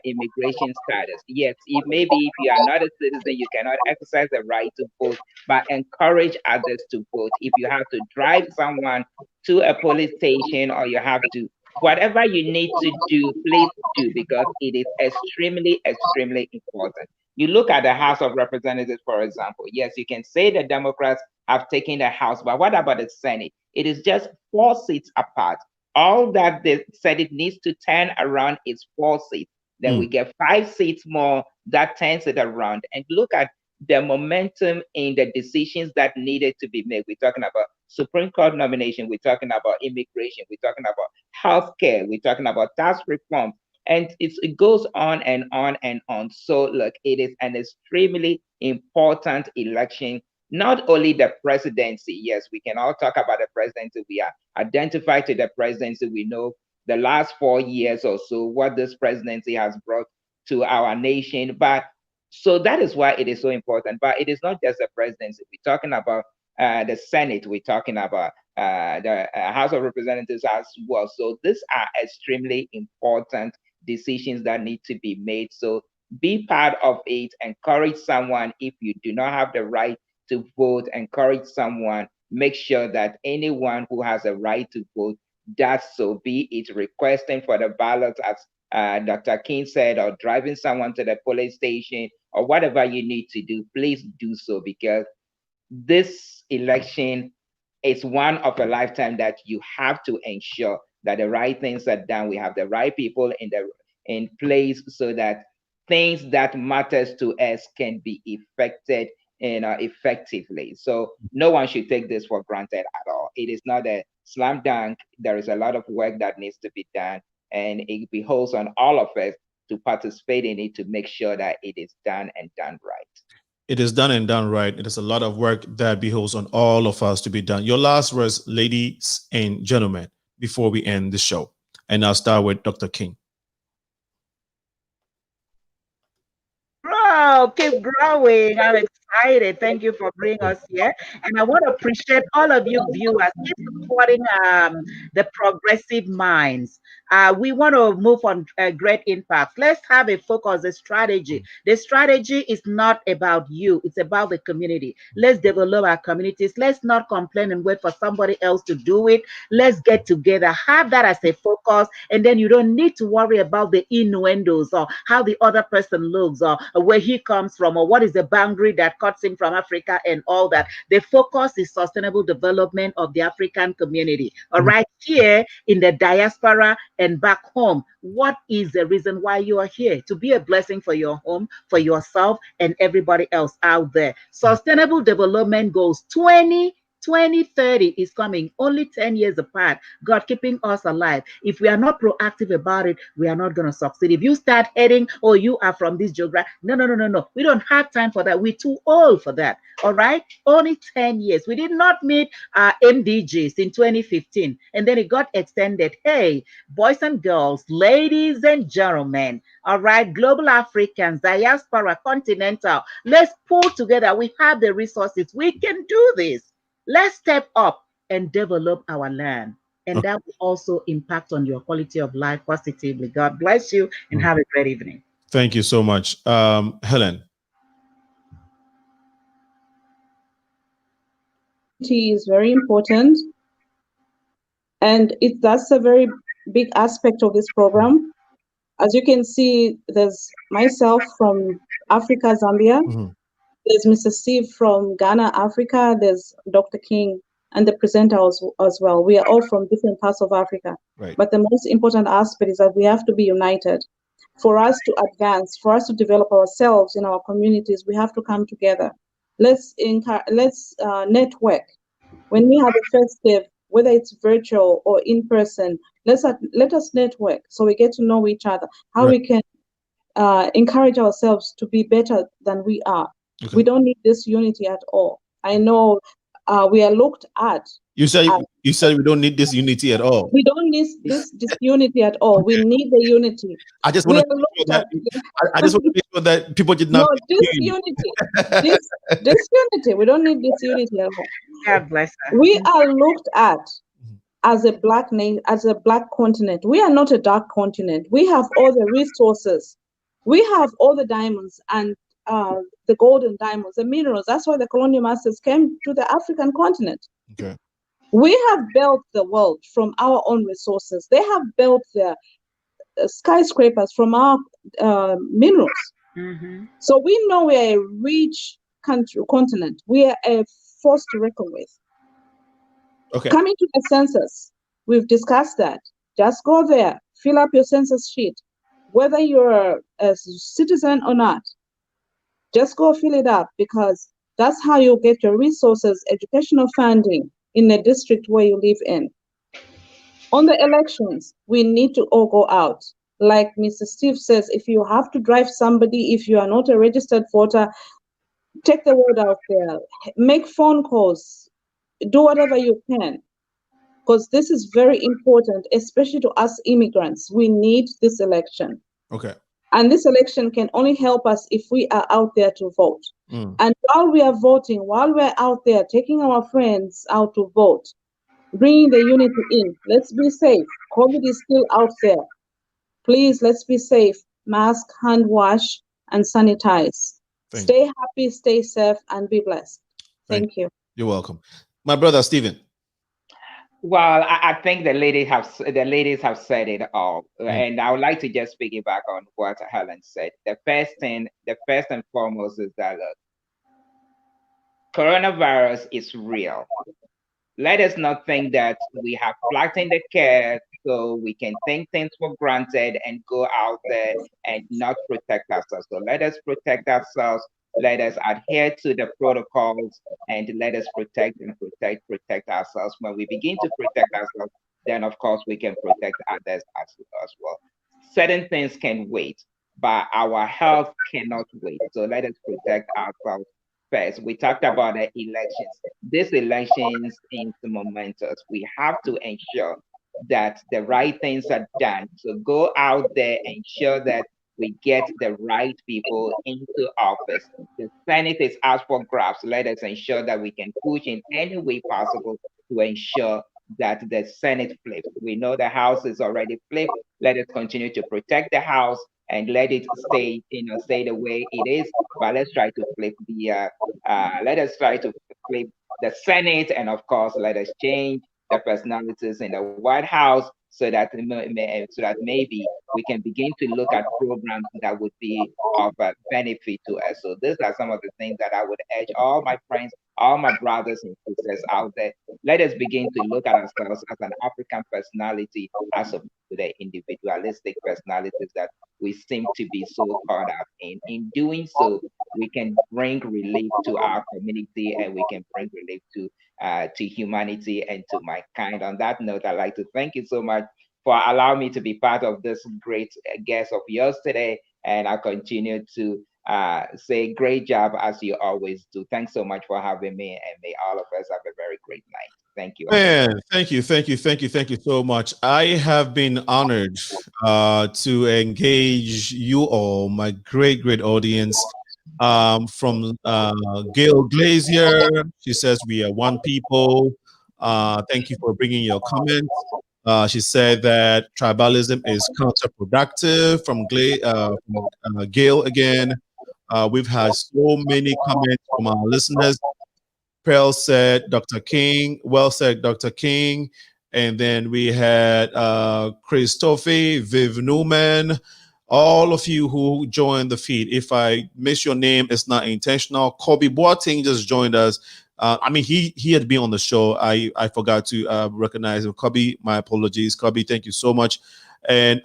immigration status. Yes, if you are not a citizen, you cannot exercise the right to vote, but encourage others to vote. If you have to drive someone to a police station, or you have to, whatever you need to do, please do, because it is extremely, extremely important. You look at the House of Representatives, for example. Yes, you can say the Democrats have taken the House, but what about the Senate? It is just 4 seats apart. All that the Senate needs to turn around is 4 seats. Then we get 5 seats more that turns it around. And look at the momentum in the decisions that needed to be made. We're talking about Supreme Court nomination. We're talking about immigration. We're talking about healthcare. We're talking about tax reform. And it goes on and on and on. So look, it is an extremely important election. Not only the presidency. Yes, we can all talk about the presidency. We are identified to the presidency. We know the last 4 years or so what this presidency has brought to our nation. But so that is why it is so important. But it is not just the presidency. We're talking about the Senate. We're talking about the House of Representatives as well. So these are extremely important decisions that need to be made. So be part of it. Encourage someone. If you do not have the right to vote, encourage someone, make sure that anyone who has a right to vote does so, be it requesting for the ballot, as Dr. King said, or driving someone to the police station, or whatever you need to do. Please do so, because this election is one of a lifetime that you have to ensure that the right things are done. We have the right people in place so that things that matters to us can be effected effectively. So no one should take this for granted at all. It is not a slam dunk. There is a lot of work that needs to be done, and it behoves on all of us to participate in it to make sure that it is done and done right. It is done and done right. It is a lot of work that behoves on all of us to be done. Your last words, ladies and gentlemen, before we end the show. And I'll start with Dr. King. Bro, keep growing. I'm excited. Thank you for bringing us here. And I want to appreciate all of you viewers. Keep supporting the progressive minds. We want to move on great impact. Let's have a focus, a strategy. The strategy is not about you. It's about the community. Let's develop our communities. Let's not complain and wait for somebody else to do it. Let's get together. Have that as a focus. And then you don't need to worry about the innuendos or how the other person looks or where he comes from or what is the boundary that cuts him from Africa and all that. The focus is sustainable development of the African community. All right, here in the diaspora and back home, what is the reason why you are here? To be a blessing for your home, for yourself, and everybody else out there. Sustainable development goals 2030 is coming, only 10 years apart. God keeping us alive. If we are not proactive about it, we are not going to succeed. If you start heading, oh, you are from this geography. No. We don't have time for that. We're too old for that. All right. Only 10 years. We did not meet our MDGs in 2015. And then it got extended. Hey, boys and girls, ladies and gentlemen. All right. Global Africans, diaspora, continental. Let's pull together. We have the resources. We can do this. Let's step up and develop our land. And that will also impact on your quality of life positively. God bless you and have a great evening. Thank you so much. Helen. Is very important. And that's a very big aspect of this program. As you can see, there's myself from Africa, Zambia. There's Mr. Steve from Ghana, Africa. There's Dr. King and the presenter as well. We are all from different parts of Africa. Right. But the most important aspect is that we have to be united. For us to advance, for us to develop ourselves in our communities, we have to come together. Let's network. When we have a first step, whether it's virtual or in person, let us network so we get to know each other, how we can encourage ourselves to be better than we are. Okay. We don't need this unity at all. I know we are looked at. You said we don't need this unity at all. We don't need this unity at all. We need the unity. I just want to make sure that people did not. No, this unity. this unity. We don't need this unity at all. God bless her. We are looked at as a black nation, as a black continent. We are not a dark continent. We have all the resources. We have all the diamonds and the golden diamonds, the minerals. That's why the colonial masters came to the African continent. Okay. We have built the world from our own resources. They have built the skyscrapers from our minerals. So we know we are a rich continent. We are a force to reckon with. Okay. Coming to the census, we've discussed that. Just go there, fill up your census sheet, whether you're a citizen or not. Just go fill it up, because that's how you get your resources, educational funding in the district where you live in. On the elections, we need to all go out. Like Mr. Steve says, if you have to drive somebody, if you are not a registered voter, take the word out there, make phone calls, do whatever you can, because this is very important, especially to us immigrants. We need this election. Okay. And this election can only help us if we are out there to vote. And while we are voting, while we're out there taking our friends out to vote, bringing the unity in, let's be safe. COVID is still out there. Please, let's be safe. Mask, hand wash, and sanitize. Stay happy, stay safe, and be blessed. Thank you. You're welcome. My brother, Stephen. Well, I think the ladies have said it all, and I would like to just piggyback on what Helen said. The first and foremost is that coronavirus is real. Let us not think that we have flattened the curve so we can take things for granted and go out there and not protect ourselves. So let us protect ourselves. Let us adhere to the protocols and let us protect ourselves. When we begin to protect ourselves, then of course we can protect others as well. Certain things can wait, but our health cannot wait. So let us protect ourselves first. We talked about the elections. These elections is momentous. We have to ensure that the right things are done. So go out there and ensure that we get the right people into office. The Senate is out for grabs. Let us ensure that we can push in any way possible to ensure that the Senate flips. We know the House is already flipped. Let us continue to protect the House and let it stay, stay the way it is. But let's try to flip the Senate, and of course, let us change the personalities in the White House so that maybe we can begin to look at programs that would be of benefit to us. So these are some of the things that I would urge all my friends, all my brothers and sisters out there. Let us begin to look at ourselves as an African personality as opposed to the individualistic personalities that we seem to be so caught up in. In doing so, we can bring relief to our community and we can bring relief to humanity and to mankind. On that note, I'd like to thank you so much for allowing me to be part of this great guest of yours today. And I continue to say great job as you always do. Thanks so much for having me, and may all of us have a very great night. Thank you. Man, thank you so much. I have been honored to engage you all, my great audience. From Gail Glazier, she says we are one people. Thank you for bringing your comments. She said that tribalism is counterproductive. From Gail again. We've had so many comments from our listeners. Pearl said, Dr. King, well said, Dr. King. And then we had Christophe, Viv Newman, all of you who joined the feed. If I miss your name, it's not intentional. Kobe Boateng just joined us. I mean, he had been on the show. I forgot to recognize him. Kobe, my apologies. Kobe, thank you so much. And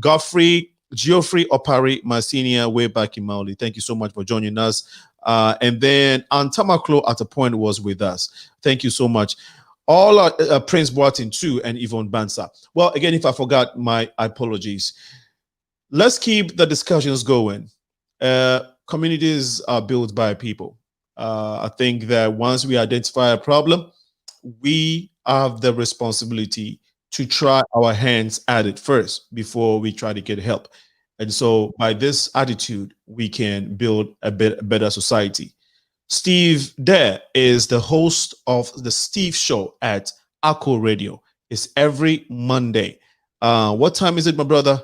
Geoffrey Opari, my senior way back in Mauli. Thank you so much for joining us. And then Antamaklo at a point was with us. Thank you so much. All Prince Boateng too, and Yvonne Bansa. Well, again, if I forgot, my apologies. Let's keep the discussions going. Communities are built by people. I think that once we identify a problem, we have the responsibility to try our hands at it first before we try to get help. And so by this attitude, we can build a better society. Steve Dare is the host of the Steve Show at ACO Radio. It's every Monday. What time is it, my brother?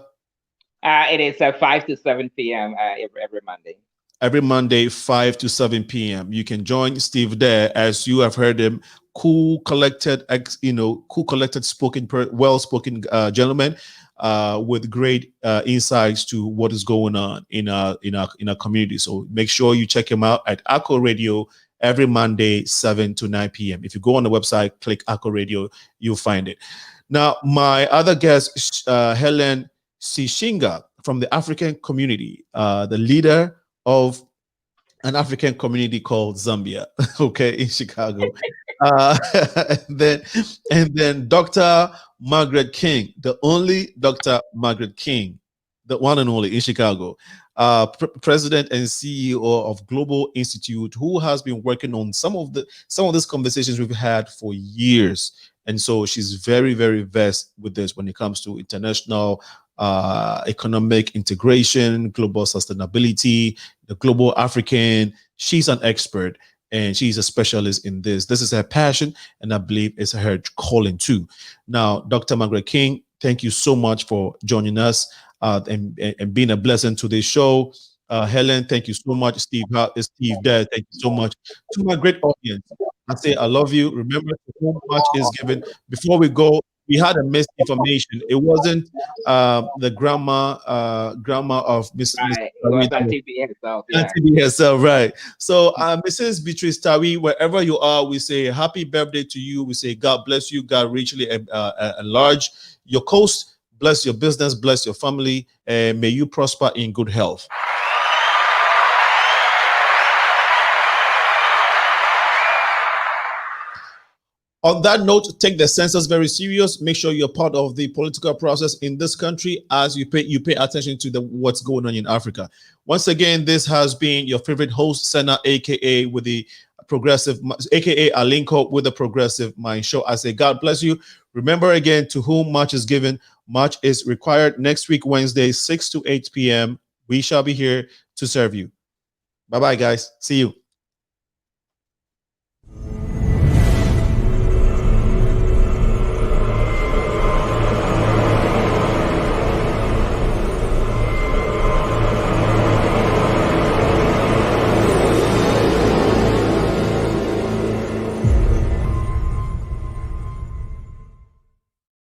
It is 5 to 7 p.m. Every Monday. Every Monday, 5 to 7 p.m. You can join Steve there, as you have heard him, cool, collected, well-spoken gentleman with great insights to what is going on in our community. So make sure you check him out at ACO Radio every Monday, 7 to 9 p.m. If you go on the website, click ACO Radio, you'll find it. Now, my other guest, Helen SICHINGA from the African community, the leader of an African community called Zambia, okay, in Chicago. And then Dr. Margaret King, the only Dr. Margaret King, the one and only in Chicago, president and CEO of Global Institute, who has been working on some of these conversations we've had for years. And so she's very, very versed with this when it comes to international economic integration, global sustainability, the global African. She's an expert and she's a specialist in this. This is her passion, and I believe it's her calling too. Now, Dr. Margaret King, thank you so much for joining us and being a blessing to this show. Helen, thank you so much. Steve there, thank you so much. To my great audience, I say I love you. Remember, to whom much is given. Before we go, we had a misinformation. It wasn't the grandma of Miss Right. It was Auntie B herself. Yeah. Auntie B herself, right? So, Mrs. Beatrice Tawi, wherever you are, we say happy birthday to you. We say God bless you. God richly enlarge your coast, bless your business, bless your family, and may you prosper in good health. On that note, take the census very serious. Make sure you're part of the political process in this country as you pay attention to what's going on in Africa. Once again, this has been your favorite host, Senna, aka with the progressive, aka Alinko with the Progressive Mind Show. I say God bless you. Remember again, to whom much is given, much is required. Next week, Wednesday, 6 to 8 p.m. We shall be here to serve you. Bye-bye, guys. See you.